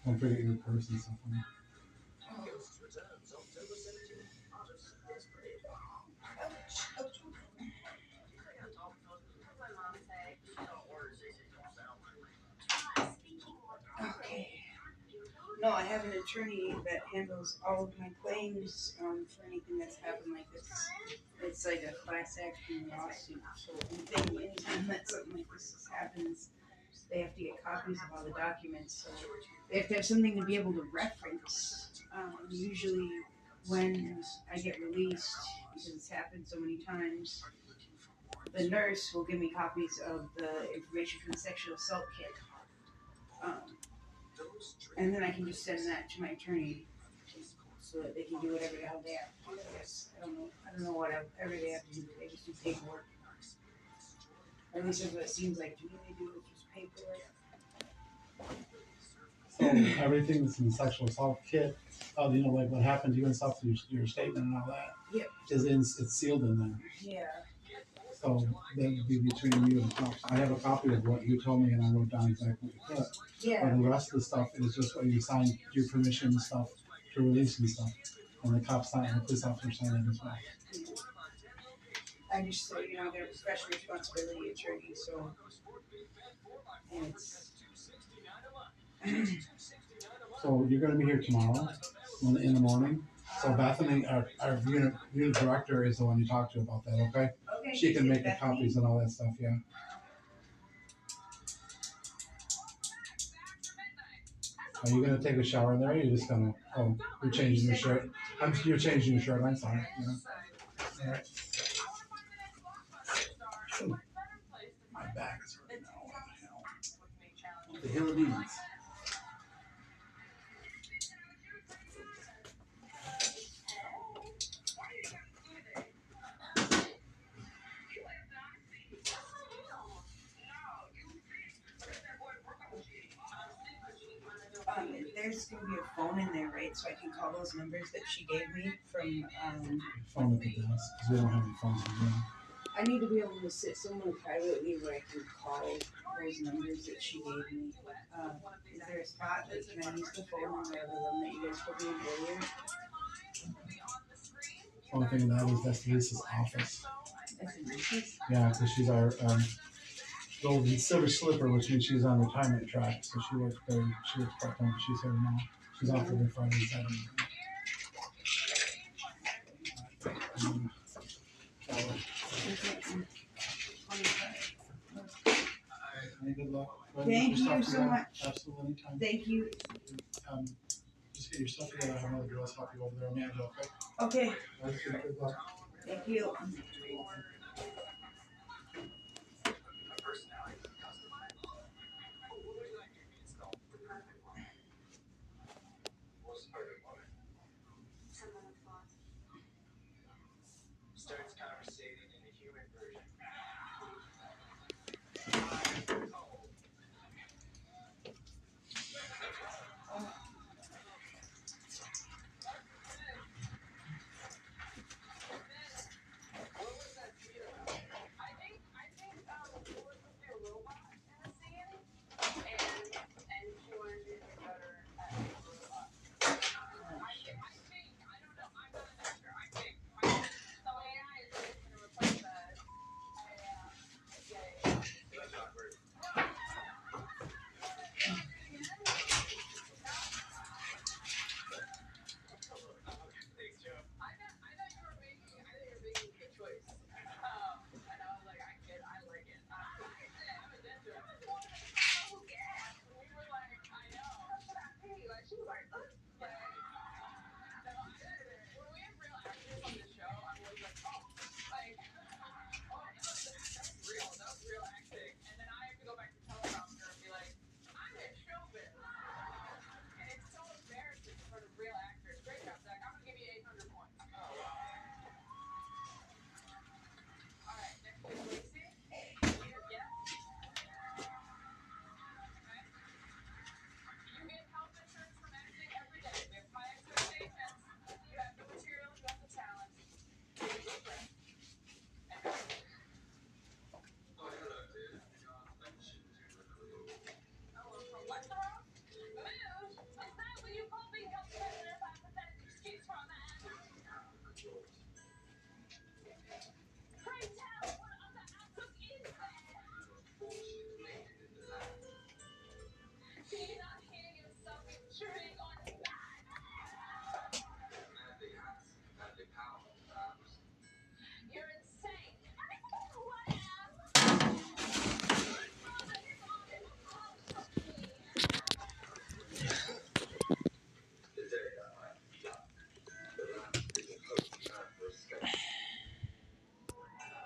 Don't forget your purse and stuff. Honey. Okay. No, I have an attorney that handles all of my claims for anything that's happened like this. It's like a class action lawsuit. So anytime that something like this happens, they have to get copies of all the documents. So they have to have something to be able to reference. Usually when I get released, because it's happened so many times, the nurse will give me copies of the information from the sexual assault kit. And then I can just send that to my attorney so that they can do whatever the hell they have to do. I guess. I don't know whatever they have to do. They just do paperwork. Or at least that's what it seems like to me. They do just paperwork. So everything that's in the sexual assault kit, you know, like what happened to you and stuff, your statement and all that, Yep. it's sealed in there. Yeah. So that would be between you and the cops. I have a copy of what you told me, and I wrote down exactly what you put. Yeah. And the rest of the stuff is just what you signed your permission and stuff to release and stuff. And the cops sign, the police officer signed it as well. I just say, you know, they're a professional responsibility attorney, so and it's So you're going to be here tomorrow in the morning. So Bethany, our unit director, is the one you talk to about that, okay? Okay. She can make the copies and all that stuff, yeah. Are you going to take a shower in there, or are you just going to, you're changing your shirt? You're changing your shirt, I'm sorry. Yeah. All right. My back is hurting now. What the hell? The hell it means. phone in there, right? So I can call those numbers that she gave me from. Phone at the desk because we don't have any phones in the room. I need to be able to sit somewhere privately where I can call those numbers that she gave me. Is there a spot that can I use the phone in the other room that you guys put me in earlier? Only thing of that is that's Lisa's office. That's in Lisa's? Yeah, because she's our golden silver slipper, which means she's on retirement track. So she works part time. She's here now. She's off every Friday and Saturday. Good luck. Thank you so much. Absolutely, anytime. Thank you. Just get your stuff together. I have another girl's help you over there, Amanda. Okay. Okay. Good luck. Thank you. Someone